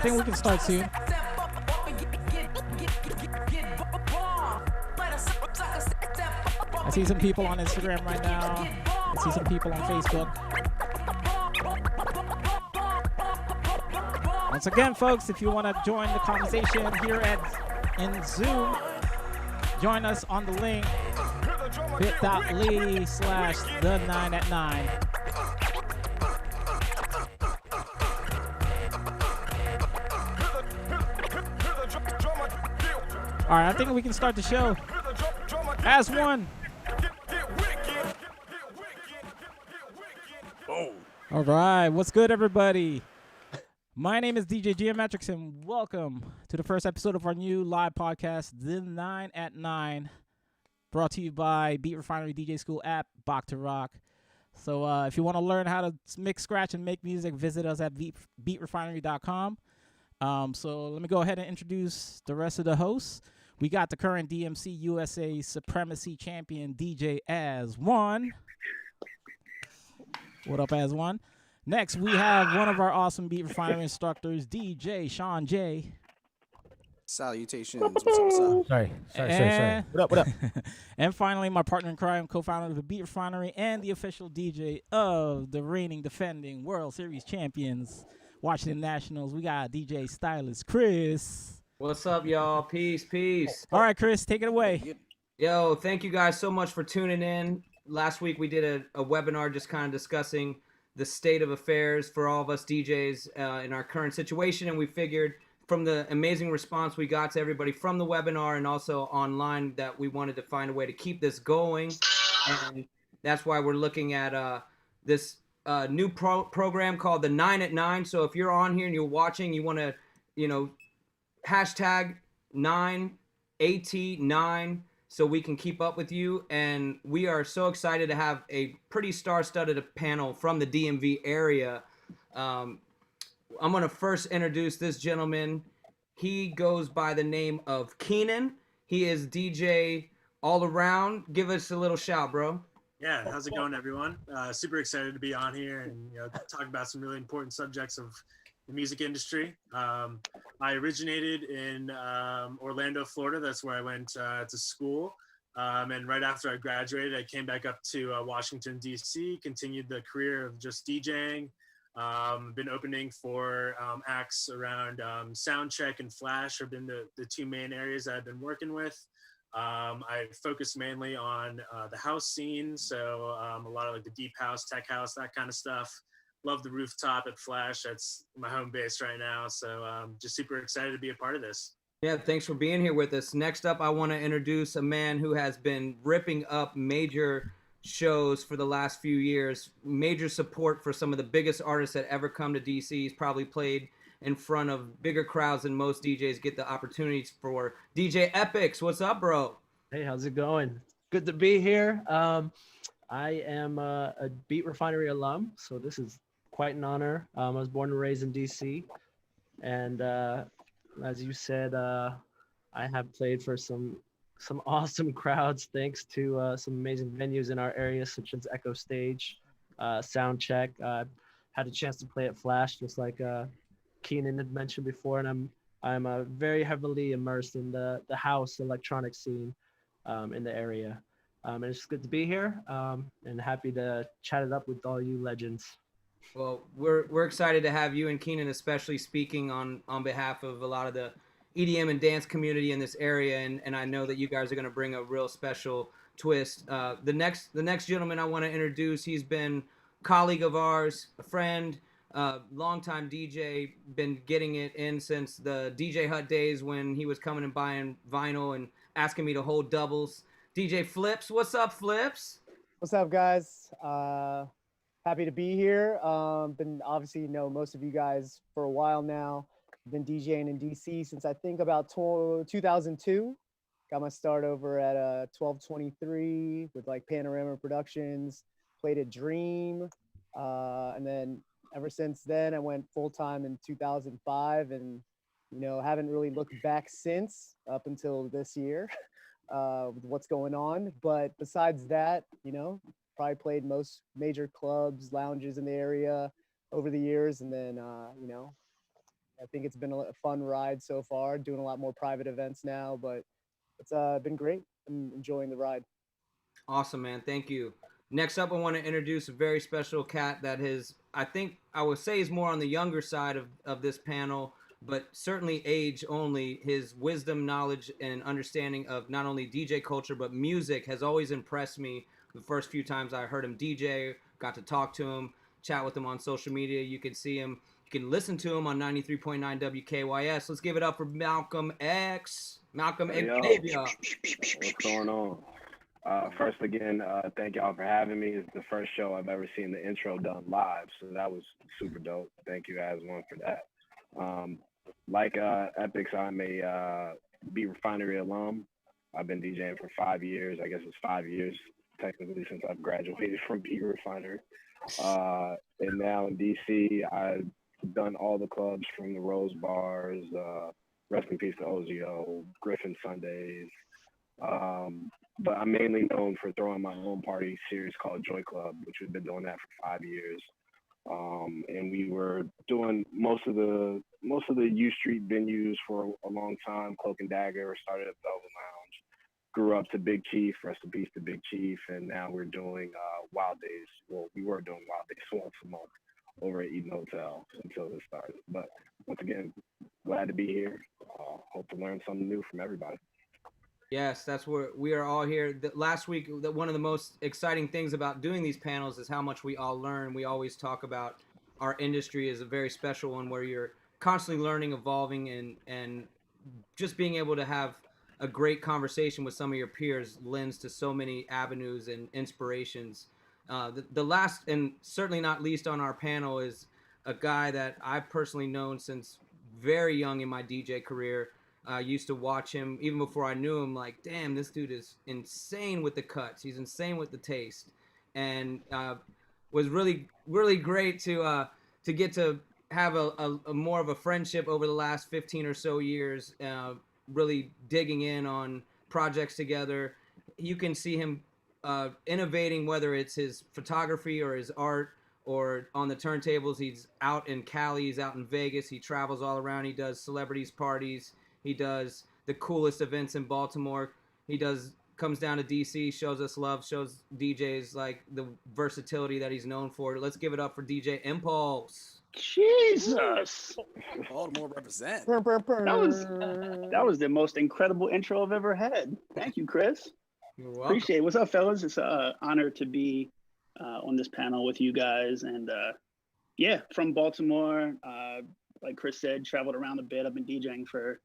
think we can start soon. I see some people on Instagram right now. I see some people on Facebook. Once again, folks, if you want to join the conversation here in Zoom, join us on the link bit.ly/the9@9. All right, I think we can start the show as one. All right, what's good, everybody? My name is DJ Geometrix, and welcome to the first episode of our new live podcast, The 9@9, brought to you by Beat Refinery DJ School app, Bach to Rock. So if you want to learn how to mix, scratch, and make music, visit us at beatrefinery.com. So let me go ahead and introduce the rest of the hosts. We got the current DMC USA Supremacy Champion, DJ As One. What up, As One? Next, we have one of our awesome Beat Refinery instructors, DJ Sean J. Salutations. What's up? Sorry. What up? And finally, my partner in crime, co-founder of the Beat Refinery and the official DJ of the reigning, defending World Series champions, Washington Nationals. We got DJ Stylus Chris. What's up, y'all? Peace. All right, Chris, take it away. Yo, thank you guys so much for tuning in. Last week we did a webinar just kind of discussing the state of affairs for all of us DJs in our current situation, and we figured from the amazing response we got to everybody from the webinar and also online that we wanted to find a way to keep this going, and that's why we're looking at this new program called the 9@9. So if you're on here and you're watching, you want to, hashtag 9AT9 so we can keep up with you. And we are so excited to have a pretty star-studded panel from the DMV area. I'm going to first introduce this gentleman. He goes by the name of Keenan. He is DJ all around. Give us a little shout, bro. Yeah, how's it going, everyone? Super excited to be on here and talk about some really important subjects of the music industry. I originated in Orlando, Florida. That's where I went to school. And right after I graduated, I came back up to Washington, D.C., continued the career of just DJing. Been opening for acts around Soundcheck and Flash have been the two main areas that I've been working with. I focus mainly on the house scene, so a lot of like the deep house, tech house, that kind of stuff. Love the rooftop at Flash. That's my home base right now, so just super excited to be a part of this. Yeah, thanks for being here with us. Next up, I want to introduce a man who has been ripping up major shows for the last few years, major support for some of the biggest artists that ever come to DC. He's probably played in front of bigger crowds than most DJs get the opportunities for. DJ EPX, what's up, bro? Hey, how's it going? Good to be here. I am a Beat Refinery alum, so this is quite an honor. I was born and raised in DC, and as you said, I have played for some awesome crowds thanks to some amazing venues in our area, such as Echo Stage, Soundcheck. Had a chance to play at Flash, just like Keenan had mentioned before, and I'm very heavily immersed in the house electronic scene in the area. And it's good to be here, and happy to chat it up with all you legends. Well, we're excited to have you and Keenan, especially speaking on behalf of a lot of the EDM and dance community in this area, and I know that you guys are going to bring a real special twist. The next gentleman I want to introduce, he's been a colleague of ours, a friend, longtime DJ, been getting it in since the DJ Hut days when he was coming and buying vinyl and asking me to hold doubles. DJ Phlipz, what's up, Phlipz? What's up, guys? Happy to be here. Been obviously know most of you guys for a while now. Been DJing in DC since I think about 2002. Got my start over at 1223 with like Panorama Productions. Played at Dream, and then ever since then I went full time in 2005, and haven't really looked back since up until this year with what's going on. But besides that, probably played most major clubs, lounges in the area over the years, and then I think it's been a fun ride so far. Doing a lot more private events now, but it's been great. I'm enjoying the ride. Awesome, man. Thank you. Next up, I want to introduce a very special cat that I think I would say is more on the younger side of this panel, but certainly age only. His wisdom, knowledge, and understanding of not only DJ culture, but music has always impressed me. The first few times I heard him DJ, got to talk to him, chat with him on social media. You can see him, you can listen to him on 93.9 WKYS. Let's give it up for Malcolm X. Malcolm Xavier. What's going on? First, again, thank y'all for having me. It's the first show I've ever seen the intro done live, so that was super dope. Thank you, guys, one for that. Like EPX, I'm a Beat Refinery alum. I've been DJing for 5 years. I guess it's 5 years, technically, since I've graduated from Beat Refinery. And now in DC, I've done all the clubs from the Rose Bars, rest in peace to OZO, Griffin Sundays. But I'm mainly known for throwing my own party series called Joy Club, which we've been doing that for 5 years. And we were doing most of the U Street venues for a long time. Cloak and Dagger, started at Velvet Lounge, grew up to Big Chief, rest in peace to Big Chief, and now we're doing Wild Days. Well, we were doing Wild Days once a month over at Eden Hotel until this started. But once again, glad to be here. Hope to learn something new from everybody. Yes, that's where we are all here. Last week, one of the most exciting things about doing these panels is how much we all learn. We always talk about our industry as a very special one where you're constantly learning, evolving, and just being able to have a great conversation with some of your peers lends to so many avenues and inspirations. The last, and certainly not least on our panel, is a guy that I've personally known since very young in my DJ career. I used to watch him even before I knew him, like, damn, this dude is insane with the cuts. He's insane with the taste. And was really, really great to get to have a more of a friendship over the last 15 or so years, really digging in on projects together. You can see him innovating, whether it's his photography or his art or on the turntables. He's out in Cali, he's out in Vegas, he travels all around, he does celebrities parties. He does the coolest events in Baltimore. He comes down to DC, shows us love, shows DJs like the versatility that he's known for. Let's give it up for DJ Impulse. Jesus! Baltimore represent. That was the most incredible intro I've ever had. Thank you, Chris. You're welcome. Appreciate it. What's up, fellas? It's an honor to be on this panel with you guys. And yeah, from Baltimore, like Chris said, traveled around a bit. I've been DJing for,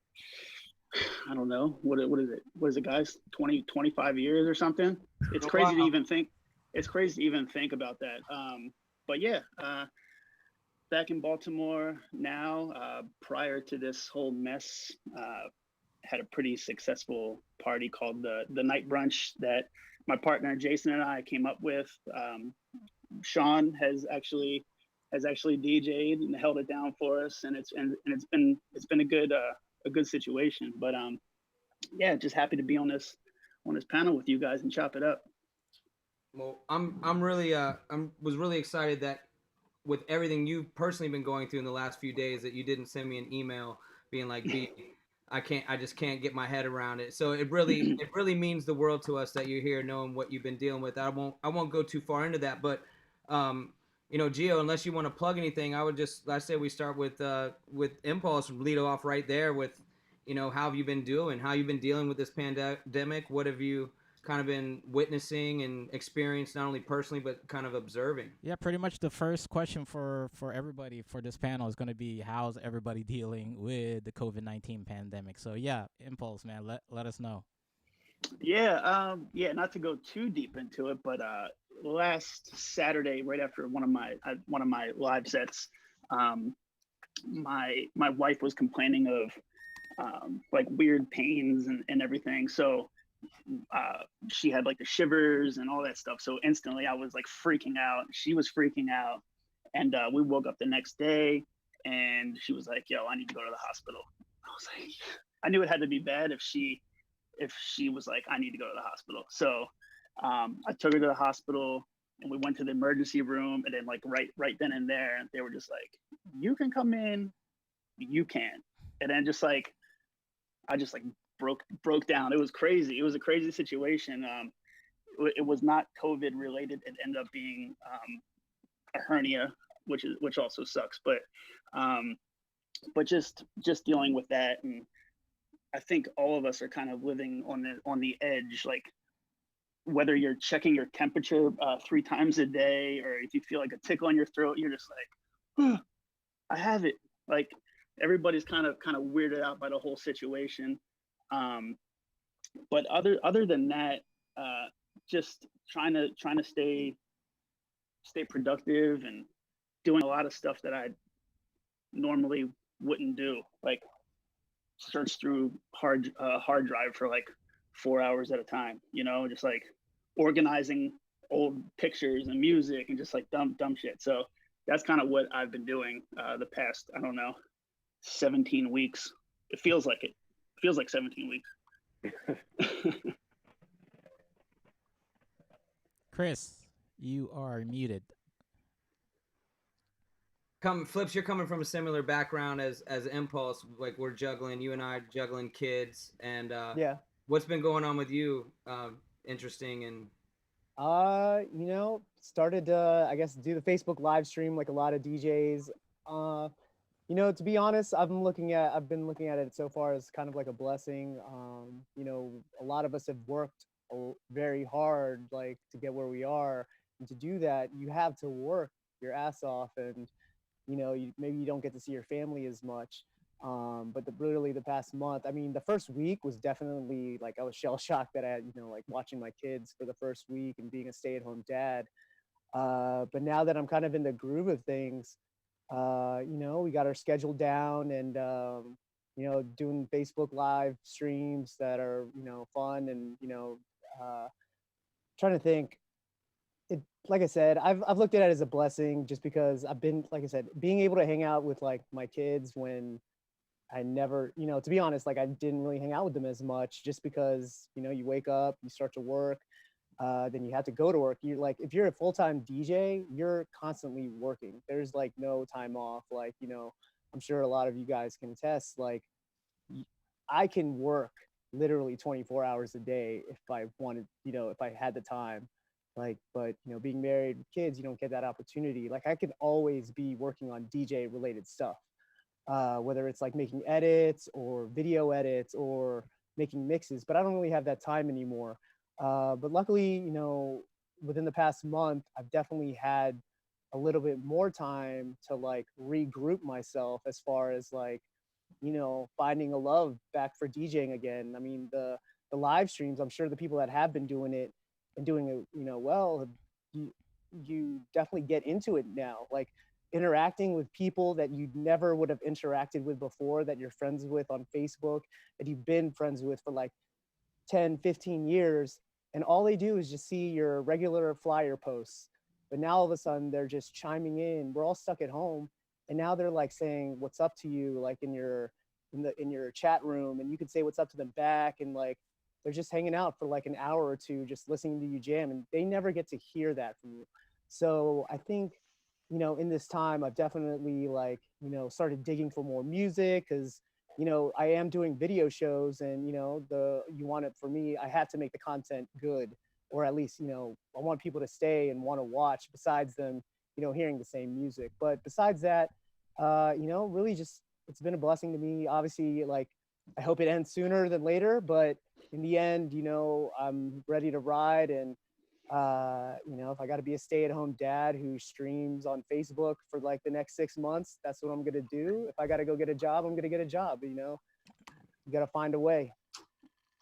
I don't know, what is it? What is it, guys? 25 years or something? It's crazy to even think. It's crazy to even think about that. But yeah, back in Baltimore now. Prior to this whole mess, had a pretty successful party called the Night Brunch that my partner Jason and I came up with. Sean has actually DJ'd and held it down for us, and it's been a good situation. But yeah, just happy to be on this panel with you guys and chop it up. Well, I'm really was really excited that with everything you've personally been going through in the last few days, that you didn't send me an email being like, B, I just can't get my head around it. So it really means the world to us that you're here, knowing what you've been dealing with. I won't go too far into that, but you know, Gio, unless you want to plug anything, I say we start with Impulse, lead off right there with, you know, how have you been doing? How you've been dealing with this pandemic? What have you kind of been witnessing and experienced, not only personally, but kind of observing? Yeah, pretty much the first question for everybody for this panel is going to be, how's everybody dealing with the COVID-19 pandemic? So yeah, Impulse, man, let us know. Yeah, not to go too deep into it, but last Saturday, right after one of my live sets, my wife was complaining of like weird pains and everything. So she had like the shivers and all that stuff. So instantly I was like freaking out. She was freaking out, and we woke up the next day, and she was like, "Yo, I need to go to the hospital." I was like, I knew it had to be bad if she was like, "I need to go to the hospital." So I took her to the hospital, and we went to the emergency room, and then like right then and there, they were just like, "You can come in you can. And then just like, I just like broke down. It was crazy. It was a crazy situation. It was not COVID related. It ended up being a hernia, which also sucks. But just dealing with that, and I think all of us are kind of living on the edge, like whether you're checking your temperature 3 times a day, or if you feel like a tickle in your throat, you're just like, I have it. Like everybody's kind of weirded out by the whole situation. But other than that, just trying to stay productive and doing a lot of stuff that I normally wouldn't do, like search through hard drive for like 4 hours at a time, you know, just like organizing old pictures and music and just like dumb shit. So that's kind of what I've been doing the past, I don't know, 17 weeks. It feels like 17 weeks. Chris, you are muted. Phlipz, you're coming from a similar background as Impulse. Like you and I juggling kids, and Yeah. What's been going on with you? Interesting and. You know, started to, I guess, do the Facebook live stream like a lot of DJs. You know, to be honest, I've been looking at it so far as kind of like a blessing. You know, a lot of us have worked very hard, like, to get where we are, and to do that, you have to work your ass off, and you know, maybe you don't get to see your family as much. But literally the past month, I mean, the first week was definitely like, I was shell shocked that I had, you know, like watching my kids for the first week and being a stay-at-home dad. But now that I'm kind of in the groove of things, you know, we got our schedule down, and you know, doing Facebook live streams that are, you know, fun, and you know, trying to think. It, like I said, I've looked at it as a blessing, just because I've been, like I said, being able to hang out with like my kids when I never, you know, to be honest, like I didn't really hang out with them as much, just because, you know, you wake up, you start to work, then you have to go to work. You're like, if you're a full-time DJ, you're constantly working. There's like no time off. Like, you know, I'm sure a lot of you guys can attest, like I can work literally 24 hours a day if I wanted, you know, if I had the time. Like, but you know, being married with kids, you don't get that opportunity. Like I could always be working on DJ related stuff, whether it's like making edits or video edits or making mixes, but I don't really have that time anymore. But luckily, you know, within the past month, I've definitely had a little bit more time to like regroup myself, as far as like, you know, finding a love back for DJing again. I mean, the live streams, I'm sure the people that have been doing it and doing it, you know, well, you definitely get into it now, like interacting with people that you never would have interacted with before, that you're friends with on Facebook, that you've been friends with for like 10, 15 years. And all they do is just see your regular flyer posts. But now all of a sudden they're just chiming in. We're all stuck at home. And now they're like saying what's up to you, like in your chat room, and you can say what's up to them back, and like they're just hanging out for like an hour or two, just listening to you jam, and they never get to hear that from you. So I think, you know, in this time, I've definitely like, you know, started digging for more music, because, you know, I am doing video shows, and, you know, you want it for me, I have to make the content good, or at least, you know, I want people to stay and want to watch, besides them, you know, hearing the same music. But besides that, you know, really just, it's been a blessing to me. Obviously, like, I hope it ends sooner than later, but in the end, you know, I'm ready to ride. And, you know, if I got to be a stay-at-home dad who streams on Facebook for like the next 6 months, that's what I'm going to do. If I got to go get a job, I'm going to get a job, you know, you got to find a way.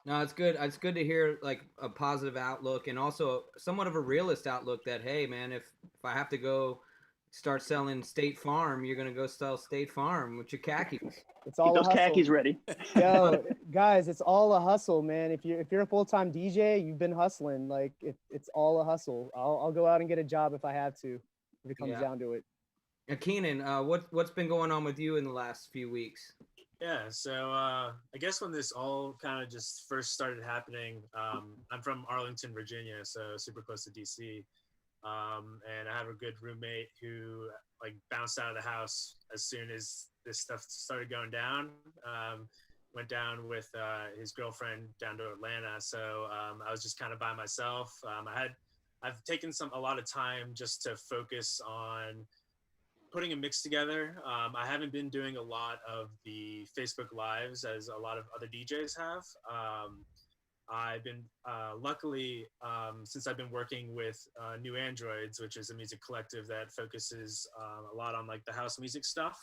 No, it's good. It's good to hear like a positive outlook, and also somewhat of a realist outlook that, hey man, if I have to go start selling State Farm, you're going to go sell State Farm with your khakis. It's all Keep those a hustle. khakis ready. Yo, guys, it's all a hustle, man. If you're a full-time DJ, you've been hustling. Like it's all a hustle. I'll go out and get a job if I have to, if it comes down to it. Keenan, what's been going on with you in the last few weeks? Yeah, so I guess when this all kind of just first started happening, I'm from Arlington, Virginia, so super close to DC. And I have a good roommate who like bounced out of the house as soon as this stuff started going down. Went down with his girlfriend down to Atlanta, so I was just kind of by myself. I've taken a lot of time just to focus on putting a mix together. I haven't been doing a lot of the Facebook Lives as a lot of other DJs have. I've been luckily, since I've been working with New Androids, which is a music collective that focuses a lot on like the house music stuff.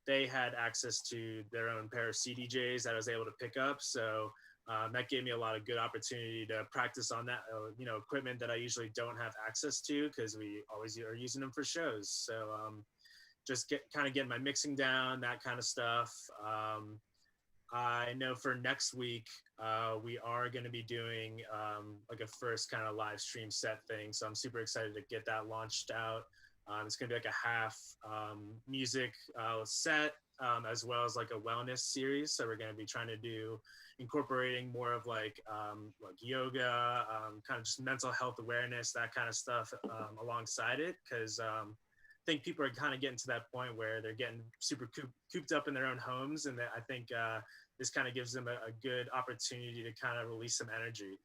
They had access to their own pair of CDJs that I was able to pick up. So that gave me a lot of good opportunity to practice on that, equipment that I usually don't have access to because we always are using them for shows. So just getting my mixing down, that kind of stuff. I know for next week, we are going to be doing like a first kind of live stream set thing. So I'm super excited to get that launched out. It's going to be like a half music set as well as like a wellness series. So we're going to be trying to do incorporating more of like yoga, kind of just mental health awareness, that kind of stuff alongside it. Because I think people are kind of getting to that point where they're getting super cooped up in their own homes. And I think this kind of gives them a good opportunity to kind of release some energy.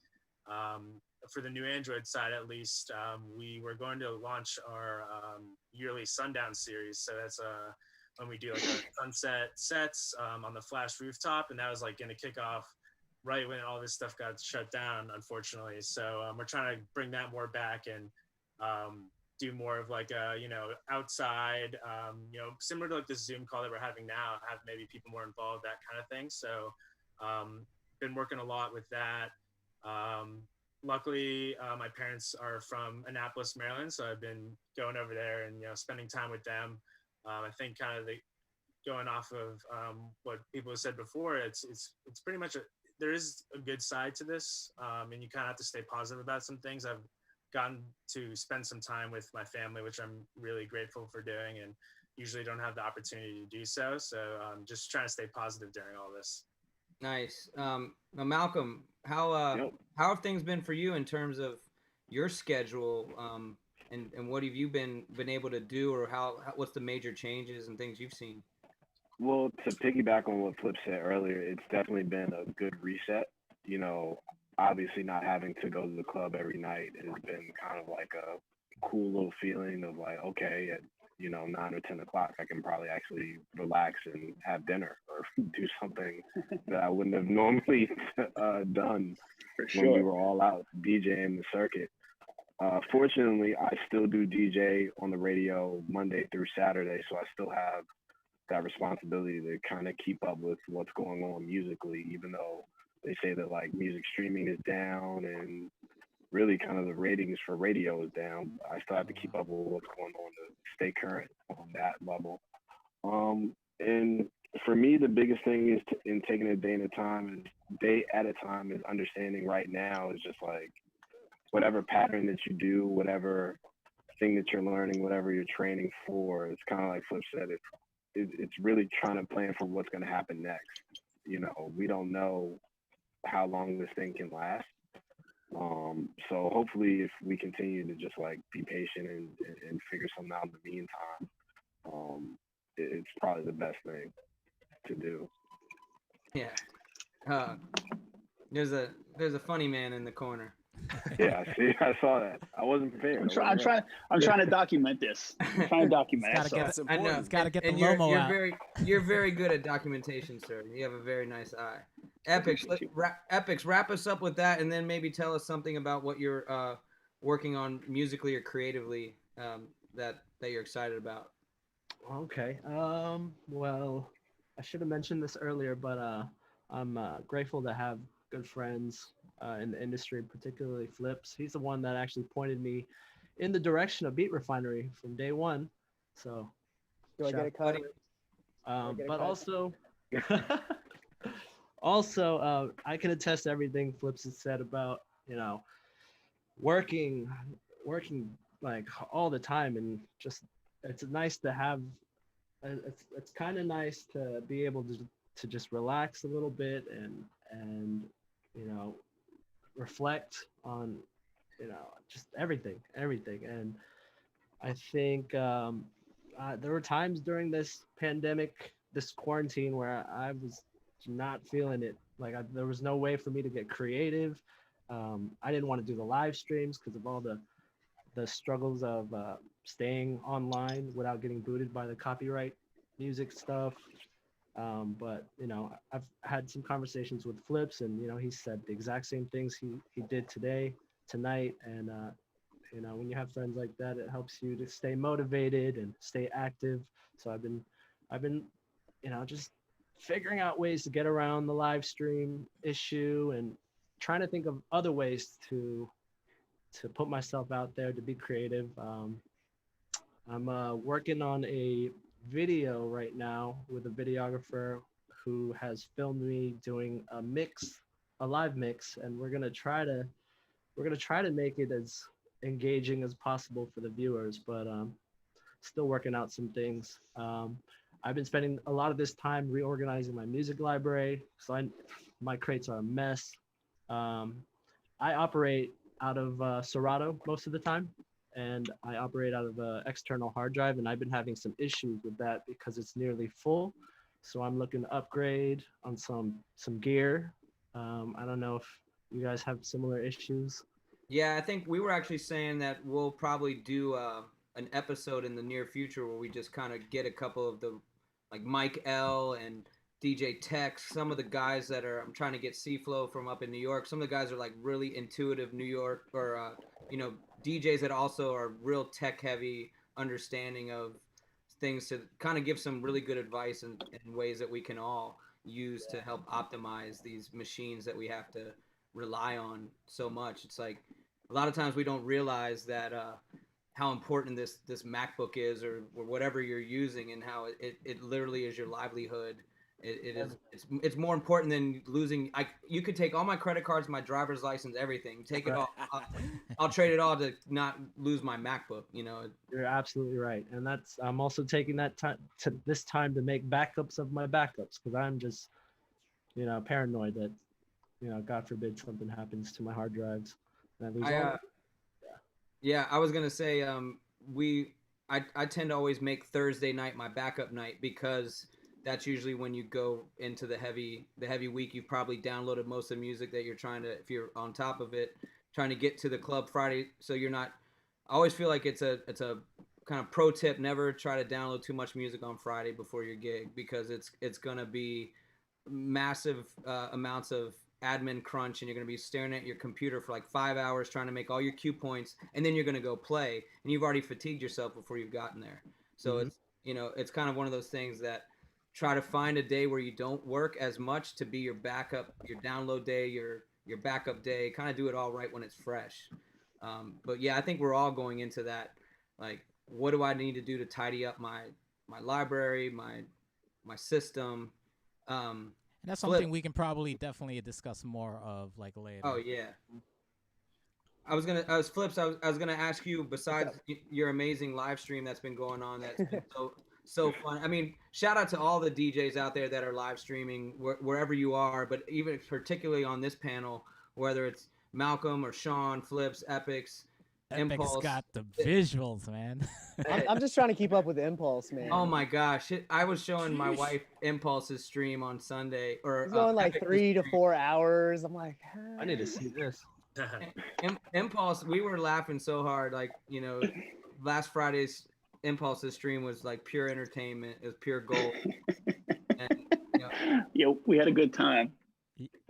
For the New Android side, at least, we were going to launch our yearly Sundown series. So that's when we do like sunset sets on the Flash rooftop. And that was like going to kick off right when all this stuff got shut down, unfortunately. So we're trying to bring that more back and do more of like a, outside, similar to like the Zoom call that we're having now, have maybe people more involved, that kind of thing. So been working a lot with that. Luckily, my parents are from Annapolis, Maryland, so I've been going over there and spending time with them. I think kind of going off of what people have said before, it's pretty much there is a good side to this, and you kind of have to stay positive about some things. I've gotten to spend some time with my family, which I'm really grateful for doing, and usually don't have the opportunity to do so. So just trying to stay positive during all this. Nice. Now, Malcolm, how have things been for you in terms of your schedule, and what have you been able to do, or what's the major changes and things you've seen? Well, to piggyback on what Phlipz said earlier, it's definitely been a good reset. Obviously not having to go to the club every night has been kind of like a cool little feeling of like, okay, at 9 or 10 o'clock, I can probably actually relax and have dinner or do something that I wouldn't have normally done when we were all out DJing the circuit. Fortunately, I still do DJ on the radio Monday through Saturday, so I still have that responsibility to kind of keep up with what's going on musically, even though they say that like music streaming is down and really kind of the ratings for radio is down. I still have to keep up with what's going on to stay current on that level. And for me, the biggest thing is in taking a day at a time is understanding right now is just like whatever pattern that you do, whatever thing that you're learning, whatever you're training for, it's kind of like Phlipz said, it's really trying to plan for what's going to happen next. We don't know how long this thing can last. So hopefully if we continue to just like be patient and figure something out in the meantime, it's probably the best thing to do. Yeah. There's a funny man in the corner. Yeah, see, I saw that. I wasn't prepared. I'm trying to document this. I'm trying to document it. I know. It's got to get the Lomo out. You're very good at documentation, sir. You have a very nice eye. Epics, wrap us up with that, and then maybe tell us something about what you're working on musically or creatively that you're excited about. Okay. Well, I should have mentioned this earlier, but I'm grateful to have good friends in the industry, particularly Phlipz. He's the one that actually pointed me in the direction of Beat Refinery from day one. So, do I get a cut? But also, I can attest to everything Phlipz has said about working like all the time, and just it's nice to have. It's kind of nice to be able to just relax a little bit and reflect on just everything. And I think there were times during this pandemic, this quarantine, where I was not feeling it. Like there was no way for me to get creative. I didn't want to do the live streams because of all the struggles of staying online without getting booted by the copyright music stuff. But you know, I've had some conversations with Phlipz, and you know, he said the exact same things he did tonight, and you know, when you have friends like that, it helps you to stay motivated and stay active. So I've been, you know, just figuring out ways to get around the live stream issue and trying to think of other ways to put myself out there, to be creative. I'm working on a video right now with a videographer who has filmed me doing a live mix, and we're gonna try to make it as engaging as possible for the viewers, but still working out some things. I've been spending a lot of this time reorganizing my music library, so my crates are a mess. I operate out of Serato most of the time, and I operate out of an external hard drive, and I've been having some issues with that because it's nearly full. So I'm looking to upgrade on some gear. I don't know if you guys have similar issues. Yeah, I think we were actually saying that we'll probably do an episode in the near future where we just kind of get a couple of the, like Mike L and DJ Tex, some of the guys that are, I'm trying to get C-Flow from up in New York. Some of the guys are like really intuitive New York, or, you know, DJs that also are real tech heavy understanding of things, to kind of give some really good advice and ways that we can all use to help optimize these machines that we have to rely on so much. It's like a lot of times we don't realize that how important this MacBook is, or whatever you're using, and how it literally is your livelihood. It's more important than losing. You could take all my credit cards, my driver's license, everything. Take it all. I'll trade it all to not lose my MacBook. You know. You're absolutely right, and I'm also taking that time to make backups of my backups, because I'm just, you know, paranoid that, you know, God forbid something happens to my hard drives. And I lose all. Yeah, I was gonna say I tend to always make Thursday night my backup night, because that's usually when you go into the heavy week. You've probably downloaded most of the music that you're trying to, if you're on top of it, trying to get to the club Friday. So you're not. I always feel like it's a kind of pro tip: never try to download too much music on Friday before your gig, because it's gonna be massive amounts of admin crunch, and you're going to be staring at your computer for like 5 hours trying to make all your cue points, and then you're going to go play, and you've already fatigued yourself before you've gotten there. So it's, you know, it's kind of one of those things that try to find a day where you don't work as much to be your backup, your download day, your backup day. Kind of do it all right when it's fresh. But yeah, I think we're all going into that. Like, what do I need to do to tidy up my library, my system? And that's something we can probably definitely discuss more of, like, later. Oh yeah. Phlipz, I was gonna ask you, besides your amazing live stream that's been going on, that's been so fun. I mean, shout out to all the DJs out there that are live streaming wherever you are, but even particularly on this panel, whether it's Malcolm or Sean, Phlipz, EPX. Impulse got the visuals, man. I'm just trying to keep up with the Impulse, man. Oh my gosh, I was showing my wife Impulse's stream on Sunday, or it's going like 3 to 4 hours. I'm like, I need to see this. Impulse, we were laughing so hard, like, you know, last Friday's Impulse's stream was like pure entertainment. It was pure gold. And, you know, yeah, we had a good time.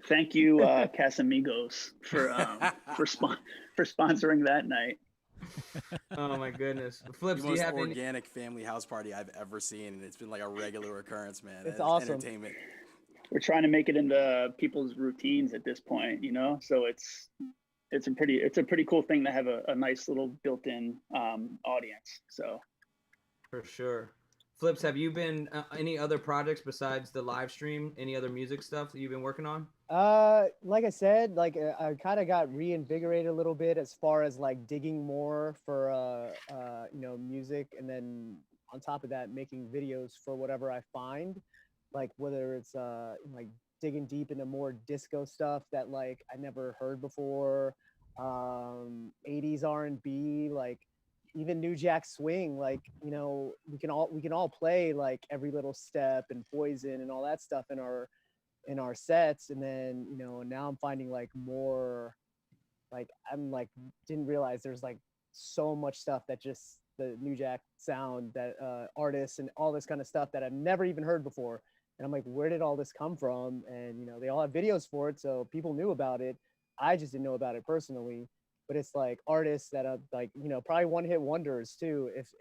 Thank you, Casamigos, for sponsoring that night. Oh my goodness, Phlipz, the most organic family house party I've ever seen, and it's been like a regular occurrence, man. It's awesome. Entertainment. We're trying to make it into people's routines at this point, you know. So it's a pretty cool thing to have a nice little built-in audience. So for sure. Phlipz, have you been any other projects besides the live stream? Any other music stuff that you've been working on? Like I said, like I kind of got reinvigorated a little bit as far as like digging more for you know, music, and then on top of that, making videos for whatever I find, like whether it's like digging deep into more disco stuff that like I never heard before, 80s R&B, like even New Jack Swing, like, you know, we can all play like Every Little Step and Poison and all that stuff in our sets. And then, you know, now I'm finding like more, like, I'm like, didn't realize there's like so much stuff that just the New Jack sound, that artists and all this kind of stuff that I've never even heard before. And I'm like, where did all this come from? And, you know, they all have videos for it, so people knew about it. I just didn't know about it personally. But it's like artists that are like, you know, probably one-hit wonders too, if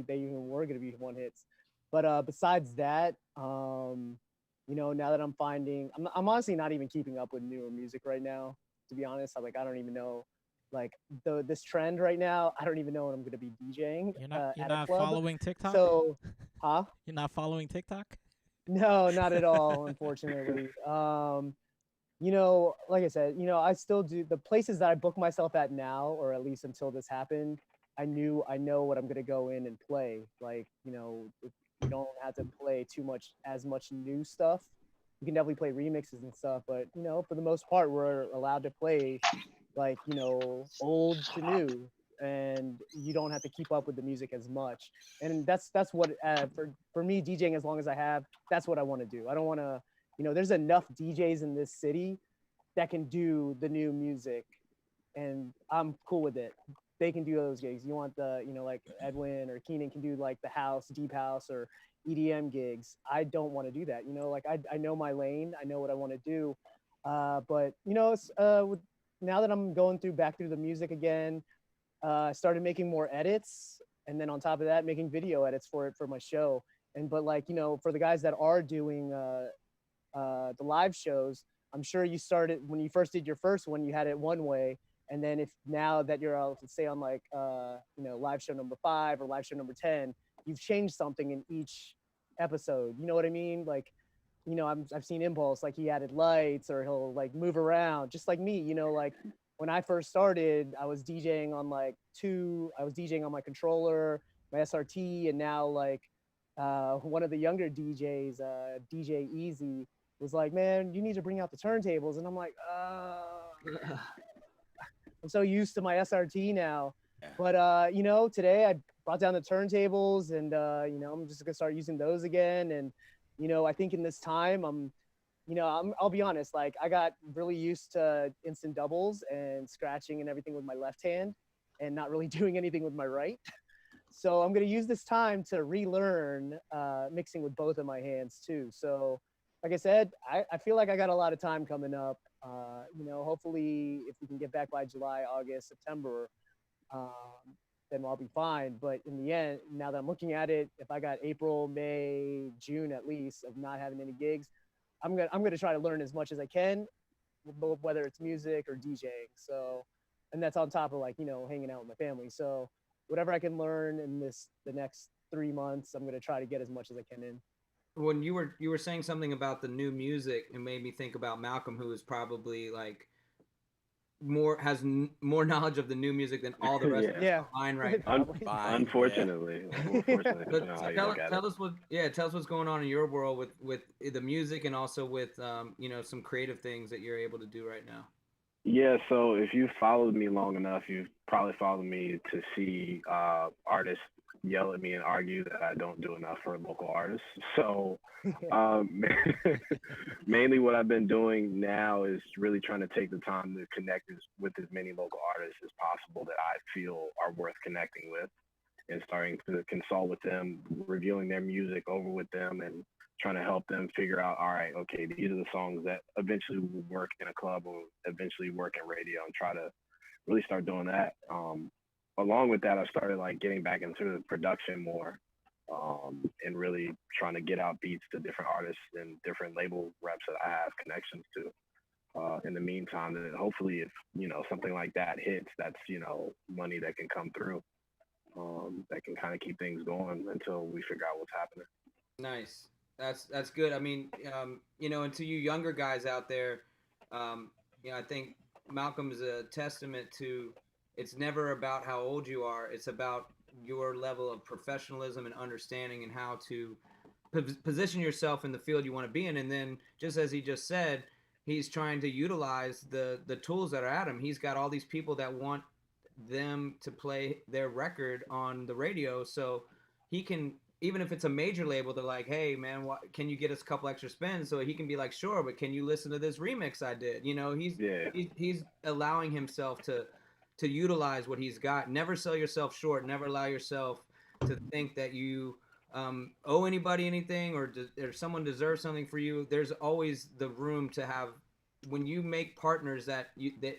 they even were going to be one hits. But besides that, you know, now that I'm honestly not even keeping up with newer music right now, to be honest. I don't even know, like, this trend right now. I don't even know when I'm going to be DJing. You're not following TikTok? So, You're not following TikTok? No, not at all, unfortunately. You know, like I said, you know, I still do the places that I book myself at now, or at least until this happened. I know what I'm gonna go in and play. Like, you know, you don't have to play as much new stuff. You can definitely play remixes and stuff, but you know, for the most part, we're allowed to play like, you know, old to new, and you don't have to keep up with the music as much. And that's what for me, DJing as long as I have, that's what I want to do. I don't want to. You know, there's enough DJs in this city that can do the new music, and I'm cool with it. They can do those gigs. You want you know, like Edwin or Keenan can do like the house, deep house, or EDM gigs. I don't want to do that. You know, like I know my lane. I know what I want to do. But you know, it's, now that I'm going back through the music again, I started making more edits, and then on top of that, making video edits for my show. But like, you know, for the guys that are doing the live shows, I'm sure you started when you first did your first one, you had it one way, and then if now that you're say on like you know, live show number 5 or live show number 10, you've changed something in each episode. You know what I mean? Like, you know, I've seen Impulse, like he added lights, or he'll like move around, just like me. You know, like when I first started, I was DJing on like I was DJing on my controller, my SRT, and now like one of the younger DJs, DJ Easy, was like, man, you need to bring out the turntables. And I'm like, I'm so used to my SRT now. But, you know, today I brought down the turntables, and, you know, I'm just going to start using those again. And, you know, I think in this time, I'll be honest, like I got really used to instant doubles and scratching and everything with my left hand and not really doing anything with my right. So I'm going to use this time to relearn mixing with both of my hands too. So like I said, I feel like I got a lot of time coming up. You know, hopefully if we can get back by July, August, September, then I'll be fine. But in the end, now that I'm looking at it, if I got April, May, June at least of not having any gigs, I'm gonna try to learn as much as I can, whether it's music or DJing. So, and that's on top of like, you know, hanging out with my family. So whatever I can learn in the next 3 months, I'm gonna try to get as much as I can in. When you were saying something about the new music, it made me think about Malcolm, who is probably like has more knowledge of the new music than all the rest of us combined right now. Unfortunately. Tell us what's going on in your world with the music, and also with you know, some creative things that you're able to do right now. Yeah, so if you followed me long enough, you've probably followed me to see artists yell at me and argue that I don't do enough for local artists. So mainly what I've been doing now is really trying to take the time to connect with as many local artists as possible that I feel are worth connecting with, and starting to consult with them, reviewing their music over with them, and trying to help them figure out, all right, okay, these are the songs that eventually will work in a club or eventually work in radio, and try to really start doing that. Along with that, I started like getting back into the production more, and really trying to get out beats to different artists and different label reps that I have connections to. In the meantime, that hopefully if, you know, something like that hits, that's, you know, money that can come through, that can kind of keep things going until we figure out what's happening. Nice. That's good. I mean, you know, and to you younger guys out there, you know, I think Malcolm is a testament to, it's never about how old you are. It's about your level of professionalism and understanding, and how to position yourself in the field you want to be in. And then, just as he just said, he's trying to utilize the tools that are at him. He's got all these people that want them to play their record on the radio, so he can, even if it's a major label, they're like, hey man, can you get us a couple extra spins? So he can be like, sure, but can you listen to this remix I did? You know, he's allowing himself to utilize what he's got. Never sell yourself short. Never allow yourself to think that you owe anybody anything, or someone deserves something for you. There's always the room to have, when you make partners that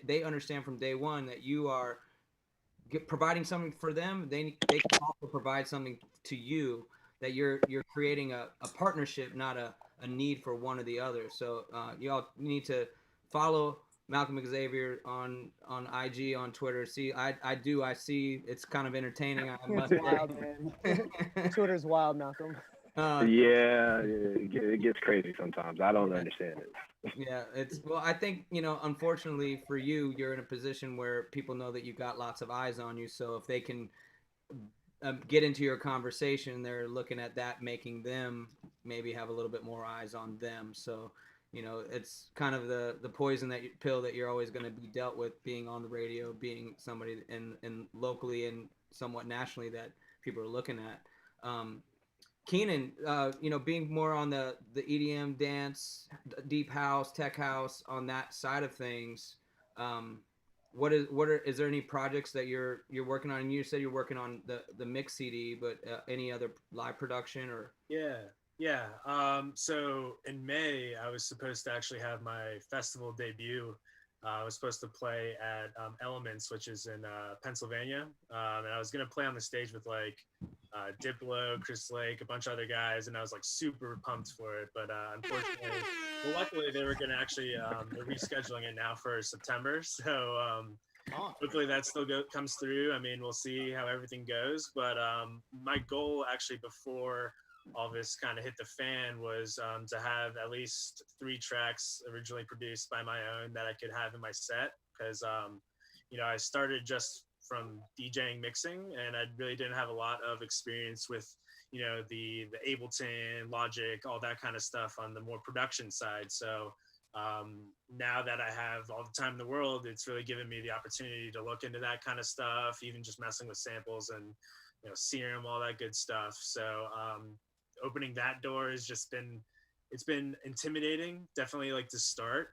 they understand from day one that you are providing something for them, they can also provide something to you, that you're creating a partnership, not a need for one or the other. So y'all need to follow Malcolm Xavier on IG, on Twitter. See, I see it's kind of entertaining. I must wild, man. Twitter's wild, Malcolm. Yeah, it gets crazy sometimes. I don't understand it. Yeah, well, I think, unfortunately for you, you're in a position where people know that you've got lots of eyes on you. So if they can get into your conversation, they're looking at that, making them maybe have a little bit more eyes on them. So, it's kind of the poison pill that you're always going to be dealt with, being on the radio, being somebody in locally and somewhat nationally that people are looking at. Keenan, being more on the EDM, dance, deep house, tech house, on that side of things, is there any projects that you're working on? And you said you're working on the mix CD, but any other live production or? Yeah. So in May, I was supposed to actually have my festival debut. I was supposed to play at Elements, which is in Pennsylvania, and I was gonna play on the stage with like Diplo, Chris Lake, a bunch of other guys, and I was like super pumped for it. But unfortunately, luckily they were gonna actually they're rescheduling it now for September. So hopefully that still comes through. I mean, we'll see how everything goes. But my goal actually before all this kind of hit the fan was to have at least 3 tracks originally produced by my own that I could have in my set, because I started just from DJing mixing, and I really didn't have a lot of experience with the Ableton, Logic, all that kind of stuff on the more production side. So now that I have all the time in the world, it's really given me the opportunity to look into that kind of stuff, even just messing with samples and Serum, all that good stuff. So opening that door has just been intimidating, definitely, like, to start,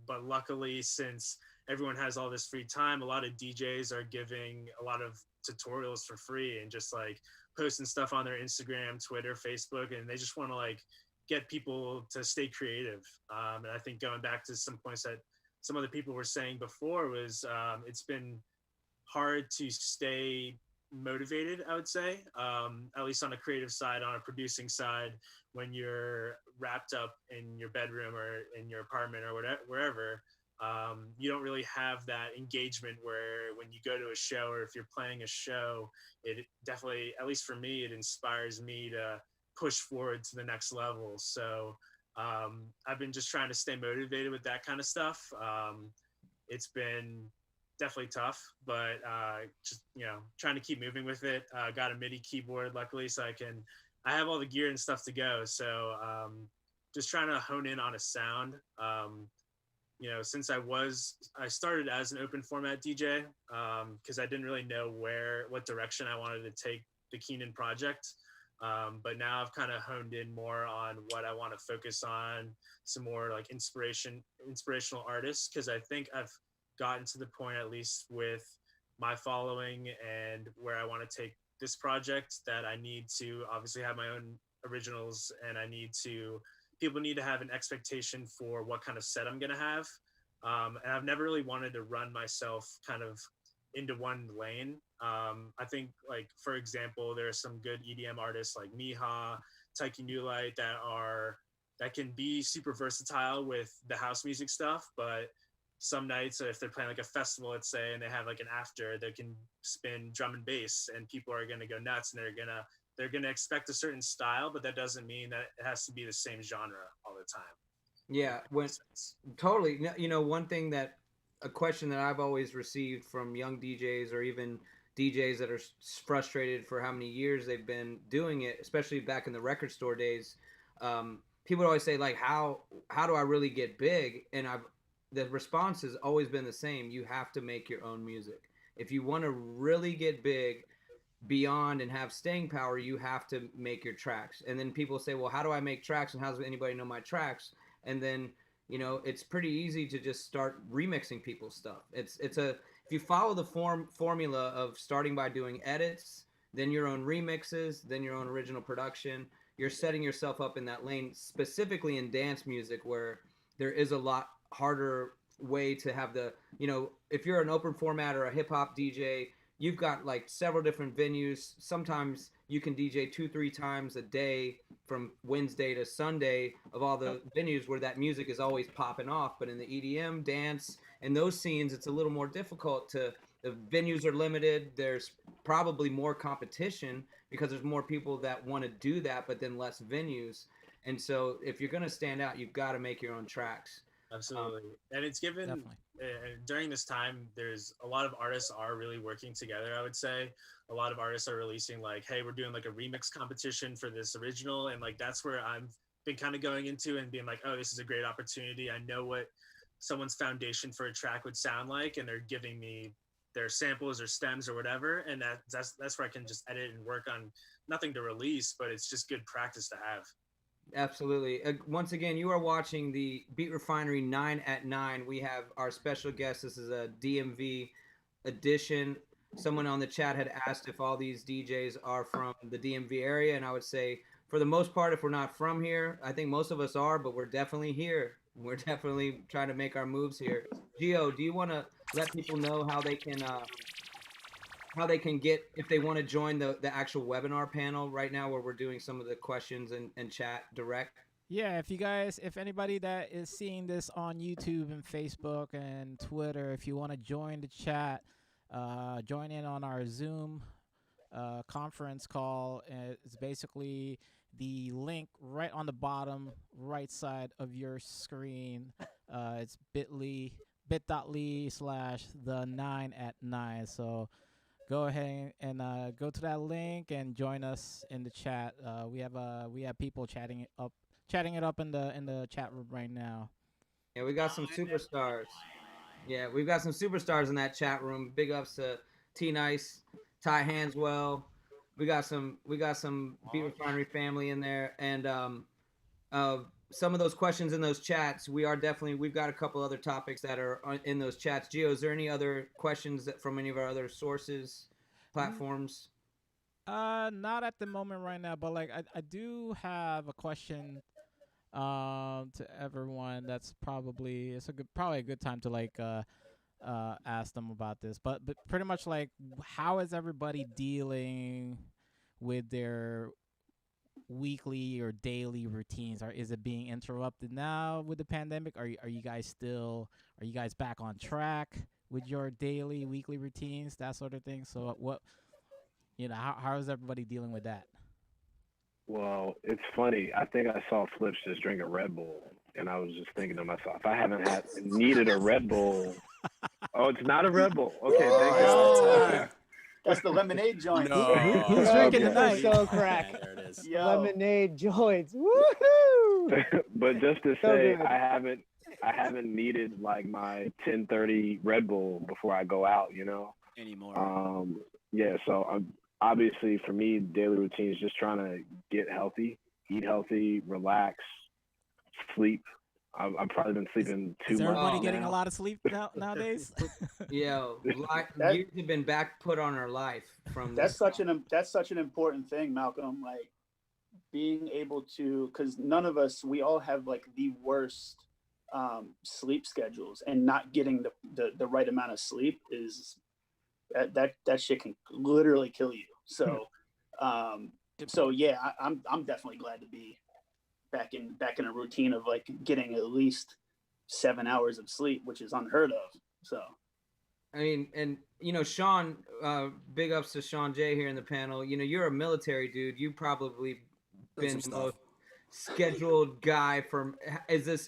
but luckily, since everyone has all this free time, a lot of DJs are giving a lot of tutorials for free and just like posting stuff on their Instagram, Twitter, Facebook, and they just want to like get people to stay creative. And I think going back to some points that some other people were saying before was it's been hard to stay motivated, I would say, at least on a creative side, on a producing side, when you're wrapped up in your bedroom or in your apartment or whatever, wherever. You don't really have that engagement where when you go to a show, or if you're playing a show, it definitely, at least for me, it inspires me to push forward to the next level. So I've been just trying to stay motivated with that kind of stuff. It's been definitely tough, but just trying to keep moving with it. Got a MIDI keyboard, luckily, so I have all the gear and stuff to go. So just trying to hone in on a sound. Since I started as an open format DJ, because I didn't really know what direction I wanted to take the Keenan project. But now I've kind of honed in more on what I want to focus on, some more like inspirational artists, because I think I've gotten to the point, at least with my following and where I want to take this project, that I need to obviously have my own originals, and people need to have an expectation for what kind of set I'm going to have. And I've never really wanted to run myself kind of into one lane. I think, like, for example, there are some good EDM artists like Miha, Taiki Newlight that can be super versatile with the house music stuff, but some nights, if they're playing like a festival, let's say, and they have like an after, they can spin drum and bass, and people are going to go nuts, and they're gonna expect a certain style, but that doesn't mean that it has to be the same genre all the time. Yeah, totally. A question that I've always received from young DJs, or even DJs that are frustrated for how many years they've been doing it, especially back in the record store days, people always say, like, how do I really get big? And the response has always been the same: you have to make your own music. If you want to really get big beyond and have staying power, you have to make your tracks. And then people say, well, how do I make tracks, and how does anybody know my tracks? And then, you know, it's pretty easy to just start remixing people's stuff. If you follow the formula of starting by doing edits, then your own remixes, then your own original production, you're setting yourself up in that lane, specifically in dance music, where there is a lot harder way to have the, you know, if you're an open format or a hip hop DJ, you've got like several different venues. Sometimes you can DJ 2-3 times a day from Wednesday to Sunday of all the venues where that music is always popping off. But in the EDM, dance, and those scenes, it's a little more difficult to, the venues are limited. There's probably more competition because there's more people that want to do that, but then less venues. And so if you're going to stand out, you've got to make your own tracks. Absolutely. And it's given during this time, there's a lot of artists are really working together. I would say a lot of artists are releasing like, hey, we're doing like a remix competition for this original. And like, that's where I've been kind of going into and being like, oh, this is a great opportunity. I know what someone's foundation for a track would sound like, and they're giving me their samples or stems or whatever. And that's where I can just edit and work on, nothing to release, but it's just good practice to have. Absolutely. Once again, you are watching the Beat Refinery 9 at 9. We have our special guest. This is a DMV edition. Someone on the chat had asked if all these DJs are from the DMV area, and I would say for the most part, if we're not from here, I think most of us are, but we're definitely here. We're definitely trying to make our moves here. Gio, do you want to let people know how they can get, if they want to join the actual webinar panel right now where we're doing some of the questions and chat direct? Yeah, if anybody that is seeing this on YouTube and Facebook and Twitter, if you want to join the chat, join in on our Zoom conference call. It's basically the link right on the bottom right side of your screen. It's bit.ly/the9at9. So go ahead and go to that link and join us in the chat. We have people chatting it up in the chat room right now. Yeah, we got some superstars. Yeah, we've got some superstars in that chat room. Big ups to T Nice, Ty Hanswell. We got some Beat Refinery family in there, and some of those questions in those chats. We've got a couple other topics that are in those chats. Gio, is there any other questions from any of our other sources, platforms? Not at the moment right now, but like I do have a question to everyone. That's probably a good time to like ask them about this. But pretty much like, how is everybody dealing with their weekly or daily routines? Is it being interrupted now with the pandemic? Are you guys back on track with your daily, weekly routines, that sort of thing? So how is everybody dealing with that? Well, it's funny. I think I saw Phlipz just drink a Red Bull, and I was just thinking to myself, if I haven't needed a Red Bull. Oh, it's not a Red Bull. Okay, thank you. That's the lemonade joint. No. Who's drinking tonight? So crack. There it is. Yo. Lemonade joints. Woohoo! But just to So say, good. I haven't needed like my 10:30 Red Bull before I go out, you know. Anymore. Yeah. So obviously for me, daily routine is just trying to get healthy, eat healthy, relax, sleep. I've probably been sleeping too Is much. everybody getting now. a lot of sleep nowadays? Yeah, years have been put on our life from That's such an important thing, Malcolm. Like being able to, because none of us, we all have like the worst sleep schedules, and not getting the right amount of sleep is that shit can literally kill you. So yeah, I'm definitely glad to be back in a routine of like getting at least 7 hours of sleep, which is unheard of. So I mean, and you know, Sean, big ups to Sean J here in the panel. You know, you're a military dude. You probably been scheduled guy from.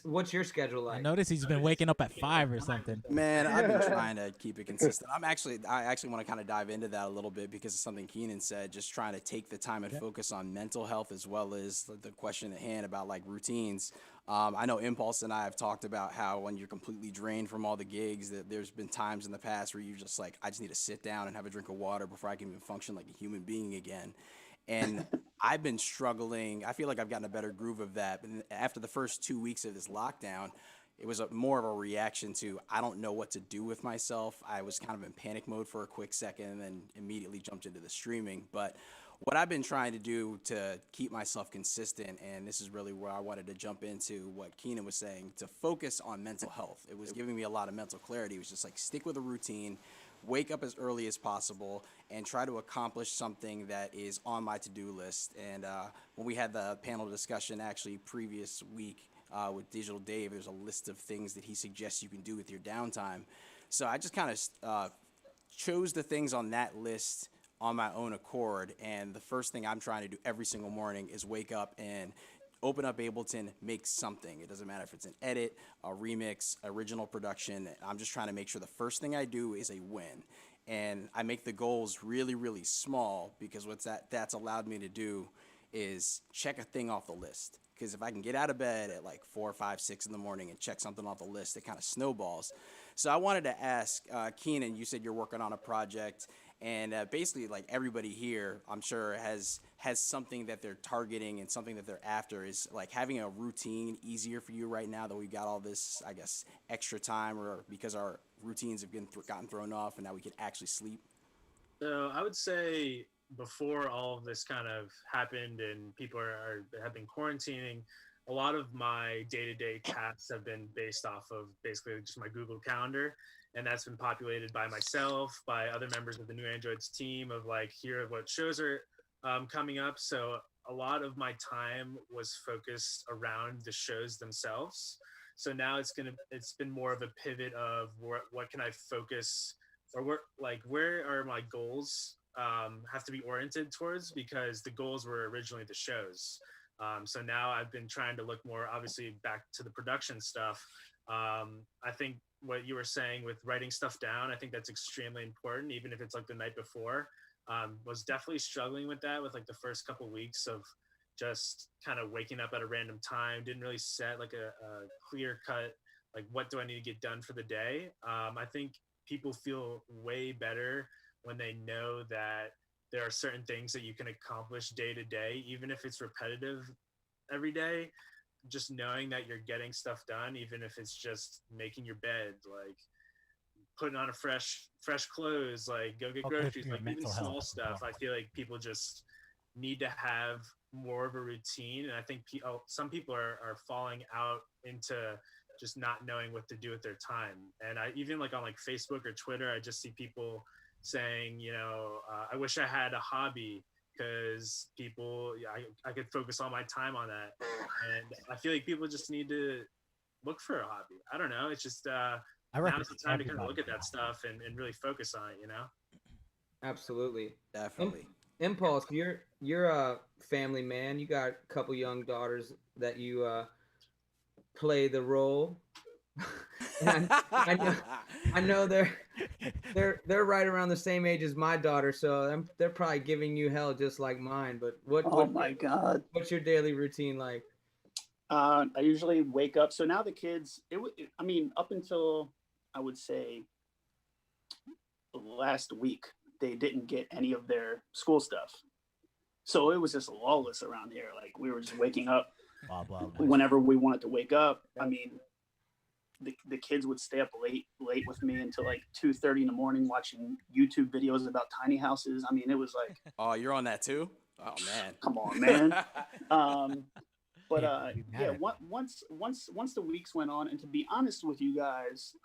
What's your schedule like? I noticed he's been waking up at 5 or something. Man, I've been trying to keep it consistent. I actually want to kind of dive into that a little bit because of something Keenan said, just trying to take the time and focus on mental health as well as the question at hand about like routines. I know Impulse and I have talked about how when you're completely drained from all the gigs, that there's been times in the past where you're just like, I just need to sit down and have a drink of water before I can even function like a human being again. And I've been struggling. I feel like I've gotten a better groove of that. But after the first 2 weeks of this lockdown, it was more of a reaction to, I don't know what to do with myself. I was kind of in panic mode for a quick second and then immediately jumped into the streaming. But what I've been trying to do to keep myself consistent, and this is really where I wanted to jump into what Keenan was saying, to focus on mental health. It was giving me a lot of mental clarity. It was just like, stick with a routine, wake up as early as possible, and try to accomplish something that is on my to-do list. And when we had the panel discussion actually previous week with Digital Dave, there's a list of things that he suggests you can do with your downtime. So I just kind of chose the things on that list on my own accord. And the first thing I'm trying to do every single morning is wake up and open up Ableton, make something. It doesn't matter if it's an edit, a remix, original production. I'm just trying to make sure the first thing I do is a win. And I make the goals really, really small because what that's allowed me to do is check a thing off the list. Because if I can get out of bed at like 4, 5, 6 in the morning and check something off the list, it kind of snowballs. So I wanted to ask Keenan, you said you're working on a project. And basically, like everybody here, I'm sure has something that they're targeting and something that they're after. Is like having a routine easier for you right now that we got all this, I guess, extra time, or because our routines have gotten thrown off and now we can actually sleep? So I would say before all of this kind of happened and people have been quarantining, a lot of my day-to-day tasks have been based off of basically just my Google Calendar. And that's been populated by myself, by other members of the New Androids team of like, here are what shows are coming up. So a lot of my time was focused around the shows themselves. So now it's been more of a pivot of what can I focus, or where are my goals have to be oriented towards, because the goals were originally the shows. So now I've been trying to look more obviously back to the production stuff. I think what you were saying with writing stuff down, I think that's extremely important, even if it's like the night before. Was definitely struggling with that with like the first couple weeks of just kind of waking up at a random time, didn't really set like a clear cut, like what do I need to get done for the day. I think people feel way better when they know that there are certain things that you can accomplish day to day, even if it's repetitive every day. Just knowing that you're getting stuff done, even if it's just making your bed, like putting on a fresh clothes, like go get groceries, like even small stuff. I feel like people just need to have more of a routine. And I think some people are falling out into just not knowing what to do with their time. And I even like on like Facebook or Twitter, I just see people saying, I wish I had a hobby, because I could focus all my time on that. And I feel like people just need to look for a hobby. I don't know. It's just now's the time to kind of look at that stuff and really focus on it, Absolutely. Definitely. Impulse, you're a family man. You got a couple young daughters that you play the role. And I know they're right around the same age as my daughter, so they're probably giving you hell just like mine. But Oh my God! What's your daily routine like? I usually wake up. So now the kids, up until I would say last week, they didn't get any of their school stuff. So it was just lawless around here. Like we were just waking up whenever we wanted to wake up. I mean, the kids would stay up late with me until like 2:30 in the morning watching YouTube videos about tiny houses. I mean, it was like, oh, you're on that too? Oh man, come on, man. Once the weeks went on, and to be honest with you guys,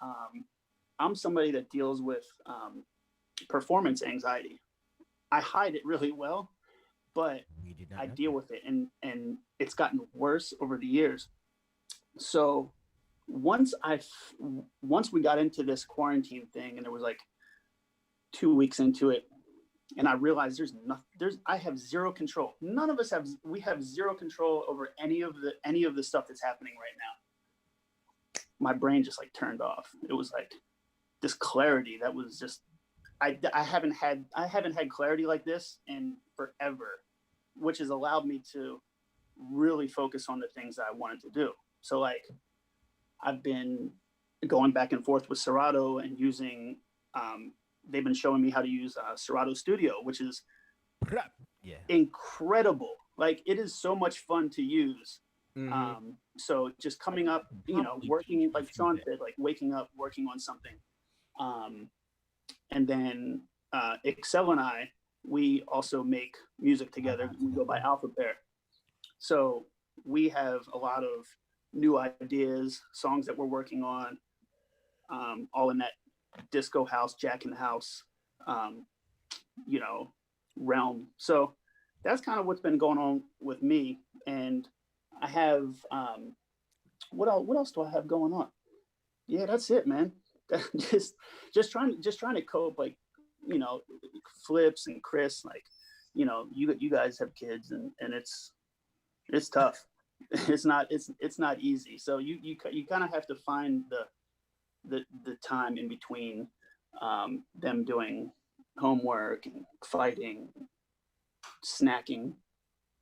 I'm somebody that deals with performance anxiety. I hide it really well, but I deal with it, and it's gotten worse over the years. So once we got into this quarantine thing, and it was like 2 weeks into it, And I realized I have zero control. None of us we have zero control over any of the stuff that's happening right now. My brain just like turned off. It was like this clarity that was just, I haven't had clarity like this in forever, which has allowed me to really focus on the things that I wanted to do. So like, I've been going back and forth with Serato and using, they've been showing me how to use Serato Studio, which is incredible. Like, it is so much fun to use. So just coming up, working, like Sean said, like waking up, working on something. And then Excel and I, we also make music together. We go by Alpha Pair. So we have a lot of new ideas, songs that we're working on, all in that disco house, jacking house, realm. So that's kind of what's been going on with me. And I have, what else do I have going on? Yeah, that's it, man. just trying to cope, like, Phlipz and Chris, like, you guys have kids and it's tough. It's not easy. So you kind of have to find the time in between them doing homework and fighting, snacking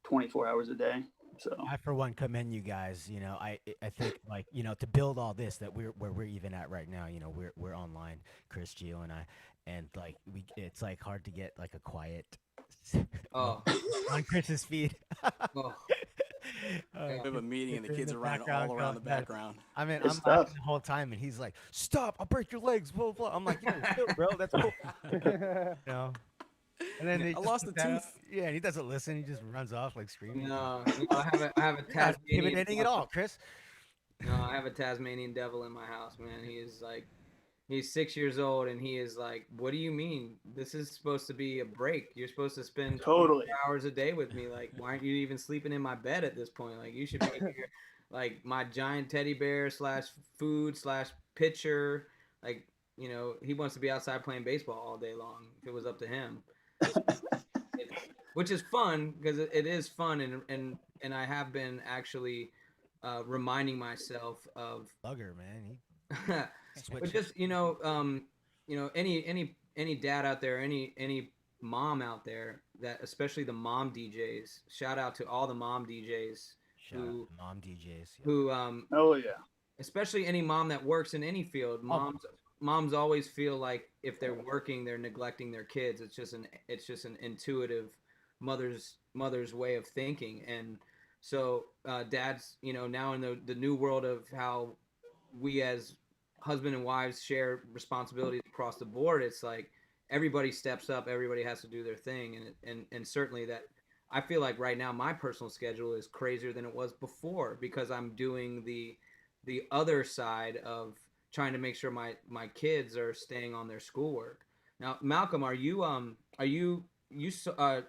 24 hours a day. So I, for one, commend you guys. I think, like, to build all this, that we're even at right now. We're online, Chris, Gio, and I, and like it's like hard to get like a quiet on Chris's feed. We have a meeting and the kids are running all around the background. I mean, I'm laughing the whole time, and he's like, "Stop! I'll break your legs." Blah blah. I'm like, chill, bro. That's cool. And then I lost a tooth. Yeah, and he doesn't listen. He just runs off like screaming. No, I have a Not Tasmanian. intimidating at all, Chris. No, I have a Tasmanian devil in my house, man. He's 6 years old, and he is like, "What do you mean? This is supposed to be a break. You're supposed to spend 24 hours a day with me. Like, why aren't you even sleeping in my bed at this point? Like, you should be here, like my giant teddy bear / food / pitcher. Like, he wants to be outside playing baseball all day long. If it was up to him." Which is fun, because it is fun, and I have been actually reminding myself of bugger, man. But just any dad out there, any mom out there, that especially the mom DJs. Shout out to all the mom DJs who oh yeah, especially any mom that works in any field. Moms always feel like if they're working, they're neglecting their kids. It's just an intuitive mother's way of thinking. And so dads, now in the new world of how we as husband and wives share responsibilities across the board, it's like everybody steps up, everybody has to do their thing. And certainly that, I feel like right now my personal schedule is crazier than it was before, because I'm doing the other side of trying to make sure my kids are staying on their schoolwork. Now, Malcolm, are you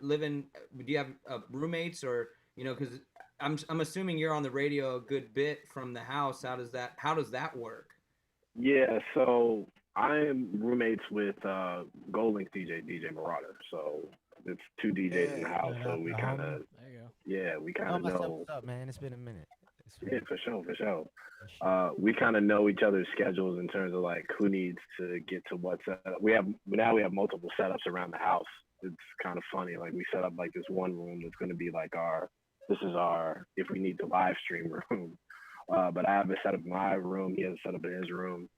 living? Do you have roommates, or because I'm assuming you're on the radio a good bit from the house. How does that work? Yeah, so I'm roommates with Goldlink DJ Marauder. So it's two DJs in the house. So we kind of know. What's up, man? It's been a minute. Yeah, for sure. We kind of know each other's schedules in terms of like who needs to get to what setup. We have multiple setups around the house. It's kind of funny. Like, we set up like this one room that's going to be like this is our if we need to live stream room. But I have it set up in my room. He has it set up in his room.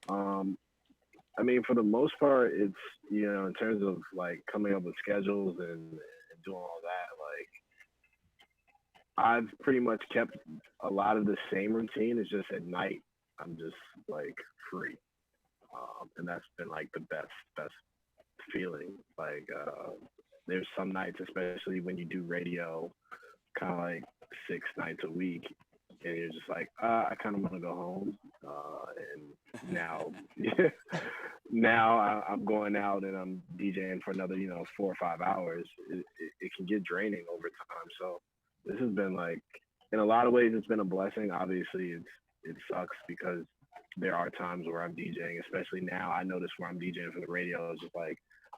I mean, for the most part, it's, in terms of like coming up with schedules and doing all that, like, I've pretty much kept a lot of the same routine. It's just at night, I'm just like free. And that's been like the best feeling. Like, there's some nights, especially when you do radio, kind of like 6 nights a week, and you're just like, I kind of want to go home. And now I'm going out and I'm DJing for another, 4 or 5 hours. It can get draining over time. So this has been like, in a lot of ways, it's been a blessing. Obviously, it sucks because there are times where I'm DJing, especially now. I notice where I'm DJing for the radio, it's just like,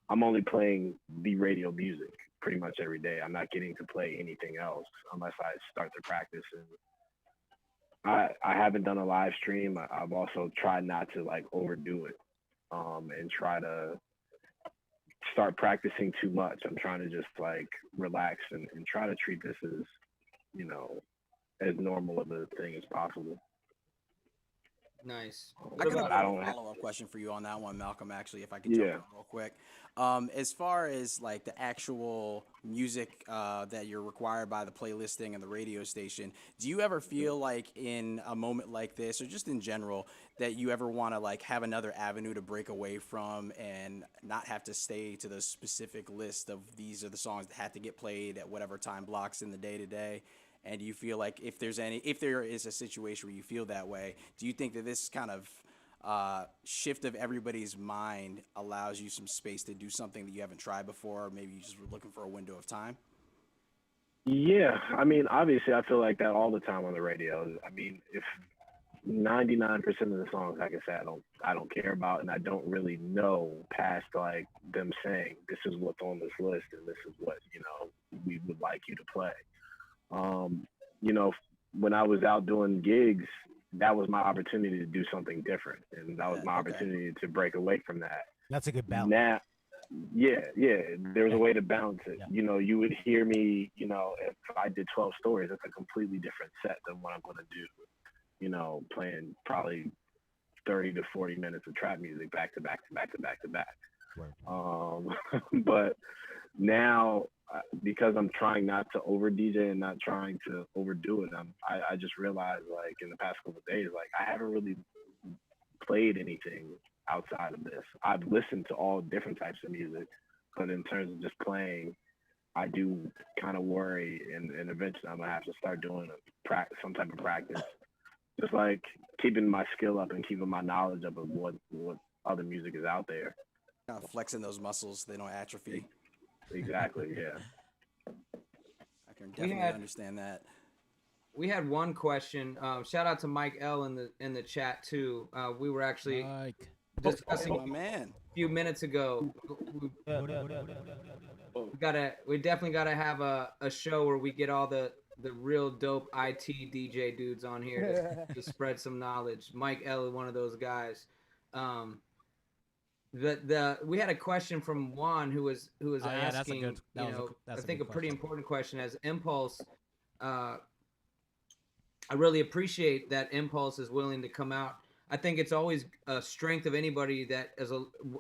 I'm only playing the radio music pretty much every day. I'm not getting to play anything else unless I start to practice. And I haven't done a live stream. I've also tried not to like overdo it, and try to start practicing too much. I'm trying to just like relax and try to treat this as, you know, as normal of a thing as possible. Nice. I could have I a don't have, follow-up question for you on that one, Malcolm, actually, if I could yeah. jump in real quick. As far as like the actual music that you're required by the playlisting and the radio station, do you ever feel like in a moment like this, or just in general, that you ever want to like have another avenue to break away from and not have to stay to the specific list of these are the songs that have to get played at whatever time blocks in the day to day? And do you feel like if there is a situation where you feel that way, do you think that this kind of shift of everybody's mind allows you some space to do something that you haven't tried before, or maybe you just were looking for a window of time? Yeah, I mean, obviously, I feel like that all the time on the radio. I mean, if 99% of the songs, like I said, I don't care about, and I don't really know past like them saying this is what's on this list and this is what, you know, we would like you to play. You know, when I was out doing gigs, that was my opportunity to do something different, and that was my opportunity to break away from that. That's a good balance. Now, yeah, there was a way to balance it. Yeah. You know, you would hear me, you know, if I did 12 stories, that's a completely different set than what I'm going to do, you know, playing probably 30 to 40 minutes of trap music back to back to back to back to back. Right. But now, because I'm trying not to over DJ and not trying to overdo it, I just realized like in the past couple of days, like I haven't really played anything outside of this. I've listened to all different types of music, but in terms of just playing, I do kind of worry, and eventually I'm gonna have to start doing some type of practice, just like keeping my skill up and keeping my knowledge up of what other music is out there. Flexing those muscles, they don't atrophy. Exactly, yeah. I can definitely understand that. We had one question. Shout out to Mike L in the chat too. We were actually discussing a few minutes ago. We definitely gotta have a show where we get all the real dope IT DJ dudes on here to spread some knowledge. Mike L is one of those guys. We had a question from Juan who was asking, I think a pretty important question as Impulse. I really appreciate that Impulse is willing to come out. I think it's always a strength of anybody that is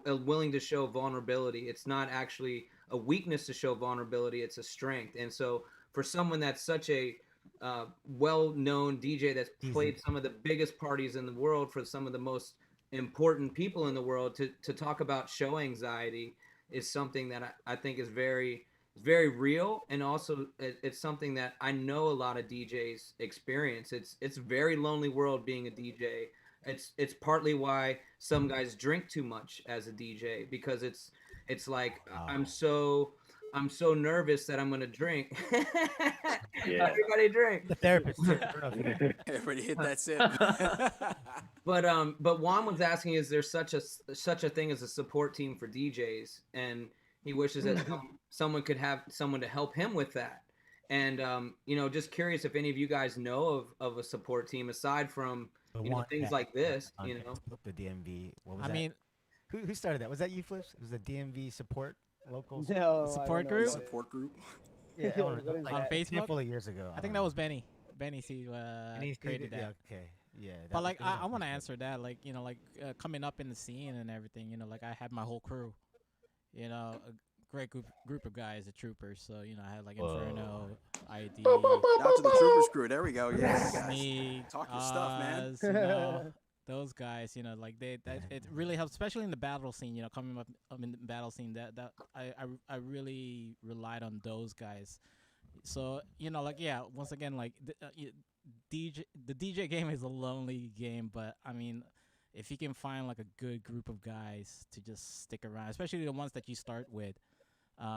willing to show vulnerability. It's not actually a weakness to show vulnerability. It's a strength. And so for someone that's such a well-known DJ that's played some of the biggest parties in the world for some of the most important people in the world, to talk about show anxiety is something that I think is very, very real, and also it's something that I know a lot of DJs experience. It's a very lonely world being a DJ. It's partly why some guys drink too much as a DJ, because it's like I'm so nervous that I'm gonna drink. Yeah. Everybody drink. The therapist. Everybody hit that sip. But Juan was asking, is there such a thing as a support team for DJs? And he wishes that someone could have someone to help him with that. And just curious if any of you guys know of a support team aside from things like this. The DMV. What was that? Who started that? Was that you, Phlipz? It was the DMV support local support group. Support group. Yeah, on Facebook. A couple of years ago. I think that was Benny. Benny created that. Yeah, okay. Yeah. But like I want to answer that, coming up in the scene and everything. I had my whole crew. A great group of guys, the troopers. So I had like Inferno, ID. Out to the troopers crew. There we go. Yeah. Me, talk your stuff, man. Those guys, it really helps, especially in the battle scene. Coming up in the battle scene, that I really relied on those guys. So once again, the DJ game is a lonely game, but I mean, if you can find like a good group of guys to just stick around, especially the ones that you start with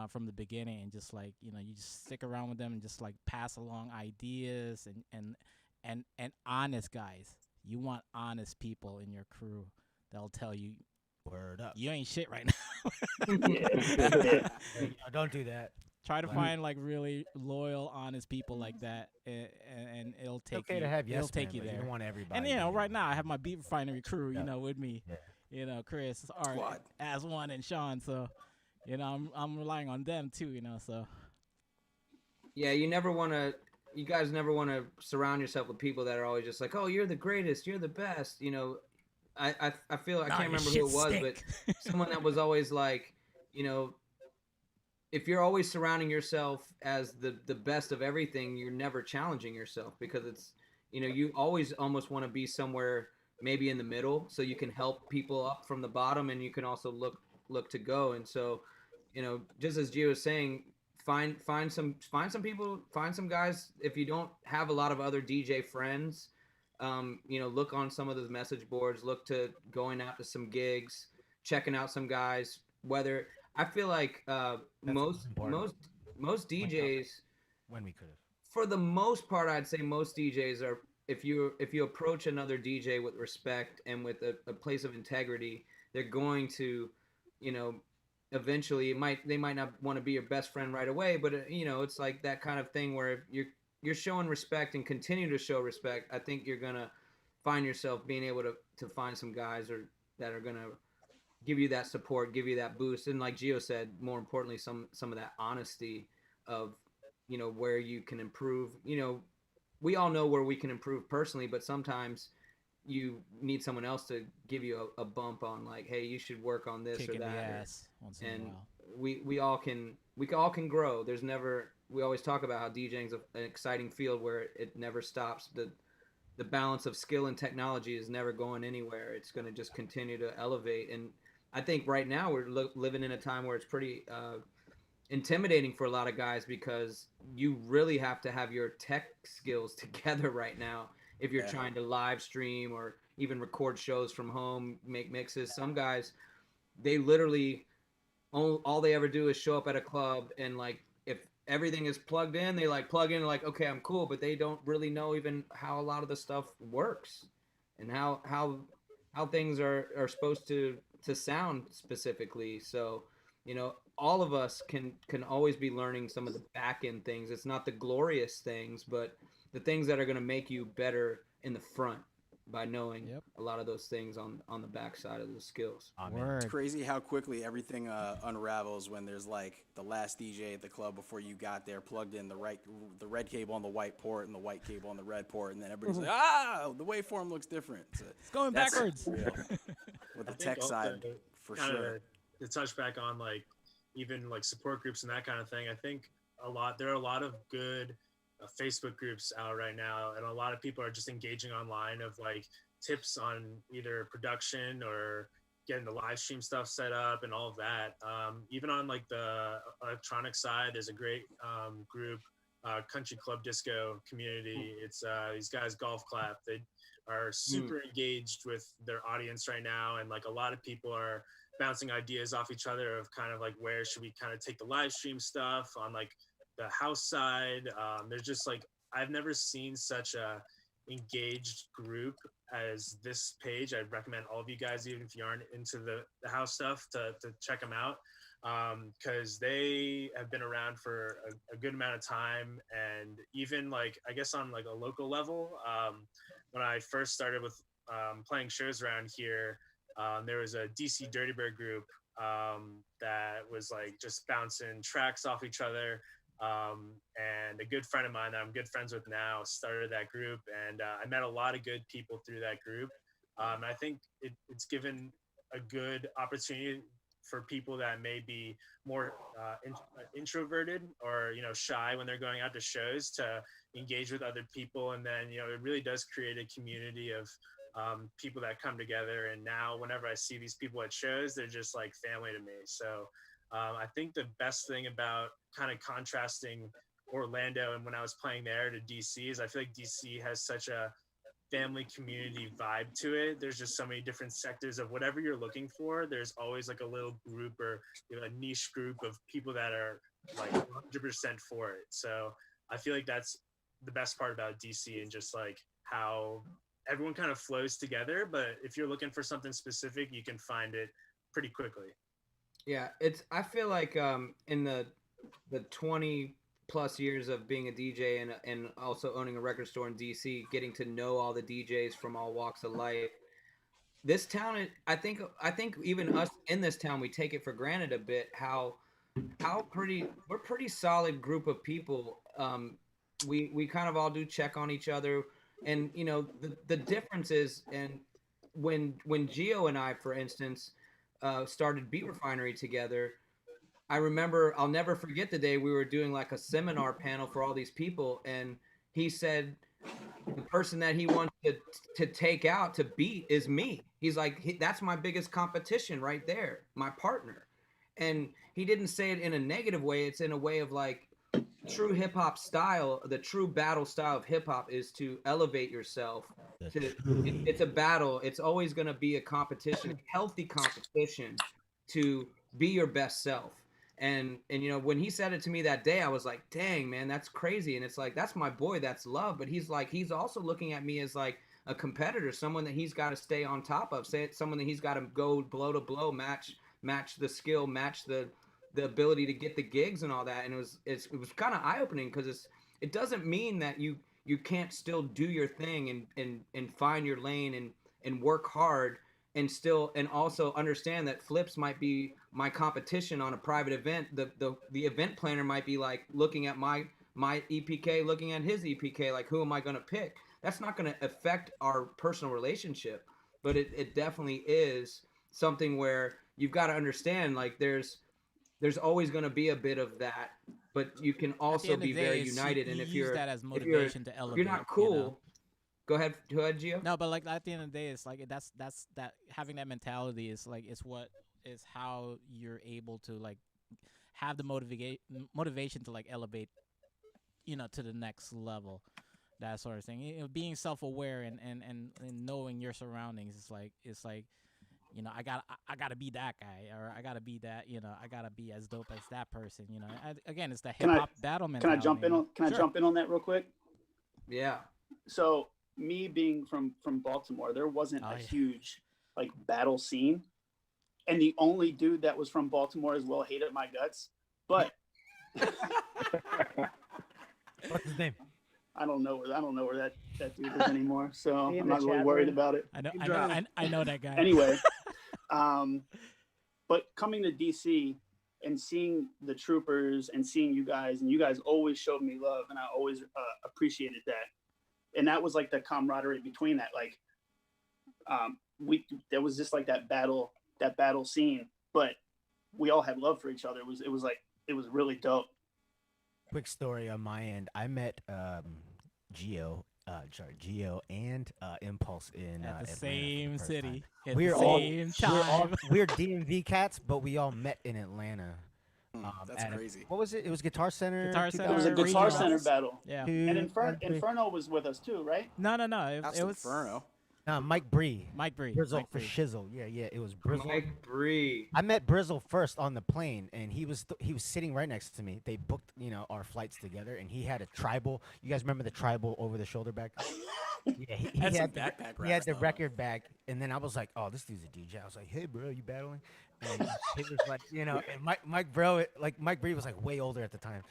from the beginning, and just you just stick around with them and just pass along ideas and honest guys. You want honest people in your crew that'll tell you Word up. You ain't shit right now. Yeah. No, don't do that. Try to find like really loyal, honest people like that, and it'll It's take okay you. to have It'll yes take man, you but there. you don't want everybody. And you know, being right like now I that. have my Beat Refinery crew, you Yeah. know, with me. Yeah. You know, Chris, Art, Squad. as one, and Sean. So, you know, I'm relying on them too. You know, so Yeah, you guys never want to surround yourself with people that are always just like, oh, you're the greatest, you're the best. You know, I feel I Nah, can't your remember who it shit was, stink. but someone that was always like, you know, if you're always surrounding yourself as the best of everything, you're never challenging yourself because it's, you know, you always almost want to be somewhere maybe in the middle so you can help people up from the bottom and you can also look to go. And so, you know, just as Gio was saying, find some people, find some guys. If you don't have a lot of other DJ friends, you know, look on some of those message boards, look to going out to some gigs, checking out some guys. Whether I feel like most important. DJs, When we could have. for the most part, I'd say most DJs are, if you approach another DJ with respect and with a place of integrity, they're going to, you know, eventually they might not want to be your best friend right away, but you know, it's like that kind of thing where if you're showing respect and continue to show respect, I think you're gonna find yourself being able to find some guys that are gonna give you that support, give you that boost, and like Gio said, more importantly, some of that honesty of, you know, where you can improve. You know, we all know where we can improve personally, but sometimes you need someone else to give you a bump on, like, hey, you should work on this kick or in the that. ass once in a And while. we all can grow. There's never, we always talk about how DJing is an exciting field where it never stops. The balance of skill and technology is never going anywhere. It's going to just continue to elevate. And I think right now we're living in a time where it's pretty intimidating for a lot of guys because you really have to have your tech skills together right now if you're trying to live stream or even record shows from home, make mixes. Some guys, they literally all they ever do is show up at a club, and like if everything is plugged in, they like plug in like, okay, I'm cool, but they don't really know even how a lot of the stuff works and how things are supposed to sound specifically. So, you know, all of us can always be learning some of the back end things. It's not the glorious things, but the things that are going to make you better in the front by knowing a lot of those things on the back side of the skills. It's crazy how quickly everything unravels when there's like the last DJ at the club before you got there plugged in the red cable on the white port and the white cable on the red port, and then everybody's like, the waveform looks different. So it's going backwards. With the tech side, for sure. To touch back on like even like support groups and that kind of thing, I think there are a lot of good Facebook groups out right now, and a lot of people are just engaging online of like tips on either production or getting the live stream stuff set up and all of that. Even on like the electronic side, there's a great group, Country Club Disco Community. It's these guys, Golf Clap. They are super engaged with their audience right now, and like a lot of people are bouncing ideas off each other of kind of like where should we kind of take the live stream stuff on like the house side. There's just like, I've never seen such a engaged group as this page. I'd recommend all of you guys, even if you aren't into the house stuff, to check them out, because they have been around for a good amount of time. And even like, I guess on like a local level, when I first started with playing shows around here, there was a DC Dirty Bird group that was like just bouncing tracks off each other. And a good friend of mine that I'm good friends with now started that group, and I met a lot of good people through that group. And I think it's given a good opportunity for people that may be more introverted or, you know, shy when they're going out to shows to engage with other people. And then, you know, it really does create a community of people that come together. And now whenever I see these people at shows, they're just like family to me. So I think the best thing about kind of contrasting Orlando and when I was playing there to DC is I feel like DC has such a family community vibe to it. There's just so many different sectors of whatever you're looking for. There's always like a little group or, you know, a niche group of people that are like 100% for it. So I feel like that's the best part about DC, and just like how everyone kind of flows together. But if you're looking for something specific, you can find it pretty quickly. Yeah, I feel like in the 20 plus years of being a DJ and also owning a record store in DC, getting to know all the DJs from all walks of life. This town, I think even us in this town, we take it for granted a bit how we're pretty solid group of people. We kind of all do check on each other, and you know the difference is, and when Geo and I, for instance, started Beat Refinery together, I remember, I'll never forget the day we were doing like a seminar panel for all these people, and he said the person that he wants to take out to beat is me. He's like, that's my biggest competition right there, my partner. And he didn't say it in a negative way. It's in a way of like, true hip hop style, the true battle style of hip hop is to elevate yourself. It's a battle. It's always going to be a competition, a healthy competition to be your best self. And you know, when he said it to me that day, I was like, dang, man, that's crazy. And it's like, that's my boy, that's love. But he's like, he's also looking at me as like a competitor, someone that he's got to stay on top of, someone that he's got to go blow to blow, match the skill, match the ability to get the gigs and all that. And it was kind of eye-opening, because it doesn't mean that you can't still do your thing and find your lane and work hard and also understand that Phlipz might be my competition on a private event. The event planner might be like looking at my EPK, looking at his EPK, like, who am I going to pick? That's not going to affect our personal relationship, but it definitely is something where you've got to understand, like, there's always going to be a bit of that, but you can also be very united. And if you're that as motivation to elevate, if you're not cool, you know? Go ahead, Gio. No, but like at the end of the day, it's like that's that having that mentality is like is how you're able to like have the motivation to like elevate, you know, to the next level, that sort of thing. You know, being self-aware and knowing your surroundings is like, it's like, you know, I gotta be that guy, or I gotta be that, you know, I gotta be as dope as that person, you know. Again, it's the hip hop battle mentality. Can I jump in on that real quick? Yeah. So me being from Baltimore, there wasn't a huge like battle scene, and the only dude that was from Baltimore as well hated my guts. But what's his name? I don't know where that dude is anymore, so I'm not really worried about it. I know that guy. Anyway, but coming to DC and seeing the troopers and seeing you guys, and you guys always showed me love, and I always appreciated that. And that was like the camaraderie between that. Like, there was just like that battle scene, but we all had love for each other. It was really dope. Quick story on my end. I met Geo and Impulse in at the Atlanta same city at the same time. We're DMV cats, but we all met in Atlanta. That's crazy. What was it? It was Guitar Center. It was a Guitar Center battle. Yeah. And Inferno was with us too, right? No. It was Inferno. Mike Bree. Brizzle for Shizzle. Yeah. It was Brizzle. Mike Bree. I met Brizzle first on the plane, and he was sitting right next to me. They booked, you know, our flights together, and he had a tribal. You guys remember the tribal over the shoulder bag? Yeah, he had the record bag, and then I was like, "Oh, this dude's a DJ." I was like, "Hey, bro, you battling?" And he was like, you know, and Mike Bree was like way older at the time,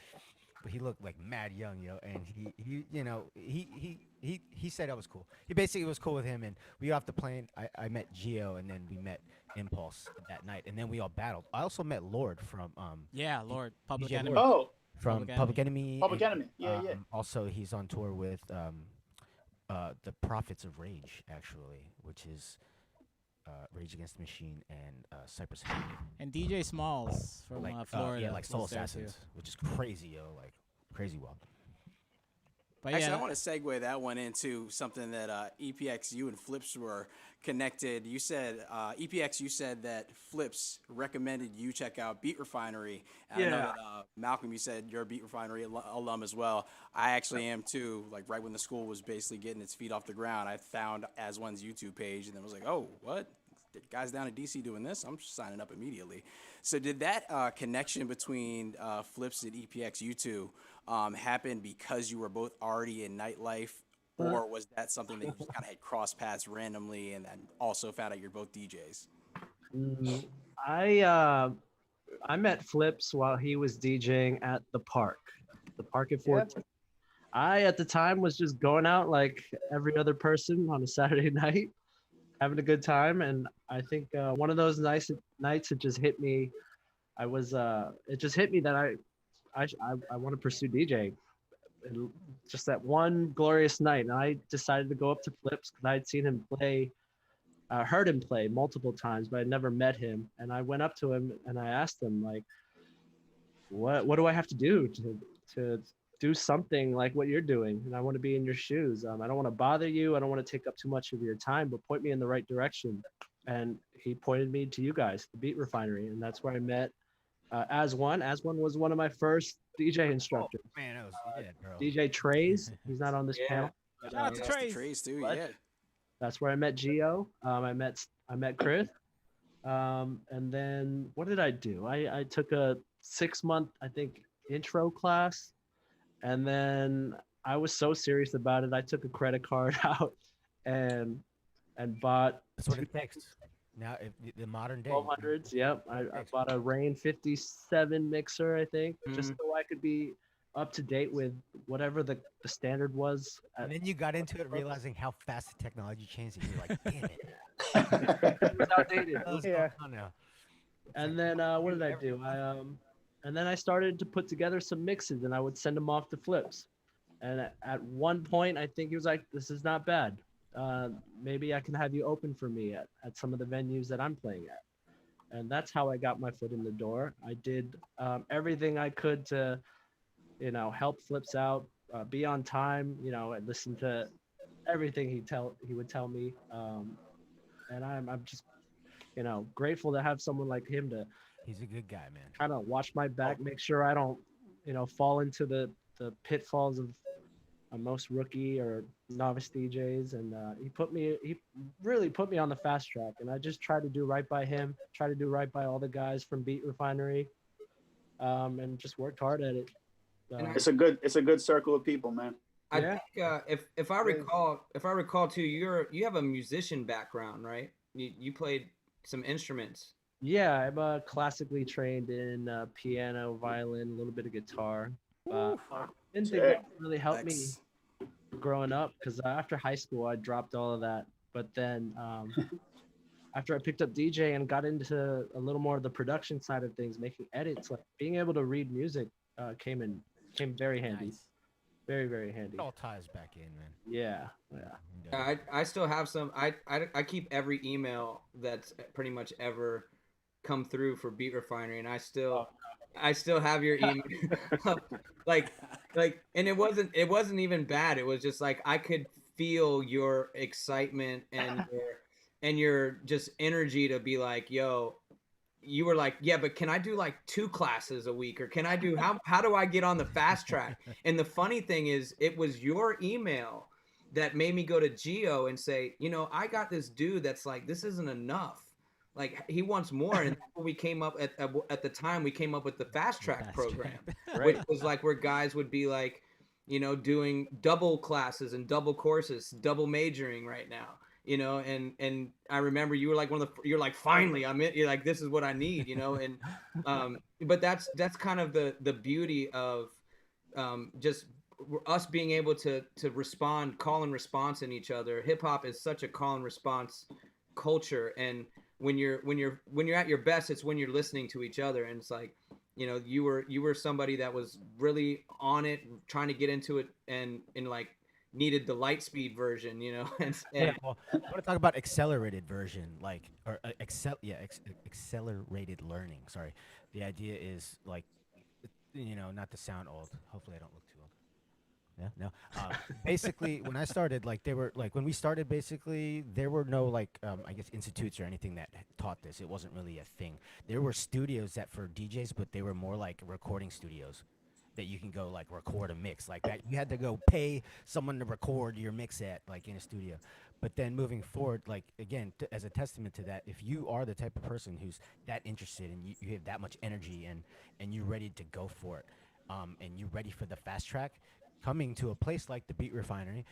but he looked like mad young, you know. And he you know, he said I was cool. He basically was cool with him, and we got off the plane. I met Geo, and then we met Impulse that night, and then we all battled. I also met Lord from Lord Public DJ Enemy. Lord, from Public Enemy. Public Enemy. Yeah. Also, he's on tour with the Prophets of Rage, actually, which is Rage Against the Machine and Cypress Hill. And DJ Smalls from Florida. Like Soul Assassins, which is crazy, yo, like crazy wild. But actually, I want to segue that one into something that EPX, you and Phlipz were connected. You said, EPX, you said that Phlipz recommended you check out Beat Refinery. And I know that, Malcolm, you said you're a Beat Refinery alum as well. I actually am too. Like right when the school was basically getting its feet off the ground, I found As One's YouTube page and then was like, oh, what? The guys down in DC doing this? I'm signing up immediately. So did that connection between Phlipz and EPX, you two, happen because you were both already in nightlife, or was that something that you just kind of had crossed paths randomly and then also found out you're both DJs? Mm, I met Phlipz while he was DJing at the park at 14. I at the time was just going out like every other person on a Saturday night, having a good time, and I think one of those nights it just hit me. It just hit me that I want to pursue DJing. And just that one glorious night, and I decided to go up to Phlipz because I'd seen him play. Heard him play multiple times, but I'd never met him. And I went up to him and I asked him, like, what do I have to do to do something like what you're doing? And I want to be in your shoes. I don't want to bother you. I don't want to take up too much of your time, but point me in the right direction. And he pointed me to you guys, the Beat Refinery, and that's where I met As One. As One was one of my first DJ instructors. Oh, man, that was bro. DJ Trays. He's not on this panel. Shout out to Trace. Too, What? yeah. That's where I met Geo. I met Chris. And then what did I do? I took a 6-month, I think, intro class. And then I was so serious about it. I took a credit card out and bought That's what it takes. Now, if the modern day. 1200s. Yep. I bought a Rain 57 mixer, I think, just so I could be up to date with whatever the standard was. And then you got into it realizing how fast the technology changed, and you're like, damn it. It was outdated. Yeah. And then what did I do? And then I started to put together some mixes, and I would send them off to Phlipz. And at one point, I think he was like, "This is not bad. Maybe I can have you open for me at some of the venues that I'm playing at." And that's how I got my foot in the door. I did everything I could to, help Phlipz out, be on time, and listen to everything he would tell me. And I'm just, grateful to have someone like him to. He's a good guy, man. Kind of watch my back, make sure I don't, fall into the pitfalls of most rookie or novice DJs. And he really put me on the fast track. And I just try to do right by him, try to do right by all the guys from Beat Refinery, and just worked hard at it. It's a good circle of people, man. I think if I recall too, you have a musician background, right? You played some instruments. Yeah, I'm classically trained in piano, violin, a little bit of guitar. Didn't think that really helped me growing up because after high school I dropped all of that. But then after I picked up DJ and got into a little more of the production side of things, making edits, like being able to read music came very handy. Nice. Very, very handy. It all ties back in, man. Yeah. I still have some. I keep every email that's pretty much ever come through for Beat Refinery, and I still have your email. like, and it wasn't even bad. It was just like I could feel your excitement and your just energy to be like, yo. You were like, yeah, but can I do like 2 classes a week, or can I do how do I get on the fast track? And the funny thing is, it was your email that made me go to Geo and say, I got this dude that's like, this isn't enough. Like he wants more. And we came up at the time, we came up with the fast track program, which was like where guys would be like, doing double classes and double courses, double majoring right now. And I remember you were like you're like, finally I'm in, you're like, this is what I need, and but that's kind of the beauty of just us being able to respond, call and response in each other. Hip hop is such a call and response culture, and when you're at your best, it's when you're listening to each other. And it's like, you were somebody that was really on it, trying to get into it, and like needed the light speed version, and well, I want to talk about accelerated version, accelerated learning. Sorry, the idea is like, not to sound old. Hopefully, I don't look too old. Yeah, no. Basically, when I started, when we started, basically, there were no I guess institutes or anything that taught this. It wasn't really a thing. There were studios that for DJs, but they were more like recording studios that you can go record a mix like that. You had to go pay someone to record your mix at in a studio. But then moving forward, again, as a testament to that, if you are the type of person who's that interested and you have that much energy and you're ready to go for it, and you're ready for the fast track, coming to a place like the Beat Refinery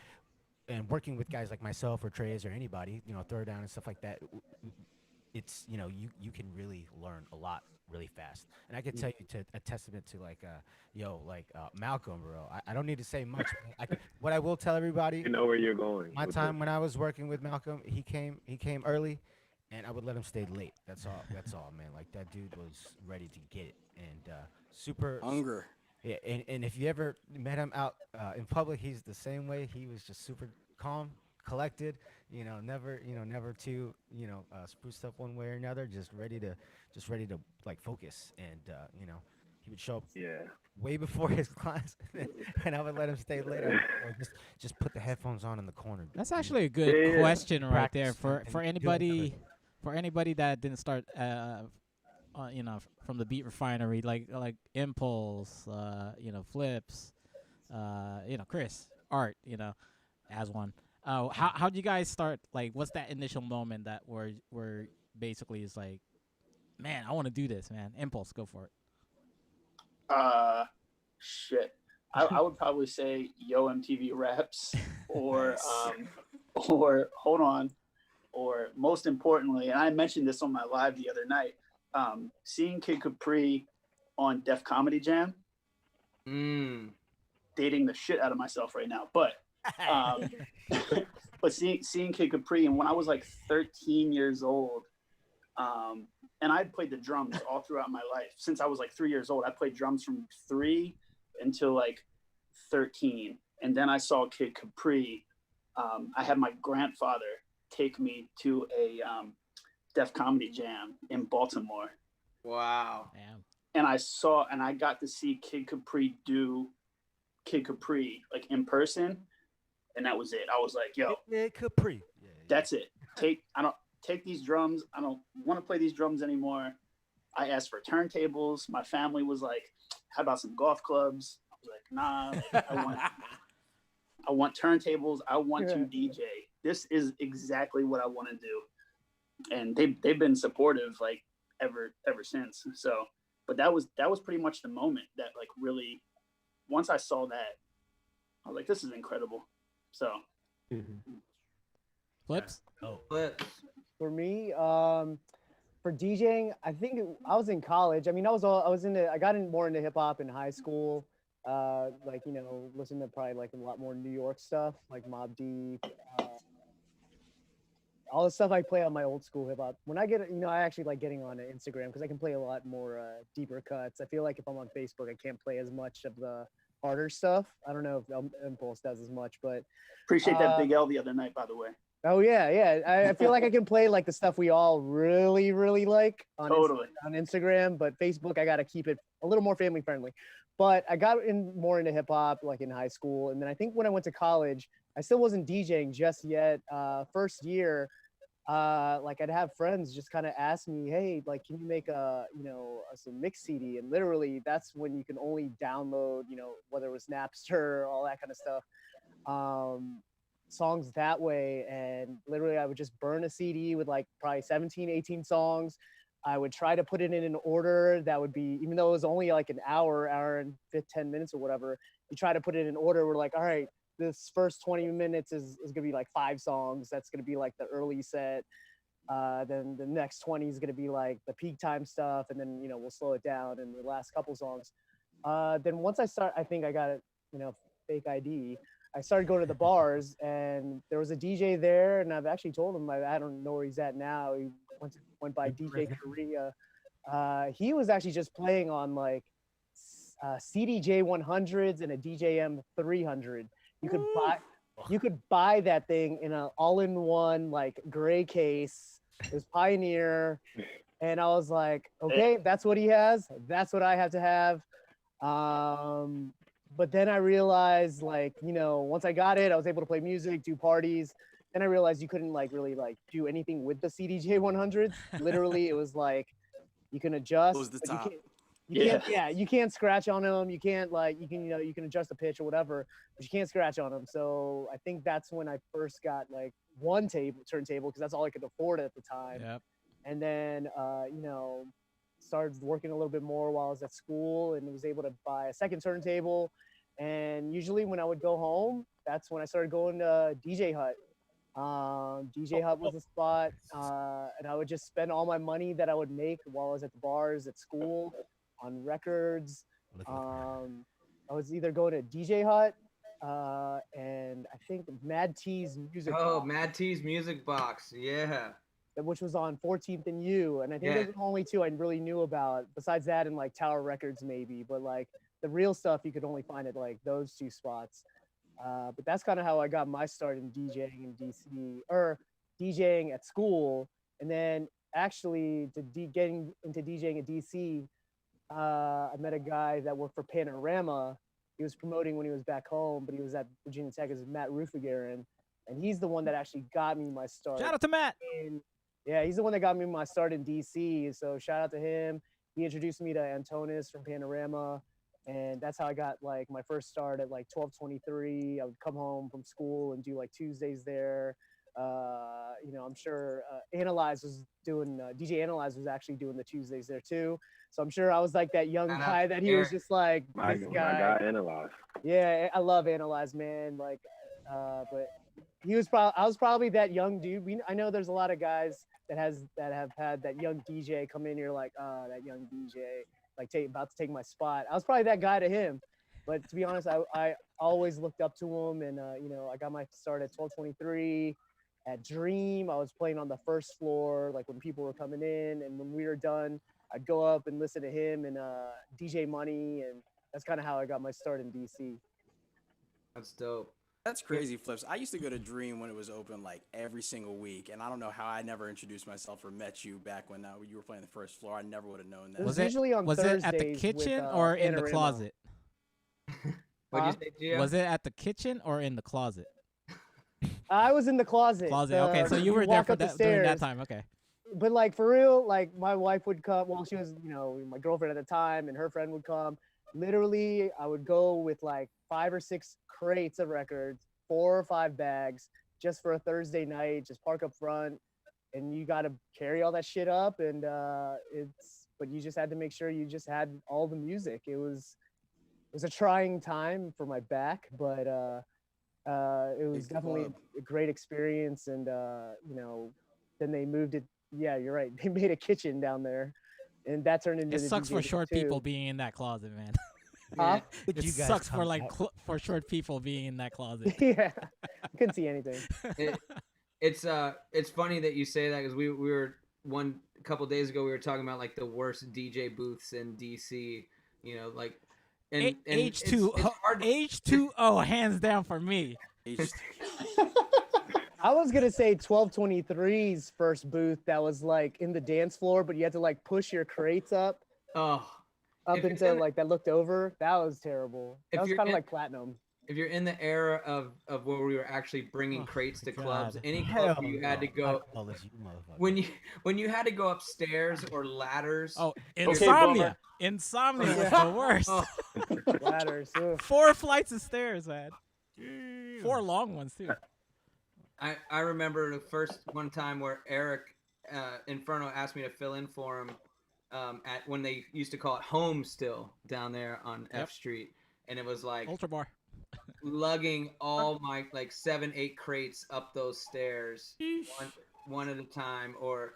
and working with guys like myself or Trey's or anybody, Throw Down and stuff like that, it's you can really learn a lot really fast. And I can tell you to a testament to like Malcolm, bro. I don't need to say much. But what I will tell everybody, You know where you're going. my with time this. when I was working with Malcolm, he came early, and I would let him stay late. That's all. That's all, man. Like that dude was ready to get it, and super. Hunger. Yeah, and if you ever met him out in public, he's the same way. He was just super calm, collected. Never too spruced up one way or another. Just ready to like focus, and he would show up Yeah. way before his class, and I would let him stay later, or just put the headphones on in the corner. That's actually a good Yeah. question right there Practice for and for do it anybody for anybody that didn't start from the Beat Refinery like Impulse, Phlipz, Chris, Art, as one. How'd you guys start? Like, what's that initial moment that where basically is like, man, I want to do this, man. Impulse, go for it. Shit. I would probably say Yo MTV Raps or Nice. or hold on, or most importantly, and I mentioned this on my live the other night, seeing Kid Capri on Def Comedy Jam, dating the shit out of myself right now, but but seeing Kid Capri, and when I was like 13 years old, and I played the drums all throughout my life since I was like 3 years old. I played drums from 3 until like 13, and then I saw Kid Capri. I had my grandfather take me to a Def Comedy Jam in Baltimore. Wow. Damn. And I got to see Kid Capri do Kid Capri like in person, and that was it. I was like, yo, Capri. Yeah, that's it. I don't take these drums. I don't want to play these drums anymore. I asked for turntables. My family was like, how about some golf clubs? I was like, nah, like, I want turntables. I want to DJ. This is exactly what I want to do. And they've been supportive like ever since. So, but that was pretty much the moment that like really, once I saw that, I was like, this is incredible. So Flips. But For me, for DJing, I think I was in college. I mean, I got more into hip hop in high school. Listen to probably like a lot more New York stuff, like Mobb Deep, all the stuff I play on my old school hip hop. When I get, I actually like getting on Instagram because I can play a lot more deeper cuts. I feel like if I'm on Facebook, I can't play as much of the harder stuff. I don't know if Impulse does as much, but appreciate that Big L the other night, by the way. oh yeah. I feel like I can play like the stuff we all really, really like on Instagram, but Facebook, I got to keep it a little more family friendly. But I got more into hip hop like in high school, and then I think when I went to college, I still wasn't DJing just yet. First year, like I'd have friends just kind of ask me, hey, like, can you make some mix CD? And literally that's when you can only download, whether it was Napster, all that kind of stuff, songs that way. And literally I would just burn a CD with like probably 17, 18 songs. I would try to put it in an order that would be, even though it was only like an hour and 10 minutes or whatever, you try to put it in order. We're like, all right, this first 20 minutes is going to be like 5 songs. That's going to be like the early set. Then the next 20 is going to be like the peak time stuff. And then, we'll slow it down in the last couple songs. Then once I think I got it, fake ID. I started going to the bars, and there was a DJ there, and I've actually told him, I don't know where he's at now. He went by DJ Korea. He was actually just playing on like CDJ 100s and a DJM 300. You could buy that thing in an all-in-one like gray case. It was Pioneer, and I was like, okay, that's what he has. That's what I have to have. But then I realized, like, once I got it, I was able to play music, do parties. Then I realized you couldn't like really like do anything with the CDJ 100s. Literally, it was like you can adjust. Close the top. You can't scratch on them. You can't like you can adjust the pitch or whatever, but you can't scratch on them. So I think that's when I first got like one turntable because that's all I could afford at the time. Yep. And then started working a little bit more while I was at school and was able to buy a second turntable. And usually when I would go home, that's when I started going to DJ Hut. DJ Hut was a spot, and I would just spend all my money that I would make while I was at the bars at school on records. I was either going to DJ Hut and I think Mad T's Music Box, Mad T's Music Box, yeah. which was on 14th and U. And I think Yeah. those are the only two I really knew about. Besides that, and like Tower Records maybe, but like the real stuff you could only find at like those two spots. But that's kind of how I got my start in DJing in DC, or DJing at school, and then actually getting into DJing at DC. I met a guy that worked for Panorama. He was promoting when he was back home, but he was at Virginia Tech as Matt Rufagarin, and he's the one that actually got me my start. Shout out to Matt. Yeah, he's the one that got me my start in DC. So shout out to him. He introduced me to Antonis from Panorama, and that's how I got like my first start at like 1223. I would come home from school and do like Tuesdays there. I'm sure Analyze was doing DJ Analyze was actually doing the Tuesdays there too. So I'm sure I was like that young guy that he was just like My guy Analyze. Yeah, I love Analyze, man. Like, but I was probably that young dude. I know there's a lot of guys that have had that young DJ come in here like, that young DJ like about to take my spot. I was probably that guy to him. But to be honest, I always looked up to him, and I got my start at 1223. At Dream, I was playing on the first floor, like when people were coming in, and when we were done, I'd go up and listen to him and DJ Money, and that's kind of how I got my start in DC. That's dope. That's crazy, Phlipz. I used to go to Dream when it was open like every single week, and I don't know how I never introduced myself or met you back when you were playing the first floor. I never would have known that. Was it usually on Thursdays at the kitchen or in the closet? What'd you say, Gio? Was it at the kitchen or in the closet? I was in the closet. Okay, so you were there for during that time. Okay. But like for real, like my wife would come. Well, she was, my girlfriend at the time, and her friend would come. Literally, I would go with like 5 or 6 crates of records, 4 or 5 bags, just for a Thursday night. Just park up front, and you got to carry all that shit up. And but you just had to make sure you just had all the music. It was a trying time for my back, but it was definitely a great experience. And then they moved it. Yeah, you're right. They made a kitchen down there, and that turned into. It sucks for short people being in that closet, man. It sucks for for short people being in that closet. Yeah, I couldn't see anything. It's funny that you say that, because we were a couple days ago we were talking about like the worst DJ booths in DC. Like. And H2O, hands down for me. I was gonna say 1223's first booth that was like in the dance floor, but you had to like push your crates up into like that looked over. That was terrible. That was kind of like Platinum. If you're in the era of where we were actually bringing crates to clubs, any club you had to go when you had to go upstairs or ladders. Oh, Insomnia! Insomnia was the worst. Ladders. 4 flights of stairs, man. 4 long ones too. I remember the first one time where Eric Inferno asked me to fill in for him at when they used to call it Home still down there on F Street, and it was like Ultra Bar. Lugging all my like 7-8 crates up those stairs one at a time, or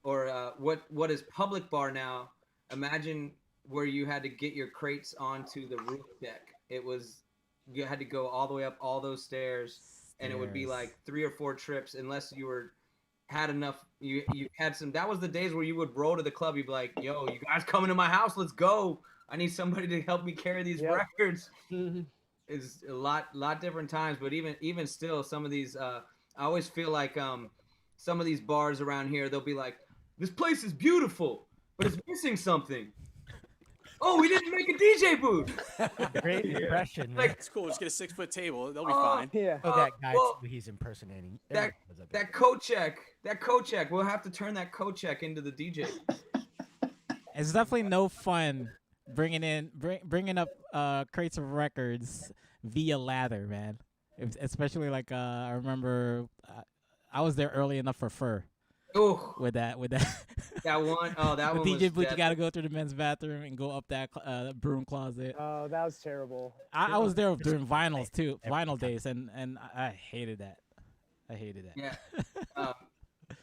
what is Public Bar now. Imagine where you had to get your crates onto the roof deck. You had to go all the way up all those stairs, and it would be like 3 or 4 trips unless you had enough. You had some. That was the days where you would roll to the club. You'd be like, "Yo, you guys coming to my house? Let's go. I need somebody to help me carry these records." It's a lot different times, but even still, some of these I always feel like some of these bars around here, they'll be like, "This place is beautiful, but it's missing something." Oh, we didn't make a DJ booth. Great impression. Like, it's cool. Just get a 6-foot table. They'll be fine. Yeah. That guy who he's impersonating. That coat check. We'll have to turn that coat check into the DJ. It's definitely no fun bringing up crates of records via ladder, man. Especially like I remember I was there early enough for Fur. Oh, with that that one. Oh, that one. DJ booth, you got to go through the men's bathroom and go up that broom closet. Oh, that was terrible. I was there during vinyls too, vinyl days, and I hated that. I hated that. Yeah. Um,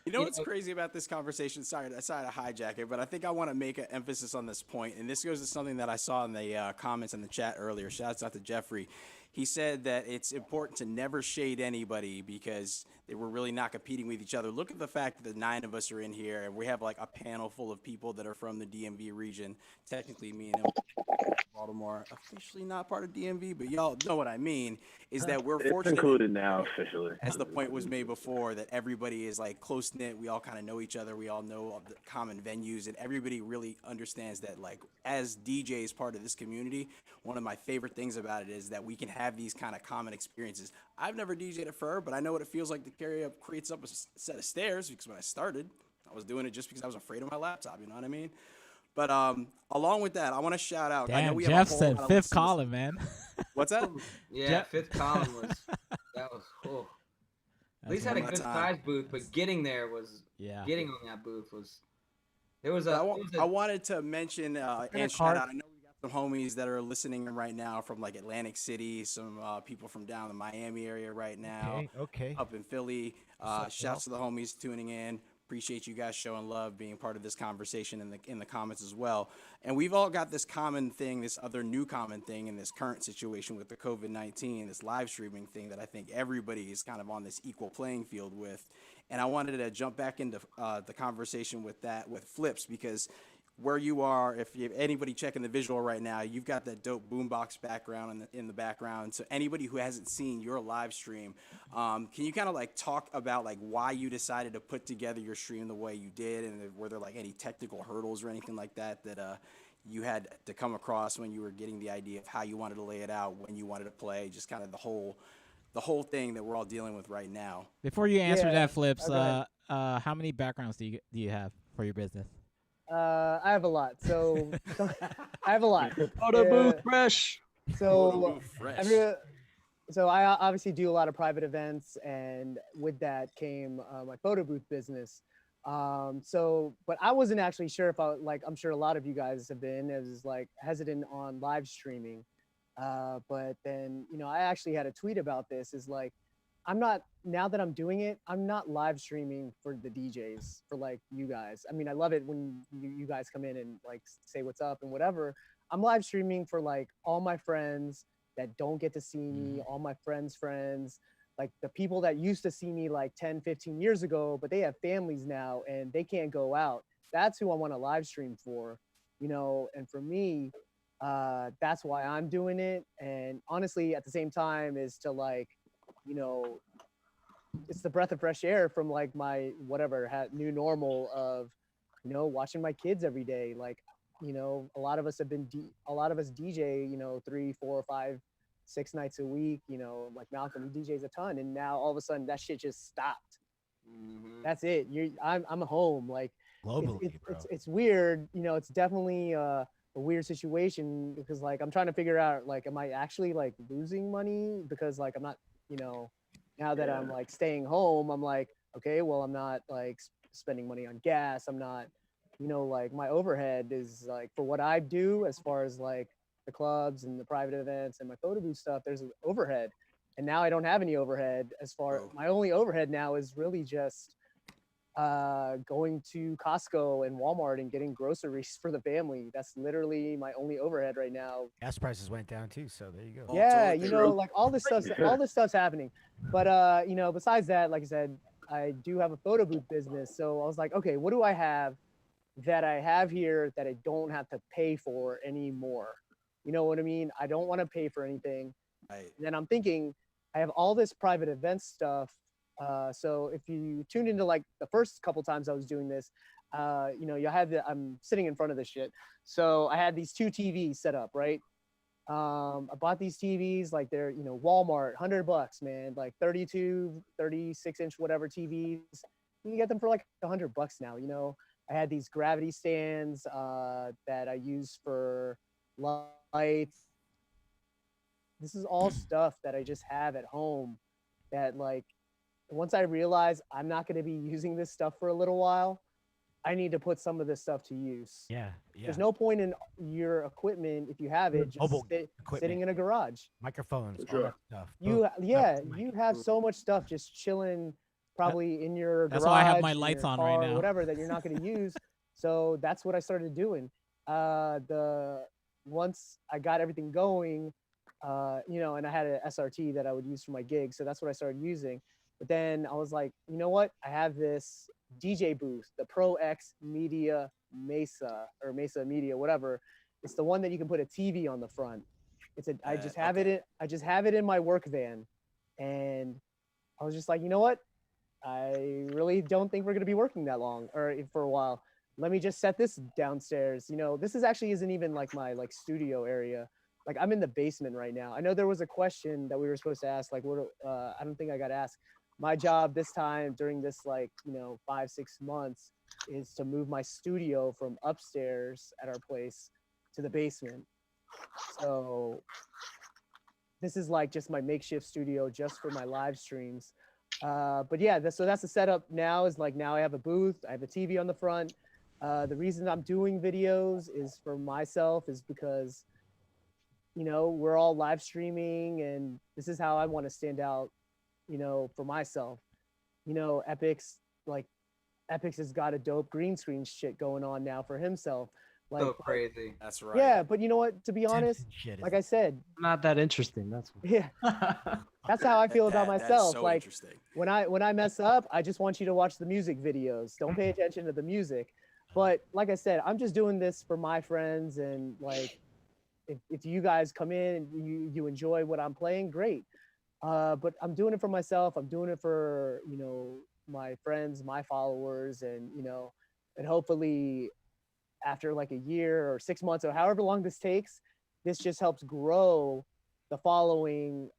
You know what's crazy about this conversation? Sorry to hijack it, but I think I want to make an emphasis on this point, and this goes to something that I saw in the comments in the chat earlier. Shouts out to Jeffrey. He said that it's important to never shade anybody because we're really not competing with each other. Look at the fact that the 9 of us are in here, and we have like a panel full of people that are from the DMV region. Technically, me and him, Baltimore, officially not part of DMV, but y'all know what I mean. Is that we're It's fortunate. included now officially. As the point was made before, that everybody is like close knit. We all kind of know each other. We all know all the common venues, and everybody really understands that. Like as DJs, part of this community, one of my favorite things about it is that we can have these kind of common experiences. I've never DJed at Fur, but I know what it feels like to create up a set of stairs because when I started, I was doing it just because I was afraid of my laptop. You know what I mean? But along with that, I want to shout out. I know Damn, we Jeff have a whole said lot of fifth listeners. column, man. What's that? yeah, Jeff- fifth column was that was cool. At least had a one of good my size booth, but getting there was Yeah. getting on that booth was there was I a wanted to mention and shout out. I know we got some homies that are listening right now from like Atlantic City, some people from down the Miami area right now, Okay. up in Philly. up, Shouts to the homies tuning in. Appreciate you guys showing love, being part of this conversation in the comments as well. And we've all got this common thing, this other new common thing in this current situation with the COVID-19, this live streaming thing that I think everybody is kind of on this equal playing field with. And I wanted to jump back into the conversation with Phlipz, because where you are, if you have anybody checking the visual right now, you've got that dope boombox background in the background. So anybody who hasn't seen your live stream, can you kind of like talk about like why you decided to put together your stream the way you did, and were there like any technical hurdles or anything like that you had to come across when you were getting the idea of how you wanted to lay it out, when you wanted to play, just kind of the whole thing that we're all dealing with right now? Before you answer Yeah. that, Phlipz, go ahead. how many backgrounds do you have for your business? I have a lot. So I have a lot. Photo Yeah. booth fresh. So Fresh. so I obviously do a lot of private events, and with that came my photo booth business. But I wasn't actually sure if I'm sure a lot of you guys have been as like hesitant on live streaming. But then, I actually had a tweet about this, is like, now that I'm doing it, I'm not live streaming for the DJs, for like you guys. I mean, I love it when you guys come in and like say what's up and whatever. I'm live streaming for like all my friends that don't get to see me, all my friends, like the people that used to see me like 10, 15 years ago, but they have families now and they can't go out. That's who I want to live stream for, and for me, that's why I'm doing it. And honestly, at the same time, is to like, it's the breath of fresh air from like my whatever new normal of, watching my kids every day. Like, a lot of us DJ, 3, 4, 5, 6 nights a week, like Malcolm, he DJs a ton. And now all of a sudden that shit just stopped. Mm-hmm. That's it. I'm home. Like Globally, bro. it's weird. It's definitely a weird situation, because like I'm trying to figure out, like, am I actually like losing money because like I'm not, now that I'm like staying home, I'm like, okay, well, I'm not like spending money on gas. I'm not, like my overhead is like, for what I do as far as like the clubs and the private events and my photo booth stuff, there's an overhead. And now I don't have any overhead. My only overhead now is really just going to Costco and Walmart and getting groceries for the family. That's literally my only overhead right now. Gas prices went down too, so there you go. Yeah, totally. like all this stuff's happening. But besides that, like I said, I do have a photo booth business. So I was like, okay, what do I have that I have here that I don't have to pay for anymore? You know what I mean? I don't want to pay for anything. Right. And then I'm thinking, I have all this private event stuff. So if you tuned into like the first couple times I was doing this, I'm sitting in front of this shit. So I had these 2 TVs set up, right? I bought these TVs, like they're, Walmart, $100, man, like 32, 36 inch, whatever TVs. You can get them for like $100 now, I had these gravity stands that I use for lights. This is all stuff that I just have at home that, like, once I realize I'm not going to be using this stuff for a little while, I need to put some of this stuff to use. Yeah. There's no point in your equipment if you have it just sitting in a garage. Microphones, all Sure. that stuff. You have so much stuff just chilling probably in your That's garage. why I have my in lights your on right car, now. Whatever that you're not going to use. So that's what I started doing. Once I got everything going, and I had an SRT that I would use for my gigs. So that's what I started using. But then I was like, you know what? I have this DJ booth, the Pro X Media Mesa or Mesa Media, whatever. It's the one that you can put a TV on the front. I just have it in my work van. And I was just like, you know what? I really don't think we're going to be working that long or for a while. Let me just set this downstairs. This isn't even like my studio area. Like I'm in the basement right now. I know there was a question that we were supposed to ask, like I don't think I got asked. My job this time during this 5-6 months is to move my studio from upstairs at our place to the basement. So this is like just my makeshift studio just for my live streams. But yeah, so that's the setup now is like now I have a booth, I have a TV on the front. The reason I'm doing videos is for myself is because, we're all live streaming and this is how I want to stand out, for myself. Epix has got a dope green screen shit going on now for himself. So crazy. That's right. Yeah, but you know what? To be honest, like I said, Not that interesting. That's yeah, that's how I feel about That is myself. so Like interesting. when I mess up, I just want you to watch the music videos. Don't pay attention to the music. But like I said, I'm just doing this for my friends and like if you guys come in and you enjoy what I'm playing, great. But I'm doing it for myself. I'm doing it for, my friends, my followers, and, and hopefully after like a year or 6 months or however long this takes, this just helps grow the following,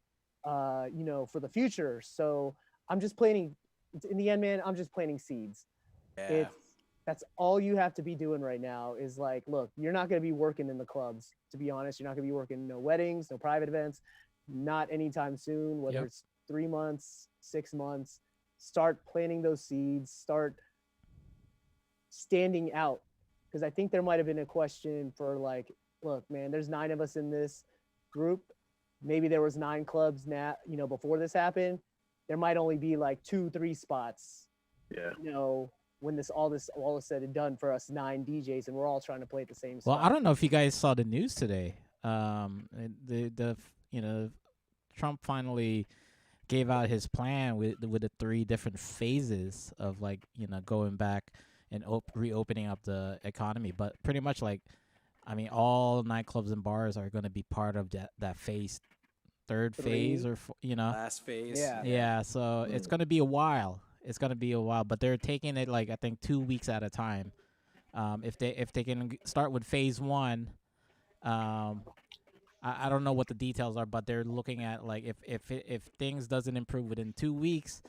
for the future. So I'm just planting, in the end, man, I'm just planting seeds. Yeah. That's all you have to be doing right now is like, look, you're not going to be working in the clubs, to be honest. You're not going to be working no weddings, no private events, not anytime soon, whether it's 3 months, 6 months. Start planting those seeds, start standing out. Because I think there might have been a question for like, look, man, there's 9 of us in this group. Maybe there was 9 clubs now, before this happened. There might only be like 2-3 spots. Yeah. When all is said and done for us 9 DJs, and we're all trying to play at the same Well, spot. I don't know if you guys saw the news today. Trump finally gave out his plan with the 3 different phases of going back and reopening up the economy. But pretty much all nightclubs and bars are going to be part of that phase, third 3. phase or Last phase. Yeah. So it's going to be a while. But they're taking it I think 2 weeks at a time. If they can start with phase 1, I don't know what the details are, but they're looking at if things doesn't improve within 2 weeks,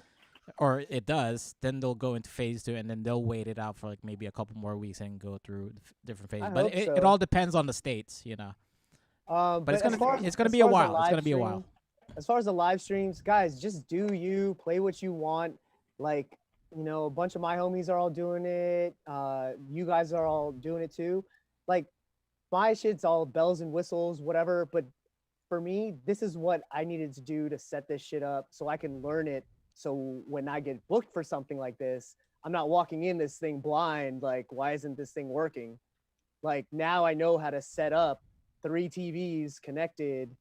or it does, then they'll go into phase 2, and then they'll wait it out for maybe a couple more weeks and go through different phases. But it all depends on the states, But it's gonna be a while. It's gonna be a while. As far as the live streams, guys, just do you play what you want. A bunch of my homies are all doing it. You guys are all doing it too. My shit's all bells and whistles, whatever. But for me, this is what I needed to do to set this shit up so I can learn it. So when I get booked for something like this, I'm not walking in this thing blind. Why isn't this thing working? Now I know how to set up 3 TVs connected,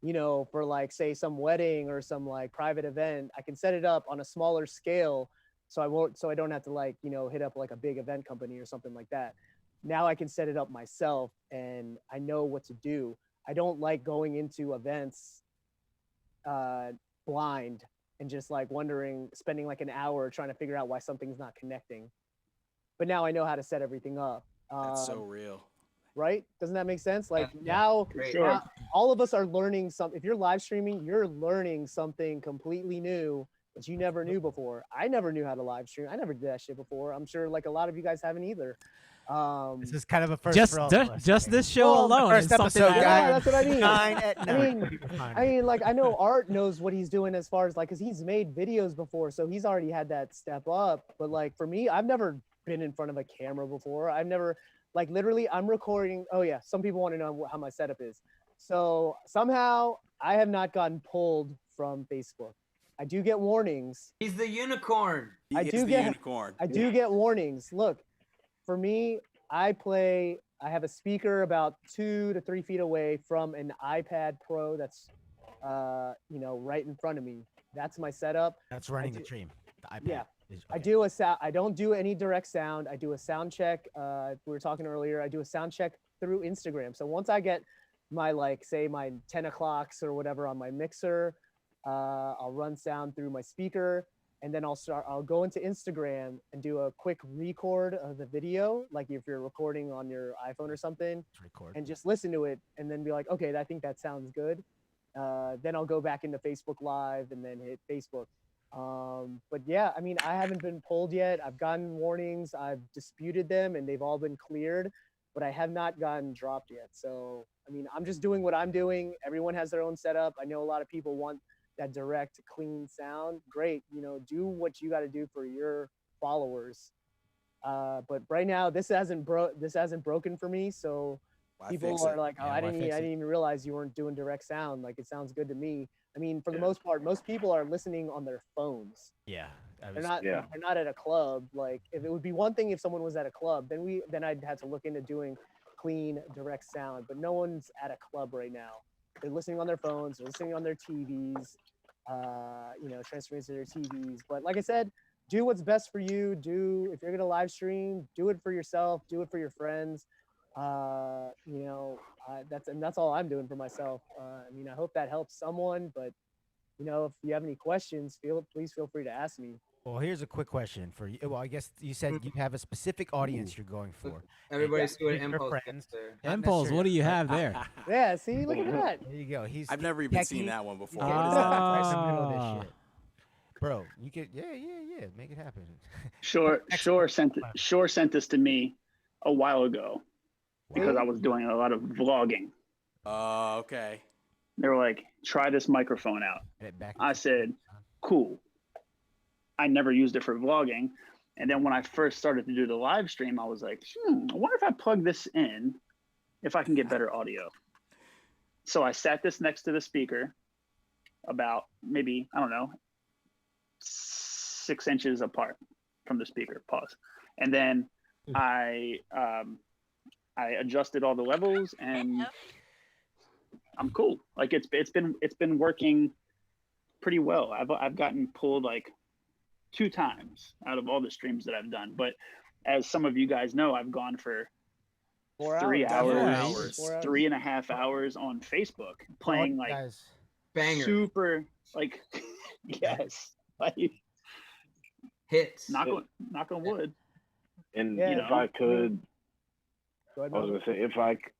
for say some wedding or some private event. I can set it up on a smaller scale so I don't have to hit up a big event company or something like that. Now I can set it up myself and I know what to do. I don't like going into events blind and just spending an hour trying to figure out why something's not connecting. But now I know how to set everything up. That's so real. Right? Doesn't that make sense? Yeah. Now, Sure. now all of us are learning something. If you're live streaming, you're learning something completely new that you never knew before. I never knew how to live stream. I never did that shit before. I'm sure a lot of you guys haven't either. This is kind of a first Just for all of us, just right? this show alone First is something episode, that- Yeah, guys. that's what I mean. 9 at night. I know Art knows what he's doing as far as because he's made videos before, so he's already had that step up. But for me, I've never been in front of a camera before. I've never, like, literally, I'm recording. Oh yeah, some people want to know how my setup is. So somehow I have not gotten pulled from Facebook. I do get warnings. He's the unicorn. He is the unicorn. I do get warnings. Look, for me, I have a speaker about 2 to 3 feet away from an iPad Pro that's, right in front of me. That's my setup. That's running the stream. The iPad. Yeah. Okay. I do a sound. I don't do any direct sound. I do a sound check. We were talking earlier. I do a sound check through Instagram. So once I get my, like, say my 10 o'clocks or whatever on my mixer, I'll run sound through my speaker, and then I'll go into Instagram and do a quick record of the video, like if you're recording on your iPhone or something, and just listen to it, and then be like, okay, I think that sounds good. Then I'll go back into Facebook Live and then hit Facebook. But yeah, I mean, I haven't been pulled yet. I've gotten warnings. I've disputed them, and they've all been cleared, but I have not gotten dropped yet. So, I mean, I'm just doing what I'm doing. Everyone has their own setup. I know a lot of people want that direct, clean sound. Great, do what you got to do for your followers. But right now, this hasn't broken for me. So people are like, oh, I didn't even realize you weren't doing direct sound. Like, it sounds good to me. I mean, for the most part, most people are listening on their phones. Yeah. They're not at a club. Like, if it would be one thing if someone was at a club, then I'd have to look into doing clean direct sound. But no one's at a club right now. They're listening on their phones. They're listening on their TVs. Transferring to their TVs. But like I said, do what's best for you. If you're gonna live stream, do it for yourself. Do it for your friends. That's all I'm doing for myself. I mean, I hope that helps someone, but if you have any questions, please feel free to ask me. Well, here's a quick question for you. Well, I guess you said you have a specific audience you're going for. Everybody's doing Impulse. Impulse, what do you have there? Yeah, see, look at that. There you go. I've never even seen that one before. What is that? Right in the middle of this shit. Bro, you could, make it happen. Shore sent this to me a while ago because I was doing a lot of vlogging. Oh, okay. They were like, try this microphone out. I said, cool. I never used it for vlogging. And then when I first started to do the live stream, I was like, I wonder if I plug this in, if I can get better audio. So I sat this next to the speaker about maybe, I don't know, 6 inches apart from the speaker, pause. And then I adjusted all the levels, and I'm cool. Like, it's been working pretty well. I've gotten pulled like 2 times out of all the streams that I've done. But as some of you guys know, I've gone for 3 hours, 3.5 hours on Facebook playing like banger, super, like, yes, like hits. Knock on wood. And if I could, I was gonna say,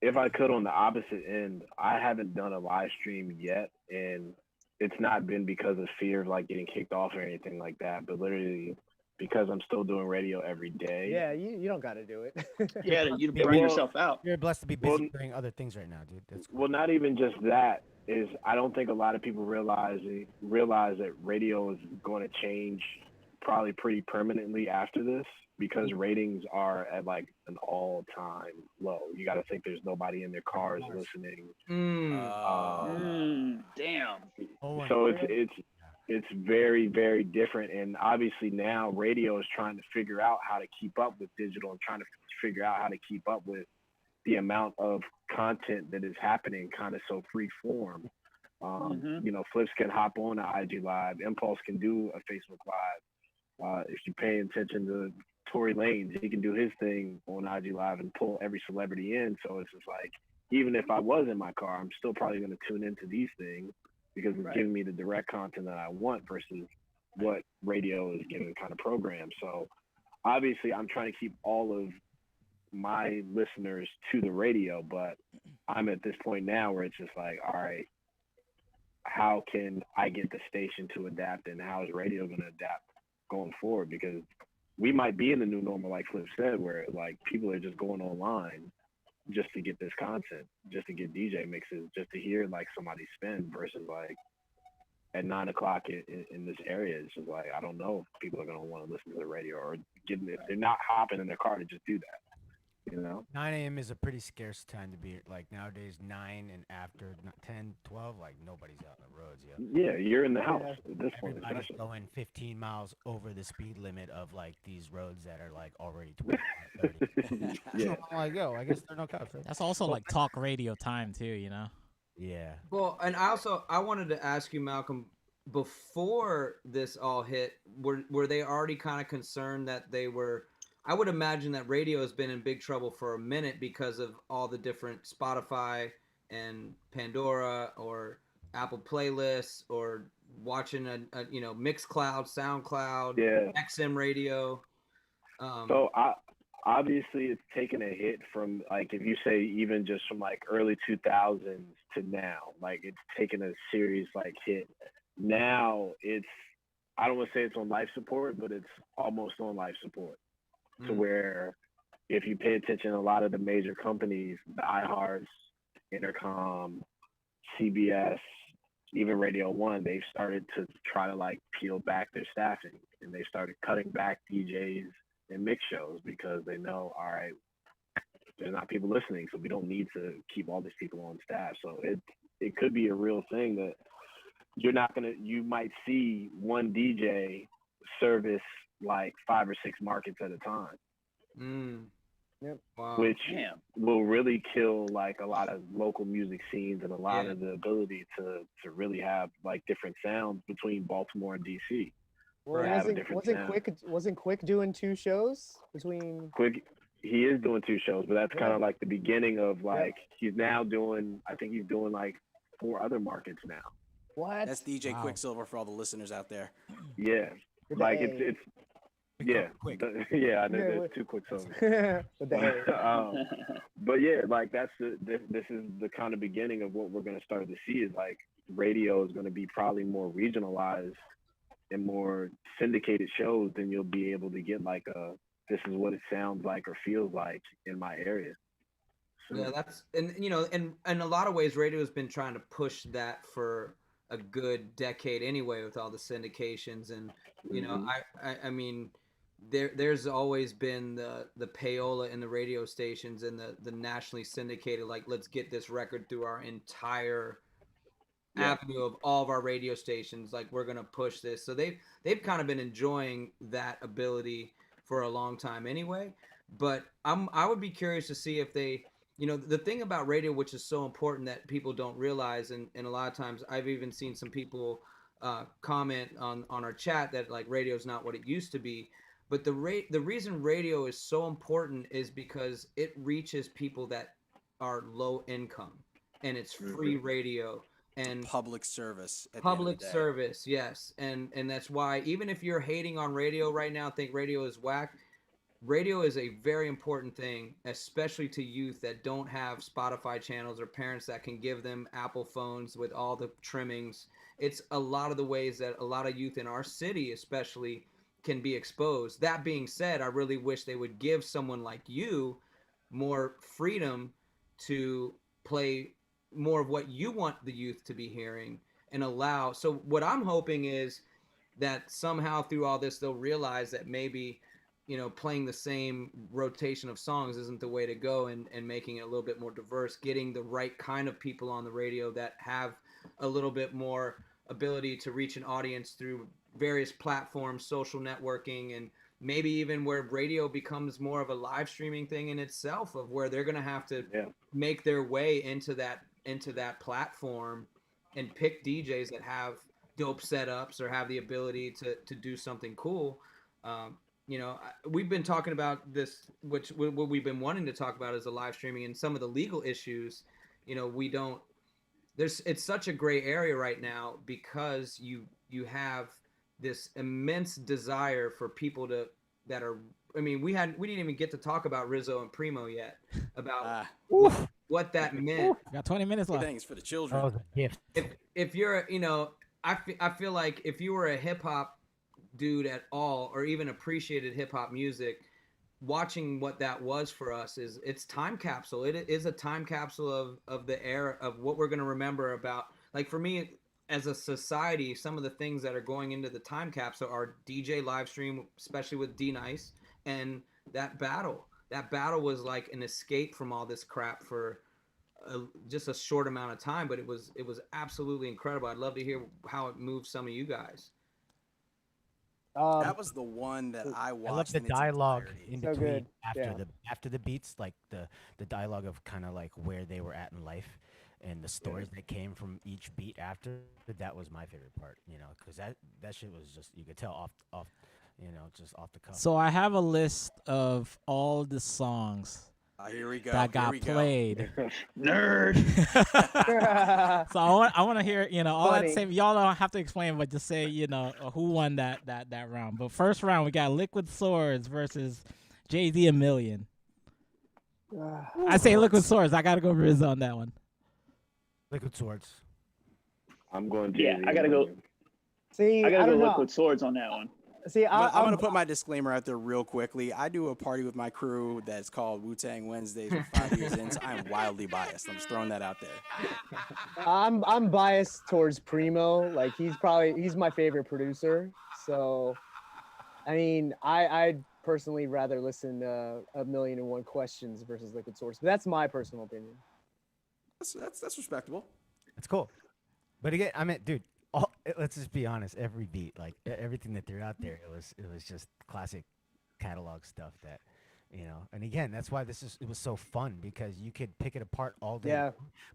if I could, on the opposite end, I haven't done a live stream yet, and it's not been because of fear of like getting kicked off or anything like that, but literally because I'm still doing radio every day. Yeah, you don't got to do it. Yeah, you burn yourself out. You're blessed to be busy doing other things right now, dude. That's cool. Well, not even just that. Is I don't think a lot of people realize that radio is going to change probably pretty permanently after this, because ratings are at like an all-time low. You got to think there's nobody in their cars listening. Damn. So it's very, very different. And obviously now radio is trying to figure out how to keep up with digital and trying to figure out how to keep up with the amount of content that is happening kind of so free form. Phlipz can hop on an IG Live. Impulse can do a Facebook Live. If you're paying attention to Tory Lanez, he can do his thing on IG Live and pull every celebrity in. So it's just like, even if I was in my car, I'm still probably going to tune into these things because it's giving me the direct content that I want versus what radio is giving kind of programs. So obviously I'm trying to keep all of my listeners to the radio, but I'm at this point now where it's just like, all right, how can I get the station to adapt, and how is radio going to adapt going forward? Because we might be in the new normal, like Phlipz said, where like people are just going online just to get this content, just to get DJ mixes, just to hear like somebody spin versus like at 9 o'clock in this area. It's just like, I don't know if people are going to want to listen to the radio or if they're not hopping in their car to just do that, you know? 9 a.m. is a pretty scarce time to be, like, nowadays, 9 and after 10, 12, like, nobody's out on the roads yet. Yeah, you're in the house at this point. Everybody's Especially. going 15 miles over the speed limit of, like, these roads that are, like, already 25, 30. Yeah. I'm like, yo, I guess there are no cops, right? That's also like talk radio time too, you know? Yeah. Well, and I wanted to ask you, Malcolm, before this all hit, were they already kind of concerned that they were? I would imagine that radio has been in big trouble for a minute because of all the different Spotify and Pandora or Apple playlists or watching a Mixcloud, SoundCloud, Yeah. XM radio. So obviously it's taken a hit from, like, if you say even just from like early 2000s to now, like it's taken a serious like hit. Now it's, I don't want to say it's on life support, but it's almost on life support. To where if you pay attention, a lot of the major companies, the iHearts, Intercom, CBS, even Radio 1, they've started to try to like peel back their staffing, and they started cutting back DJs and mix shows because they know, all right, there's not people listening, so we don't need to keep all these people on staff. So it could be a real thing that you might see one DJ service like 5 or 6 markets at a time. Yep. Wow. Which will really kill like a lot of local music scenes and a lot of the ability to really have like different sounds between Baltimore and DC. Well, wasn't Quick doing 2 shows between? Quick, he is doing 2 shows, but that's kind of like the beginning of like he's now doing. I think he's doing like 4 other markets now. What? That's DJ Quicksilver for all the listeners out there. Yeah, like it's Quick. Yeah, I know there's 2 Quicksilver. But yeah, like this is the kind of beginning of what we're going to start to see is like radio is going to be probably more regionalized and more syndicated shows, then you'll be able to get like this is what it sounds like or feels like in my area. So. Yeah, that's and in a lot of ways, radio has been trying to push that for a good decade anyway, with all the syndications and I mean, there's always been the payola in the radio stations and the nationally syndicated, like, let's get this record through our entire avenue of all of our radio stations, like we're gonna push this. So they've kind of been enjoying that ability for a long time anyway. But I would be curious to see if they, the thing about radio, which is so important that people don't realize, and a lot of times I've even seen some people comment on our chat that like radio is not what it used to be. But the reason radio is so important is because it reaches people that are low income, and it's free radio and public service. Public service, yes, and that's why even if you're hating on radio right now, think radio is whack. Radio is a very important thing, especially to youth that don't have Spotify channels or parents that can give them Apple phones with all the trimmings. It's a lot of the ways that a lot of youth in our city especially can be exposed. That being said, I really wish they would give someone like you more freedom to play more of what you want the youth to be hearing and allow. So what I'm hoping is that somehow through all this, they'll realize that maybe, playing the same rotation of songs isn't the way to go, and making it a little bit more diverse, getting the right kind of people on the radio that have a little bit more ability to reach an audience through various platforms, social networking, and maybe even where radio becomes more of a live streaming thing in itself, of where they're going to have to make their way into that platform and pick DJs that have dope setups or have the ability to do something cool. We've been talking about this, what we've been wanting to talk about is the live streaming and some of the legal issues. It's such a gray area right now because you have this immense desire for people we didn't even get to talk about Rizzo and Primo yet, about what that meant. Got 20 minutes left. Things for the children. Oh, the gift. If you're, I feel like if you were a hip hop dude at all, or even appreciated hip hop music, watching what that was for us it's time capsule. It is a time capsule of the era of what we're going to remember about. Like for me, as a society, some of the things that are going into the time capsule are DJ live stream, especially with D Nice, and that battle. That battle was like an escape from all this crap for just a short amount of time, but it was absolutely incredible. I'd love to hear how it moved some of you guys. That was the one that I watched. I love the in its dialogue entirety. in So between good. after the beats, like the dialogue of kind of like where they were at in life, and the stories that came from each beat after. That was my favorite part, you know, because that shit was just, you could tell off, you know, just off the cuff. So I have a list of all the songs Here we go. that got Here we played. Nerd. So I want to hear, you know, all that Funny. same. Y'all don't have to explain, but just say, you know, who won that round. But first round, we got Liquid Swords versus Jay-Z A Million. I say Liquid Swords. I gotta go Riz on that one. Liquid Swords. I'm going to. Yeah, I gotta go. See, I gotta go don't know. Liquid Swords on that one. See, I'm I'm gonna put my disclaimer out there real quickly. I do a party with my crew that's called Wu-Tang Wednesdays. We're 5 years in, so I'm wildly biased. I'm just throwing that out there. I'm biased towards Primo. Like he's my favorite producer. So, I mean, I'd personally rather listen to A1,000,001 Questions versus Liquid Swords. But that's my personal opinion. That's respectable. It's cool. But again, I mean, dude, let's just be honest. Every beat, like everything that they're out there, it was just classic catalog stuff that, you know. And again, that's why it was so fun, because you could pick it apart all day. Yeah.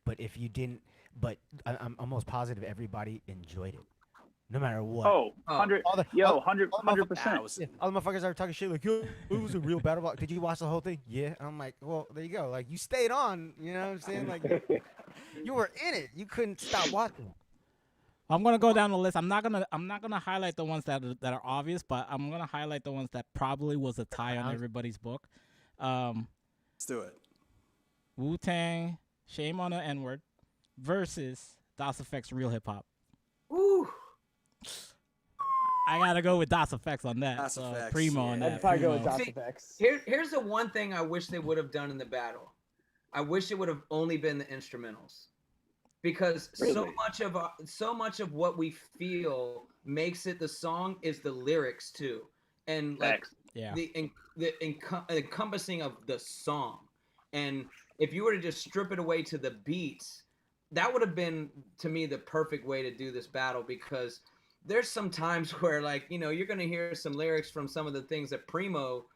But if you didn't, I'm almost positive everybody enjoyed it, no matter what. Oh, 100. All the- Yo, all- 100%. Yeah, all the motherfuckers are talking shit like, yo, it was a real battle block. Did you watch the whole thing? Yeah. And I'm like, well, there you go. Like, you stayed on. You know what I'm saying? Like, you were in it. You couldn't stop watching. I'm gonna go down the list. I'm not gonna highlight the ones that are obvious, but I'm gonna highlight the ones that probably was a tie on everybody's book. Let's do it. Wu-Tang, Shame on the N-Word versus Das Effect's Real Hip Hop. Ooh. I gotta go with Das Effects on that. Das so Effects, Primo on yeah. that. I'd probably go with Primo. Das See, Effects. Here's the one thing I wish they would have done in the battle. I wish it would have only been the instrumentals, because so much of what we feel makes it the song is the lyrics too, and like Yeah. the encompassing of the song. And if you were to just strip it away to the beats, that would have been, to me, the perfect way to do this battle, because there's some times where, like, you know, you're going to hear some lyrics from some of the things that Primo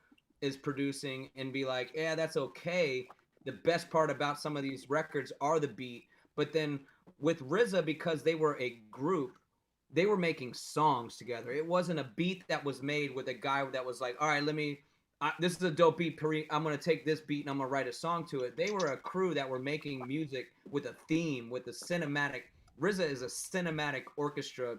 is producing and be like, yeah, that's okay. The best part about some of these records are the beat. But then with RZA, because they were a group, they were making songs together. It wasn't a beat that was made with a guy that was like, all right, this is a dope beat. I'm going to take this beat and I'm going to write a song to it. They were a crew that were making music with a theme, with a cinematic. RZA is a cinematic orchestra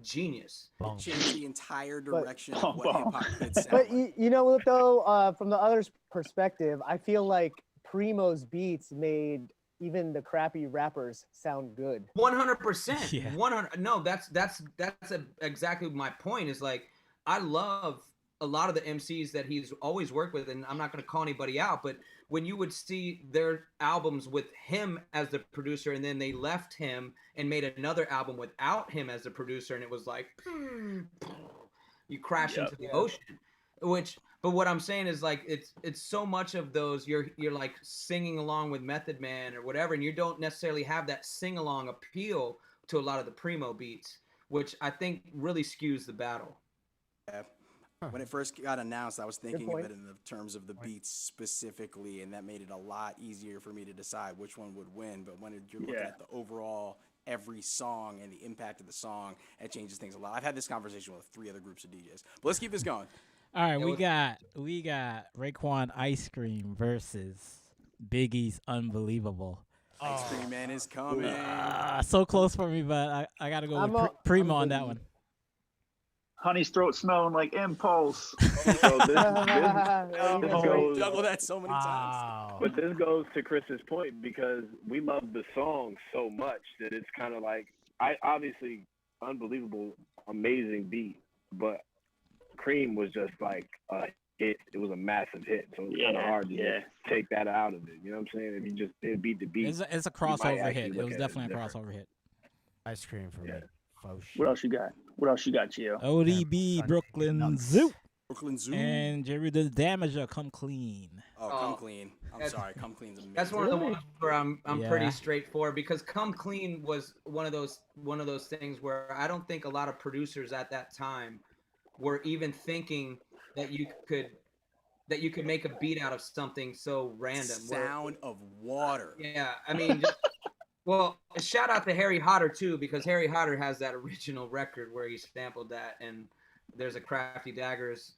genius. Change the entire direction of what hip hop could sound But like. you know what though, from the other's perspective, I feel like Primo's beats made even the crappy rappers sound good. 100%. Yeah. 100. No, that's exactly my point. Is like, I love a lot of the MCs that he's always worked with, and I'm not going to call anybody out, but when you would see their albums with him as the producer, and then they left him and made another album without him as the producer, and it was like, you crash into the ocean. But what I'm saying is, like, it's so much of those, you're like singing along with Method Man or whatever, and you don't necessarily have that sing along appeal to a lot of the Primo beats, which I think really skews the battle. Yeah. When it first got announced, I was thinking of point. it in the terms of the beats specifically, and that made it a lot easier for me to decide which one would win. But when you're looking at the overall, every song and the impact of the song, it changes things a lot. I've had this conversation with 3 other groups of DJs. But let's keep this going. All right, we got Raekwon Ice Cream versus Biggie's Unbelievable. Ice Cream Man is coming. So close for me, but I gotta go with Primo on that one. Honey's throat smelling like impulse. So this Oh, goes, juggle that so many times. Wow. but this goes to Chris's point, because we love the song so much that it's kind of like, obviously unbelievable, amazing beat, but Cream was just like a hit. It was a massive hit, so it's kind of hard to just take that out of it. You know what I'm saying? If you just did beat the beat, It's a might crossover actually hit. It look was at it definitely a different. crossover hit. Ice cream for me. Faux shit. What else you got? What else you got, Gio? ODB Sunday Brooklyn nuts. Zoo Brooklyn Zoo. and Jerry the Damager Come Clean. Oh, Oh, Come Clean. I'm that's- sorry. Come Clean's amazing. That's one of the ones where I'm pretty Yeah. straightforward, because Come Clean was one of those things where I don't think a lot of producers at that time were even thinking that you could make a beat out of something so random. Sound of Water. Yeah, I mean, well, shout out to Harry Hodder too, because Harry Hodder has that original record where he sampled that, and there's a Crafty Daggers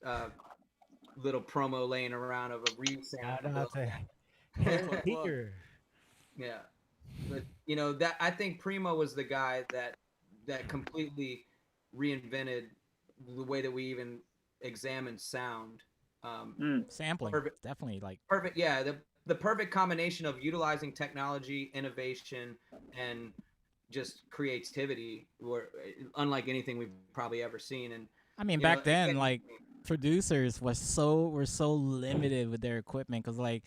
little promo laying around of a Shout resample. out to Harry Peter. Yeah, but you know that I think Primo was the guy that completely reinvented the way that we even examine sound. Sampling, Perfect. definitely like Perfect. Yeah, the perfect combination of utilizing technology, innovation, and just creativity, were unlike anything we've probably ever seen. And I mean, you know, back then, again, like producers were so limited with their equipment because, like,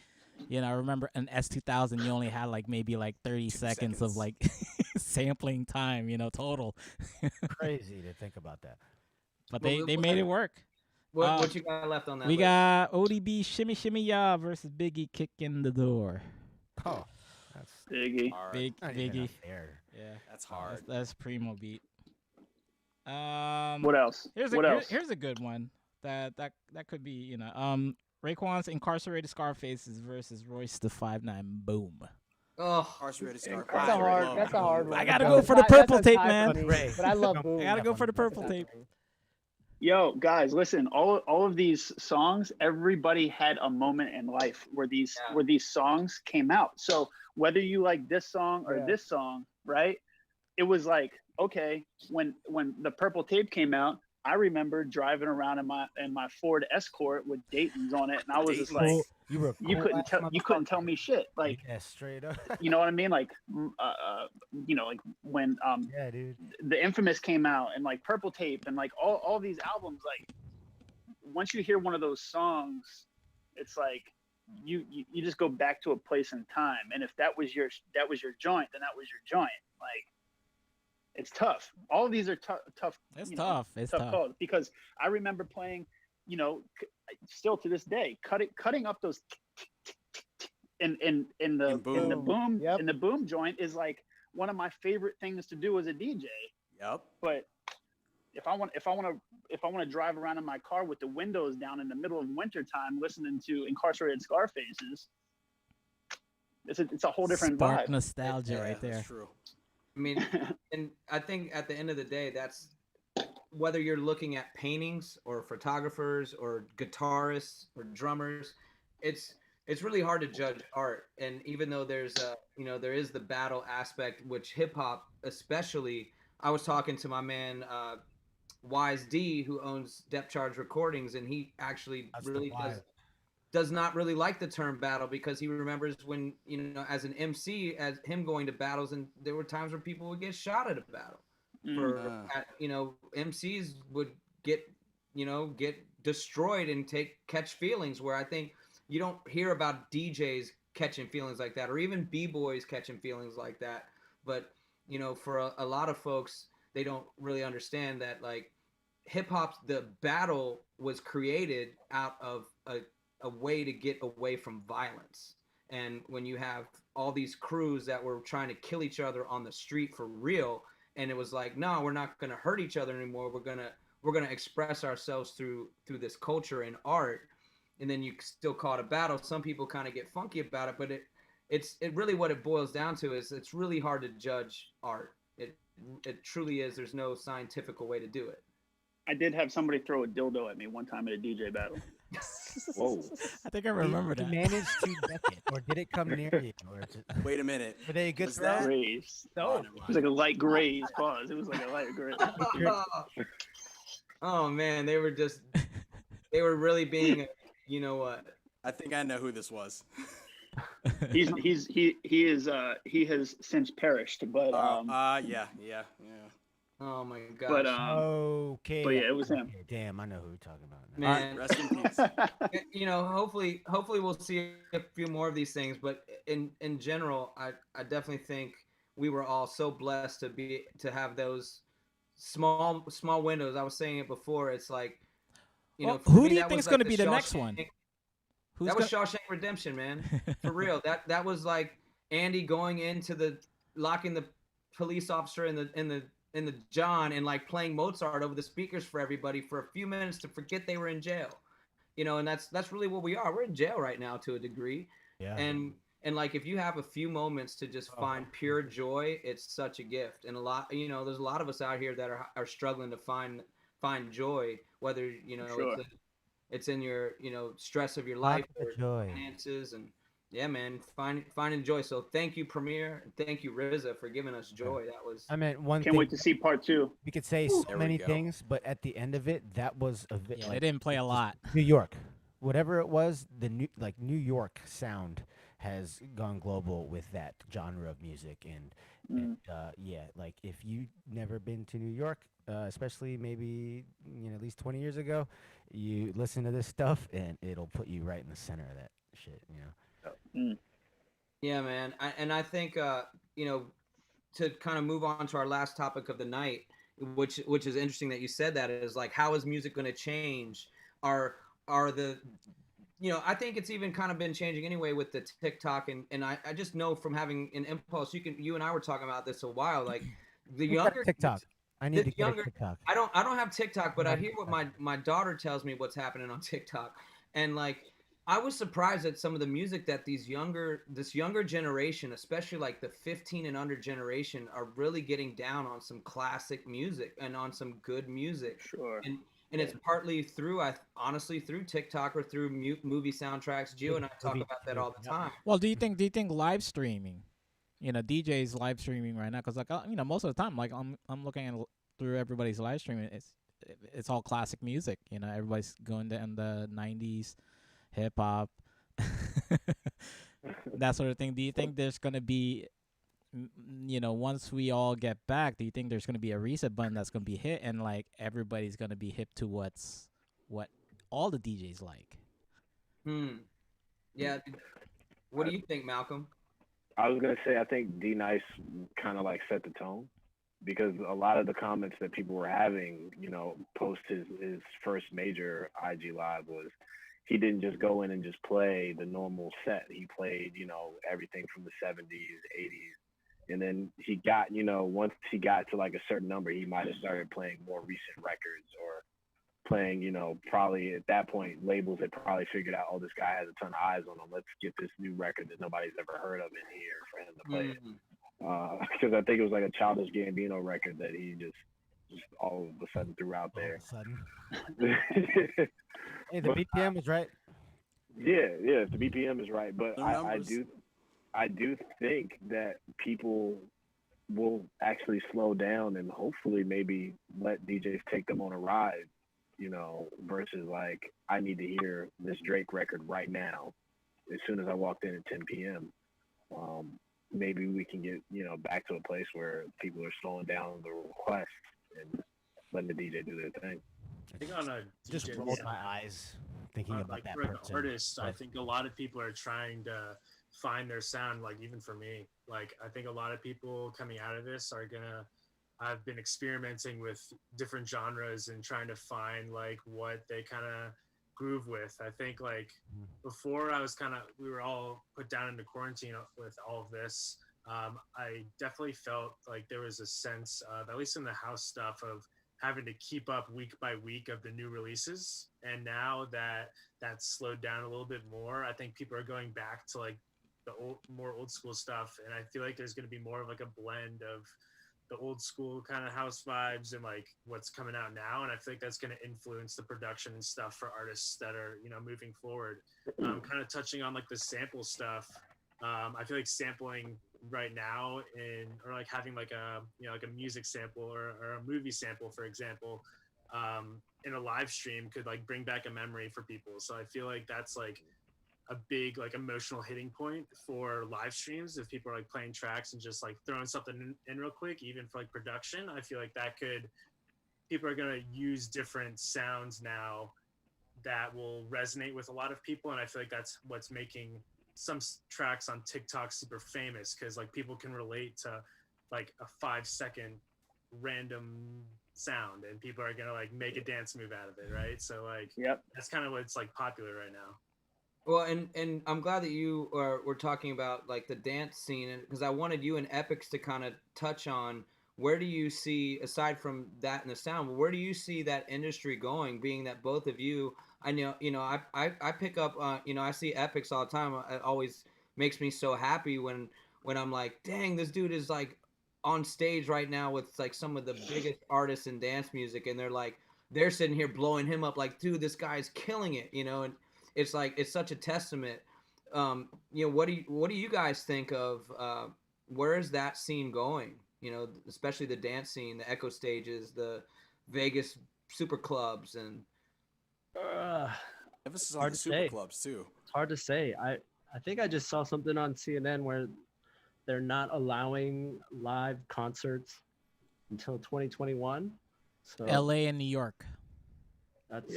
you know, I remember an S2000, you only had like maybe like 30 seconds of like sampling time, you know, total. Crazy to think about that. But Well, they made it work. what you got left on that? We list? got ODB Shimmy Shimmy Ya versus Biggie Kick in the Door. Oh, that's Biggie. Hard. Big not even Biggie. fair. Yeah, That's hard. that's primo beat. What else? Here's What else? here's a good one that could be, you know, Raekwon's Incarcerated Scarfaces versus Royce the 5'9" Boom. Oh, Incarcerated Scar. That's a hard one. I gotta That's go for the that's purple a tape, tie man. for me, Ray. But I love Boom. I gotta go for the purple That's a tape. tie for me. Yo, guys, listen. All of these songs, everybody had a moment in life where these songs came out. So whether you like this song or Yeah. this song, right? It was like, okay, when the purple tape came out, I remember driving around in my Ford Escort with Dayton's on it, and I was just like, Cool. You were you couldn't tell me shit. Like, yeah, straight up. you know what I mean? Like, you know, like when Yeah, dude. the Infamous came out and like Purple Tape and like all these albums, like once you hear one of those songs, it's like you just go back to a place in time. And if that was your joint, then that was your joint. Like, it's tough. All of these are tough. It's you know, tough. It's tough. calls, because I remember playing, you know, still to this day, cutting up those in the boom Yep. in the boom joint is like one of my favorite things to do as a DJ. Yep. But if I want to drive around in my car with the windows down in the middle of winter time listening to Incarcerated Scarfaces, it's a whole different Spark vibe. nostalgia Yeah, right there. That's true. I mean, and I think at the end of the day, that's whether you're looking at paintings or photographers or guitarists or drummers, it's really hard to judge art. And even though there is the battle aspect, which hip hop especially, I was talking to my man Wise D, who owns Depth Charge Recordings, and he actually That's really the vibe. does not really like the term battle, because he remembers when, you know, as an MC, as him going to battles, and there were times where people would get shot at a battle. You know, MCs would get destroyed and catch feelings, where I think you don't hear about DJs catching feelings like that, or even B-boys catching feelings like that. But, you know, for a lot of folks, they don't really understand that, like, hip hop, the battle was created out of a way to get away from violence. And when you have all these crews that were trying to kill each other on the street for real, and it was like, no, we're not going to hurt each other anymore. We're going to express ourselves through this culture and art. And then you still call it a battle. Some people kind of get funky about it, but it's really what it boils down to is it's really hard to judge art. It truly is. There's no scientific way to do it. I did have somebody throw a dildo at me one time at a DJ battle. Whoa. I think I remember You that. managed to duck it, or did it come near you? Or is it, Wait a minute. were they a good Was throw? that- Graze. Oh, It was like a light graze. Pause. It was like a light graze. Oh man, they were really being, you know what? I think I know who this was. He has since perished, but Yeah. Oh my gosh. but Okay. but yeah, it was him. Okay, damn, I know who you're talking about now. All right, Man, rest in peace. you know, hopefully we'll see a few more of these things, but in general, I definitely think we were all so blessed to have those small windows. I was saying it before. It's like, you know, who me, do you that think was is going to like be the next one? That was Shawshank Redemption, man. For real. That was like Andy going into locking the police officer in the John and like playing Mozart over the speakers for everybody for a few minutes to forget they were in jail. You know, and that's really what we are. We're in jail right now to a degree. Yeah. And like if you have a few moments to just find pure joy, it's such a gift. And a lot, you know, there's a lot of us out here that are struggling to find joy, whether, you know, Sure. it's in your, you know, stress of your life or joy. finances, and yeah, man, finding joy. So thank you, Premier, and thank you, Riza, for giving us joy. That was. I mean, Can't wait to see part 2. We could say so many things, but at the end of it, that was Yeah, they didn't play a lot. New York, whatever it was, the New York sound has gone global with that genre of music, and yeah, like if you never been to New York, especially maybe at least 20 years ago, you listen to this stuff and it'll put you right in the center of that shit, Yeah, man, I think you know, to kind of move on to our last topic of the night, which is interesting that you said that, is like, how is music going to change? Are the, you know, I think it's even kind of been changing anyway with the TikTok, and I just know from having an impulse. You and I were talking about this a while. Like the younger TikTok. I need to get younger, a TikTok. I don't have TikTok, but I hear what my daughter tells me what's happening on TikTok, and like I was surprised at some of the music that this younger generation, especially like the 15 and under generation, are really getting down on some classic music and on some good music. Sure. And it's partly through, honestly, through TikTok or through movie soundtracks. Gio and I talk about that all the time. Well, do you think live streaming, you know, DJs live streaming right now? Because like you know, most of the time, like I'm looking at through everybody's live streaming, it's all classic music. You know, everybody's going to in the '90s, hip hop, that sort of thing. Do you think there's gonna be, you know, once we all get back, do you think there's going to be a reset button that's going to be hit and like everybody's going to be hip to what all the DJs like? Yeah. What do you think, Malcolm? I was going to say, I think D Nice kind of like set the tone, because a lot of the comments that people were having, you know, post his first major IG live was, he didn't just go in and just play the normal set. He played, you know, everything from the 70s, 80s. And then he got, you know, once he got to like a certain number, he might have started playing more recent records, or playing, you know, probably at that point, labels had probably figured out, oh, this guy has a ton of eyes on him. Let's get this new record that nobody's ever heard of in here for him to play it. Because I think it was like a Childish Gambino record that he just all of a sudden threw out there. Hey, the BPM was right. Yeah, the BPM is right. But I do think that people will actually slow down and hopefully maybe let DJs take them on a ride, you know, versus like, I need to hear this Drake record right now as soon as I walked in at 10 p.m. Maybe we can get, you know, back to a place where people are slowing down the requests and letting the DJ do their thing. I think on a just DJ, rolled my eyes thinking about like that for an person. artist, I think a lot of people are trying to find their sound. Like even for me, like I think a lot of people coming out of this are gonna, I've been experimenting with different genres and trying to find like what they kind of groove with. I think like before we were all put down into quarantine with all of this. I definitely felt like there was a sense of, at least in the house stuff, of having to keep up week by week of the new releases. And now that that's slowed down a little bit more, I think people are going back to like the more old school stuff. And I feel like there's going to be more of like a blend of the old school kind of house vibes and like what's coming out now. And I feel like that's going to influence the production and stuff for artists that are, you know, moving forward. Kind of touching on like the sample stuff. I feel like sampling right now or like having like a, you know, like a music sample or a movie sample, for example, in a live stream could like bring back a memory for people. So I feel like that's like a big like emotional hitting point for live streams. If people are like playing tracks and just like throwing something in real quick, even for like production, I feel like that people are going to use different sounds now that will resonate with a lot of people. And I feel like that's what's making some tracks on TikTok super famous, because like people can relate to like a 5-second random sound, and people are gonna like make a dance move out of it, right? So like, that's kind of what's like popular right now. Well, and I'm glad that you were talking about like the dance scene, and because I wanted you and EPX to kind of touch on where do you see, aside from that and the sound, where do you see that industry going? Being that both of you, I know, I pick up, I see EPX all the time. It always makes me so happy when I'm like, dang, this dude is like on stage right now with like some of the biggest artists in dance music, and they're sitting here blowing him up like, dude, this guy's killing it, and it's like, it's such a testament. What do you guys think of where is that scene going? Especially the dance scene, the echo stages, the Vegas super clubs, and emphasis on the super clubs too. It's hard to say. I think I just saw something on CNN where they're not allowing live concerts until 2021. So LA and New York. That's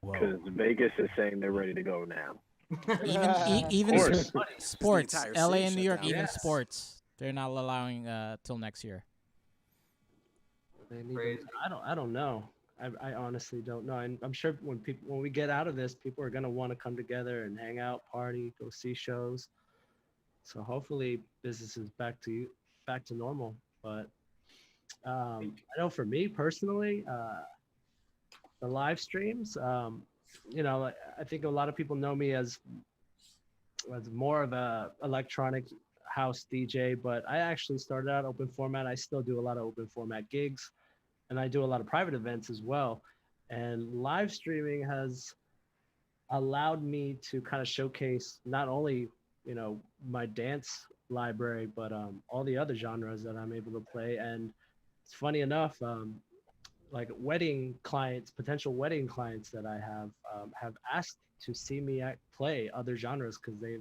because Vegas is saying they're ready to go now. even sports, LA and New York, down. even sports, they're not allowing till next year. I don't know. I honestly don't know. And I'm sure when we get out of this, people are gonna want to come together and hang out, party, go see shows. So hopefully business is back to normal. But I know for me personally, the live streams, I think a lot of people know me as more of a electronic house DJ, but I actually started out open format. I still do a lot of open format gigs, and I do a lot of private events as well. And live streaming has allowed me to kind of showcase not only, my dance library, but all the other genres that I'm able to play. And it's funny enough, like potential wedding clients that I have asked to see me play other genres because they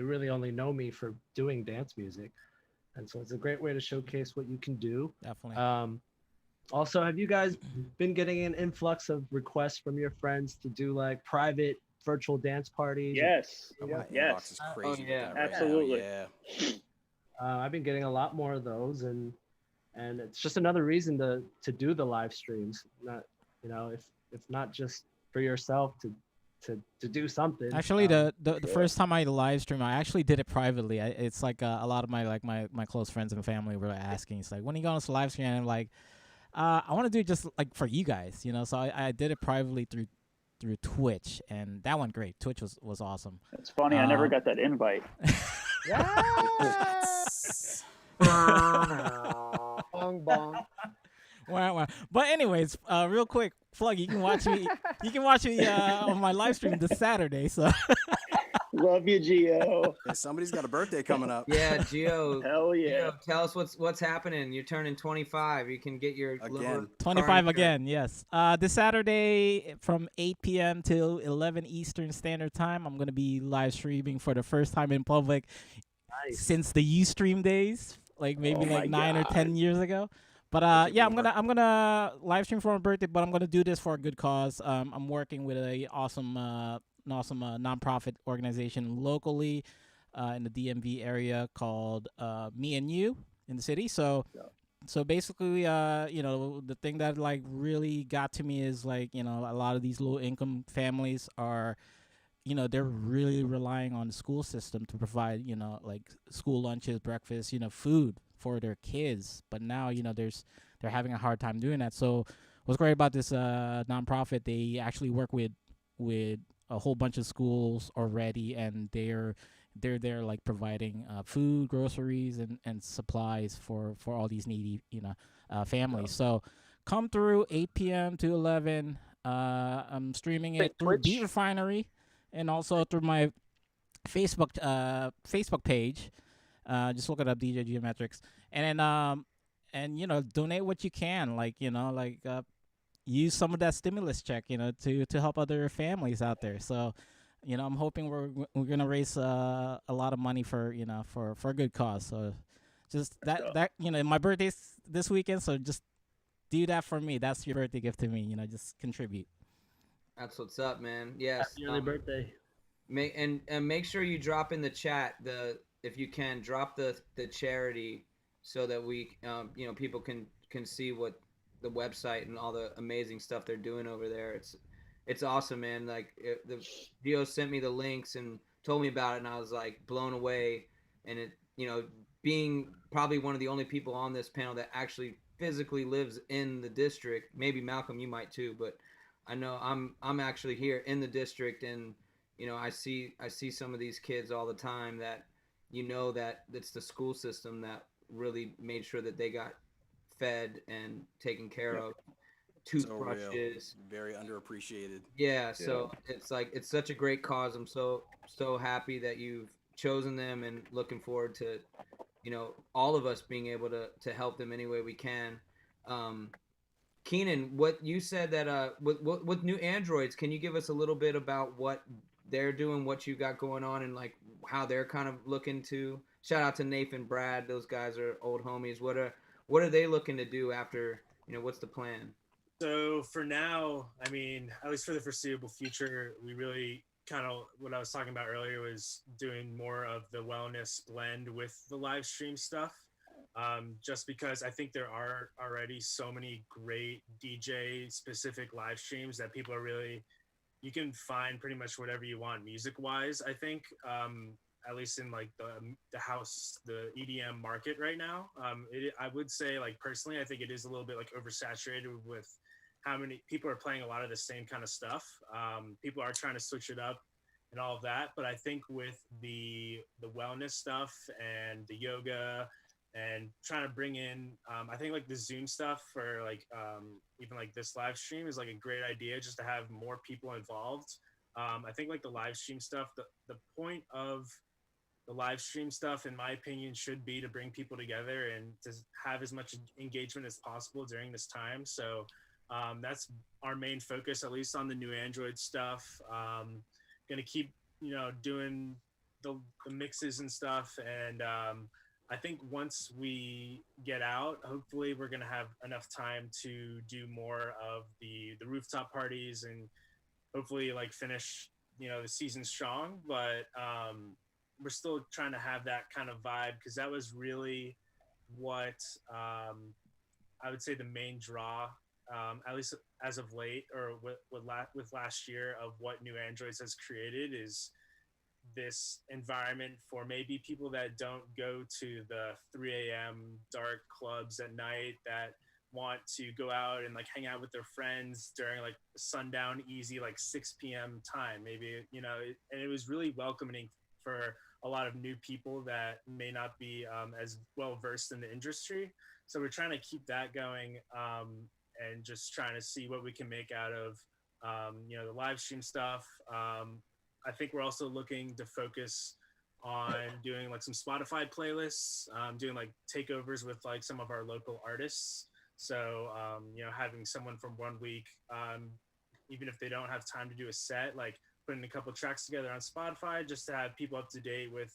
really only know me for doing dance music. And so it's a great way to showcase what you can do. Definitely. Also, have you guys been getting an influx of requests from your friends to do like private virtual dance parties? Yes. My Yes. inbox is crazy. yeah. With that right Absolutely. now. Yeah. I've been getting a lot more of those, and it's just another reason to do the live streams. Not, if not just for yourself to do something. Actually, the first time I live stream, I actually did it privately. It's like a lot of my close friends and family were asking. It's like, when are you going to live stream? And I'm like, I want to do it just like for you guys, So I did it privately through Twitch, and that went great. Twitch was awesome. It's funny. I never got that invite. Yes. Bong bong. Wow. But anyways, real quick plug. You can watch me. You can watch me on my live stream this Saturday. So. Love you, Gio. Yeah, somebody's got a birthday coming up. Yeah, Gio. Hell yeah. Gio, tell us what's happening. You're turning 25. You can get your Again. 25 again, yes. This Saturday from 8 p.m. till 11 Eastern Standard Time, I'm going to be live streaming for the first time in public since the Ustream days, like maybe 9 or 10 years ago. But I'm gonna live stream for my birthday, but I'm gonna do this for a good cause. I'm working with an awesome nonprofit organization locally in the DMV area called Me and You in the city. So basically, the thing that like really got to me is like, a lot of these low income families are, they're really relying on the school system to provide, like school lunches, breakfast, food for their kids. But now, they're having a hard time doing that. So what's great about this nonprofit, they actually work with a whole bunch of schools already, and they're there like providing food, groceries, and supplies for all these needy families. So come through 8 p.m. to 11. I'm streaming it through Beat Refinery and also through my Facebook page. Just look it up, DJ Geometrix, and then donate what you can, use some of that stimulus check, to help other families out there. So, I'm hoping we're gonna raise a lot of money for a good cause. So, just that my birthday's this weekend, so just do that for me. That's your birthday gift to me. Just contribute. That's what's up, man. Yes. Happy early birthday. Make sure you drop in the chat if you can drop the charity so that we, people can see what the website and all the amazing stuff they're doing over there. It's awesome, man. Like the Gio sent me the links and told me about it, and I was like blown away. And it, being probably one of the only people on this panel that actually physically lives in the district. Maybe Malcolm, you might too, but I know I'm actually here in the district, and I see some of these kids all the time that that it's the school system that really made sure that they got fed and taken care of. Toothbrushes, very underappreciated. Yeah, so it's like it's such a great cause. I'm so happy that you've chosen them, and looking forward to all of us being able to help them any way we can. Keenan, what you said that with new androids, can you give us a little bit about what they're doing, what you got going on, and like how they're kind of looking to? Shout out to Nathan, Brad; those guys are old homies. What are they looking to do after? What's the plan? So for now, I mean, at least for the foreseeable future, we really kind of, what I was talking about earlier was doing more of the wellness blend with the live stream stuff. Just because I think there are already so many great DJ specific live streams that people are really, you can find pretty much whatever you want music wise, I think, at least in like the house, the EDM market right now. I would say, like, personally, I think it is a little bit like oversaturated with how many people are playing a lot of the same kind of stuff. People are trying to switch it up and all of that, but I think with the wellness stuff and the yoga and trying to bring in, I think like the Zoom stuff for like even like this live stream is like a great idea, just to have more people involved. I think like the live stream stuff, the point of the live stream stuff, in my opinion, should be to bring people together and to have as much engagement as possible during this time. So that's our main focus, at least on the new Android stuff. Gonna keep, doing the mixes and stuff. And I think once we get out, hopefully we're gonna have enough time to do more of the rooftop parties and hopefully like finish, the season strong. But we're still trying to have that kind of vibe, because that was really what I would say the main draw, at least as of late, or with last year, of what New Androids has created, is this environment for maybe people that don't go to the 3 a.m. dark clubs at night, that want to go out and like hang out with their friends during like sundown easy, like 6 p.m. time, maybe, and it was really welcoming for a lot of new people that may not be as well versed in the industry. So we're trying to keep that going, and just trying to see what we can make out of, the live stream stuff. I think we're also looking to focus on doing like some Spotify playlists, doing like takeovers with like some of our local artists. So, having someone from one week, even if they don't have time to do a set, like putting a couple tracks together on Spotify, just to have people up to date with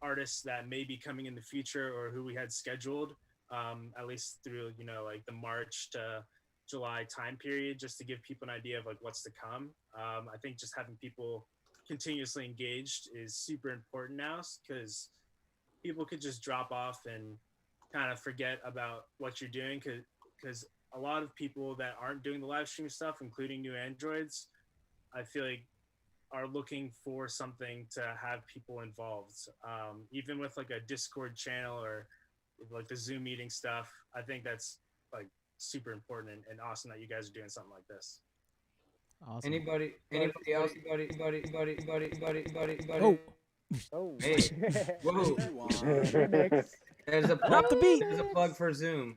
artists that may be coming in the future, or who we had scheduled, at least through, like the March to July time period, just to give people an idea of like what's to come. I think just having people continuously engaged is super important now, because people could just drop off and kind of forget about what you're doing, because a lot of people that aren't doing the live stream stuff, including new Androids, I feel like are looking for something to have people involved. Even with like a Discord channel or like the Zoom meeting stuff, I think that's like super important and awesome that you guys are doing something like this. Awesome. Anybody else? Oh. Hey. Whoa. Remix. There's a Drop plug. the beat. There's a plug for Zoom.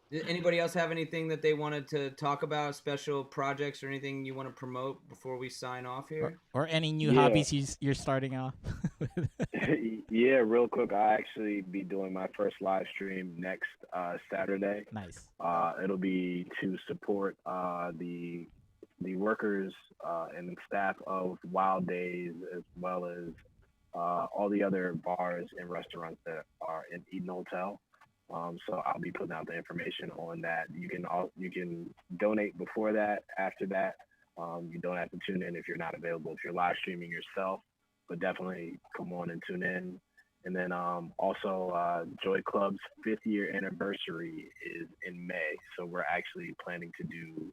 Did anybody else have anything that they wanted to talk about, special projects or anything you want to promote before we sign off here? Or any new hobbies you're starting off with? Yeah, real quick, I actually be doing my first live stream next Saturday. Nice. It'll be to support the workers and staff of Wild Days, as well as all the other bars and restaurants that are in Eden Hotel. So I'll be putting out the information on that. You can donate before that, after that. You don't have to tune in if you're not available, if you're live streaming yourself, but definitely come on and tune in And then also Joy Club's 5th year anniversary is in May. So we're actually planning to do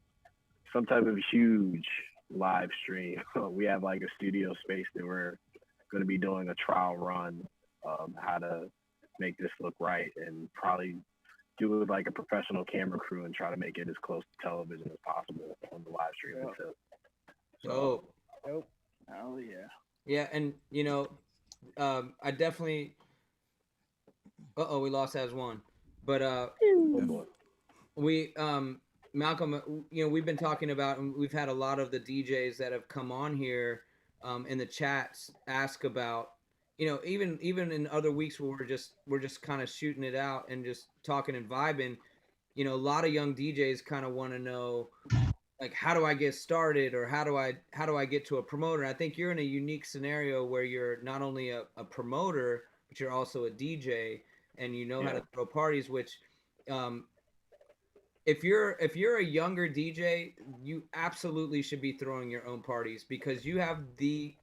some type of huge live stream. We have like a studio space that we're going to be doing a trial run of how to make this look right, and probably do it with like a professional camera crew and try to make it as close to television as possible on the live stream. Oh, Nope. Oh yeah. yeah, and you know, I definitely. We lost as one, but we Malcolm, you know, we've been talking about, and we've had a lot of the DJs that have come on here in the chats ask about, you know, even in other weeks where we're just kind of shooting it out and just talking and vibing, you know, a lot of young DJs kind of want to know, like, how do I get started, or how do I get to a promoter? And I think you're in a unique scenario where you're not only a promoter, but you're also a DJ, and you know how to throw parties, which if you're a younger DJ, you absolutely should be throwing your own parties, because you have the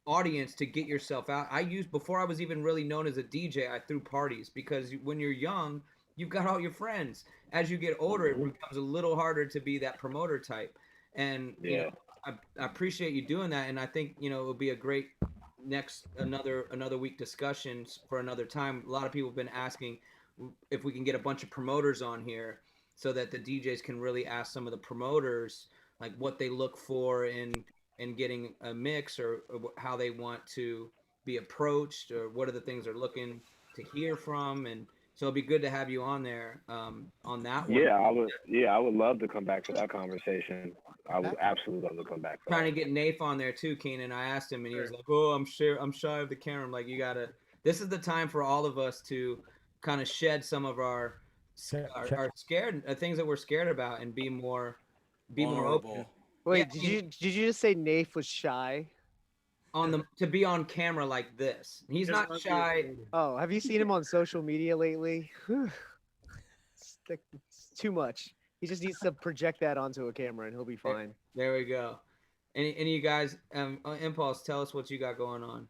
audience to get yourself out. Before I was even really known as a DJ, I threw parties, because when you're young, you've got all your friends. As you get older, it becomes a little harder to be that promoter type. And you know, I appreciate you doing that, and I think, you know, it would be a great another week discussions for another time. A lot of people have been asking if we can get a bunch of promoters on here, so that the DJs can really ask some of the promoters like what they look for in getting a mix, or how they want to be approached, or what are the things they're looking to hear from. And so it'd be good to have you on there on that one. I would love to come back to that conversation. I would absolutely love to come back. Trying to get Nath on there too, Keenan. I asked him, and he was like, "Oh, I'm shy of the camera." I'm like, this is the time for all of us to kind of shed some of our scared things that we're scared about, and be more open. Wait, did you just say Nath was shy? To be on camera like this. He's not shy. Oh, have you seen him on social media lately? It's too much. He just needs to project that onto a camera, and he'll be fine. There we go. Any of you guys, Impulse, tell us what you got going on.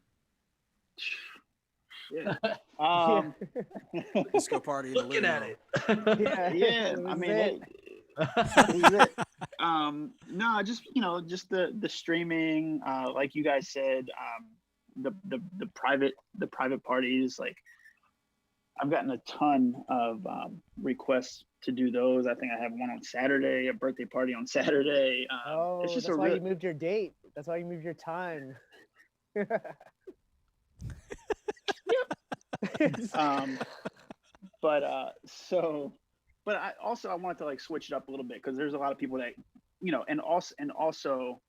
Disco party. Looking at it. I mean, no, just, you know, just the streaming, like you guys said, the private parties. Like, I've gotten a ton of requests to do those. I think I have one on Saturday, a birthday party on Saturday. It's just that's why you moved your date. That's why you moved your time. But I wanted to like switch it up a little bit, because there's a lot of people that, you know, and also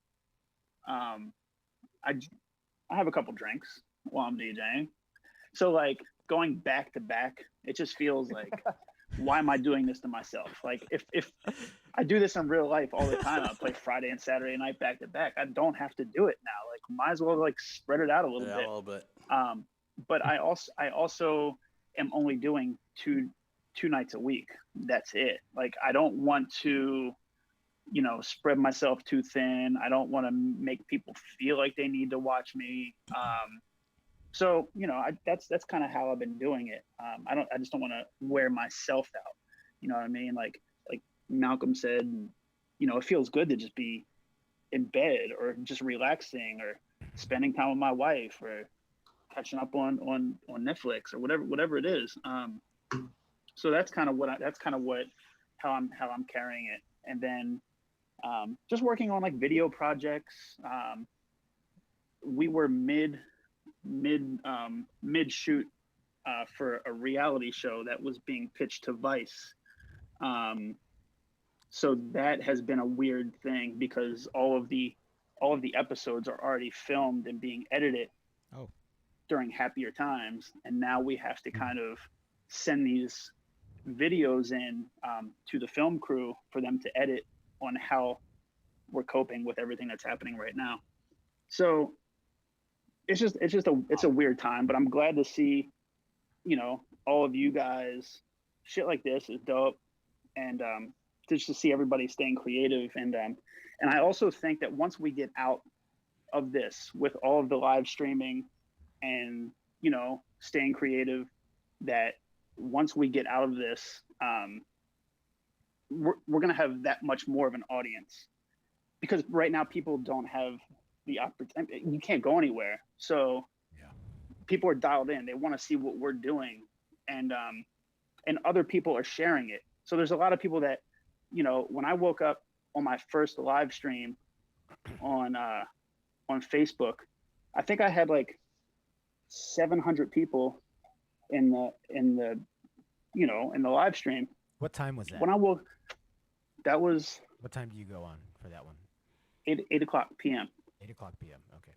I have a couple drinks while I'm DJing, so like going back to back, it just feels like, why am I doing this to myself? Like, if I do this in real life all the time, I play Friday and Saturday night back to back, I don't have to do it now. Like, might as well like spread it out a little bit. But I also am only doing two nights a week. That's it. Like, I don't want to, you know, spread myself too thin. I don't want to make people feel like they need to watch me. So, you know, that's kind of how I've been doing it. I just don't want to wear myself out. You know what I mean? Like Malcolm said, you know, it feels good to just be in bed, or just relaxing, or spending time with my wife, or catching up on Netflix, or whatever it is. So that's kind of how I'm carrying it. And then just working on like video projects. We were mid shoot for a reality show that was being pitched to Vice. So that has been a weird thing, because all of the episodes are already filmed and being edited during happier times, and now we have to kind of send these videos in to the film crew for them to edit on how we're coping with everything that's happening right now. So it's a weird time, but I'm glad to see, you know, all of you guys. Shit like this is dope, and just to see everybody staying creative, and I also think that once we get out of this with all of the live streaming and you know, staying creative, that once we get out of this, we're going to have that much more of an audience, because right now people don't have the opportunity. You can't go anywhere. So people are dialed in. They want to see what we're doing, and other people are sharing it. So there's a lot of people that, you know, when I woke up on my first live stream on Facebook, I think I had like 700 people in the live stream. What time was that? When I woke, that was. What time do you go on for that one? 8 o'clock p.m. 8 o'clock p.m. Okay.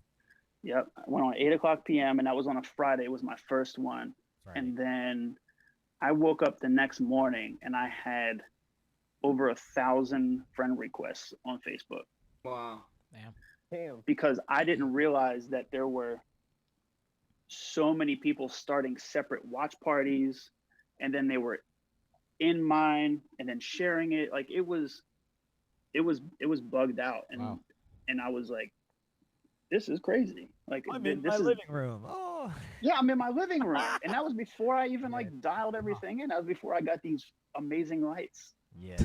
Yep, I went on 8 o'clock p.m. and that was on a Friday. It was my first one. Friday. And then I woke up the next morning and I had over 1,000 friend requests on Facebook. Wow. Damn. Because I didn't realize that there were so many people starting separate watch parties, and then they were in mine and then sharing it. Like it was bugged out, and Wow. and I was like, this is crazy. Like I'm in this my is, living room. Oh. yeah, I'm in my living room, and that was before I even like dialed everything in. That was before I got these amazing lights. Yeah.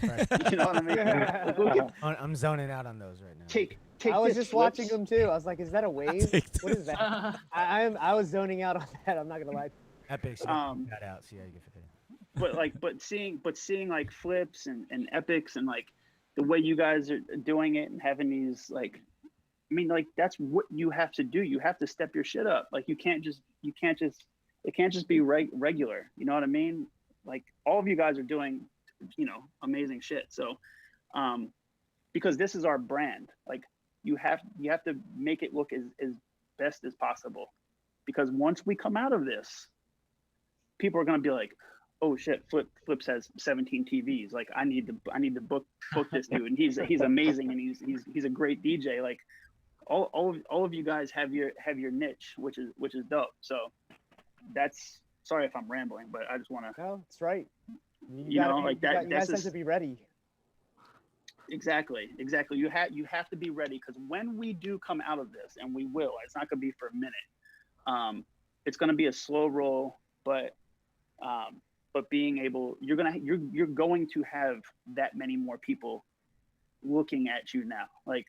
You know what I mean? Like, look at, I'm zoning out on those right now. take I was this, just watching Phlipz. them too. I was like, is that a wave? What is that? I was zoning out on that. I'm not gonna lie. Epic. So that out. See how you get it. But seeing like Phlipz and Epics, and like the way you guys are doing it and having these, like, I mean, like that's what you have to do. You have to step your shit up. Like it can't just be regular. You know what I mean? Like all of you guys are doing, you know, amazing shit. So because this is our brand, like you have to make it look as best as possible, because once we come out of this, people are going to be like, oh shit, Phlipz has 17 TVs. Like I need to book this dude, and he's amazing, and he's a great DJ. Like all of you guys have your niche, which is dope. So that's, sorry if I'm rambling, but I just want to. No, it's right. You know, like that. You guys have to be ready. Exactly. You have to be ready, because when we do come out of this, and we will, it's not going to be for a minute. It's going to be a slow roll, but being able, you're going to have that many more people looking at you now. Like,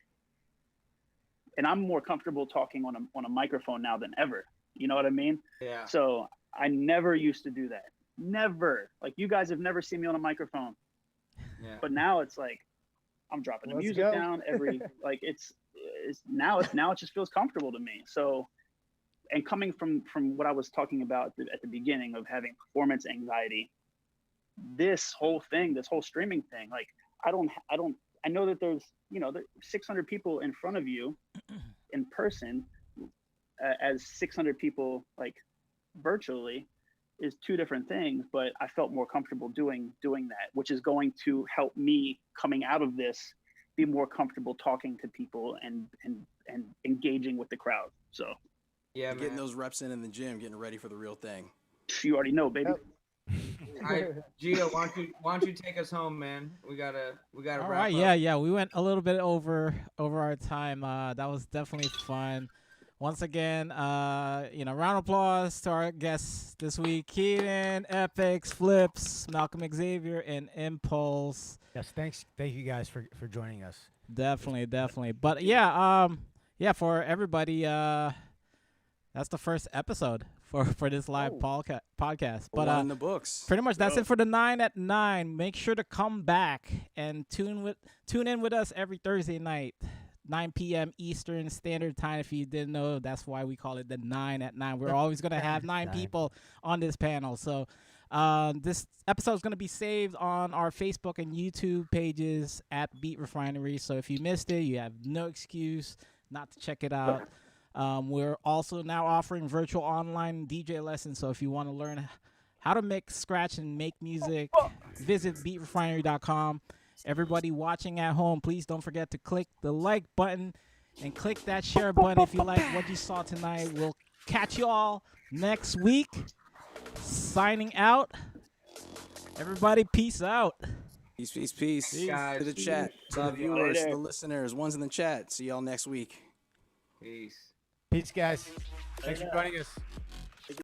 and I'm more comfortable talking on a microphone now than ever. You know what I mean? Yeah. So I never used to do that. Never. Like you guys have never seen me on a microphone. Yeah. But now it's like I'm dropping the Let's music go. down every like it's now it just feels comfortable to me. So, and coming from what I was talking about at the beginning of having performance anxiety, this whole streaming thing, like I know that there's 600 people in front of you in person, as 600 people like virtually is two different things, but I felt more comfortable doing that, which is going to help me coming out of this be more comfortable talking to people and engaging with the crowd. So Yeah, man. Getting those reps in the gym, getting ready for the real thing. you already know, baby. All right, Gio, why don't you take us home, man? We gotta All wrap right, up. yeah. We went a little bit over our time. That was definitely fun. Once again, round of applause to our guests this week: Keenan, Epics, Phlipz, Malcolm Xavier, and Impulse. Yes, thank you guys for joining us. Definitely. But for everybody, that's the first episode for this live podcast. But One in the books. pretty much that's it for the 9 at 9. Make sure to come back and tune in with us every Thursday night, 9 p.m. Eastern Standard Time. If you didn't know, that's why we call it the 9 at 9. We're always going to have 9 people on this panel. So this episode is going to be saved on our Facebook and YouTube pages at Beat Refinery. So if you missed it, you have no excuse not to check it out. We're also now offering virtual online DJ lessons. So if you want to learn how to mix, scratch, and make music, visit beatrefinery.com. Everybody watching at home, please don't forget to click the like button and click that share button if you like what you saw tonight. We'll catch you all next week. Signing out. Everybody, peace out. Peace. Guys. To the chat, to the Love you. viewers, to Later. the listeners, ones in the chat. See y'all next week. Peace. Peace, guys. Thanks for joining us.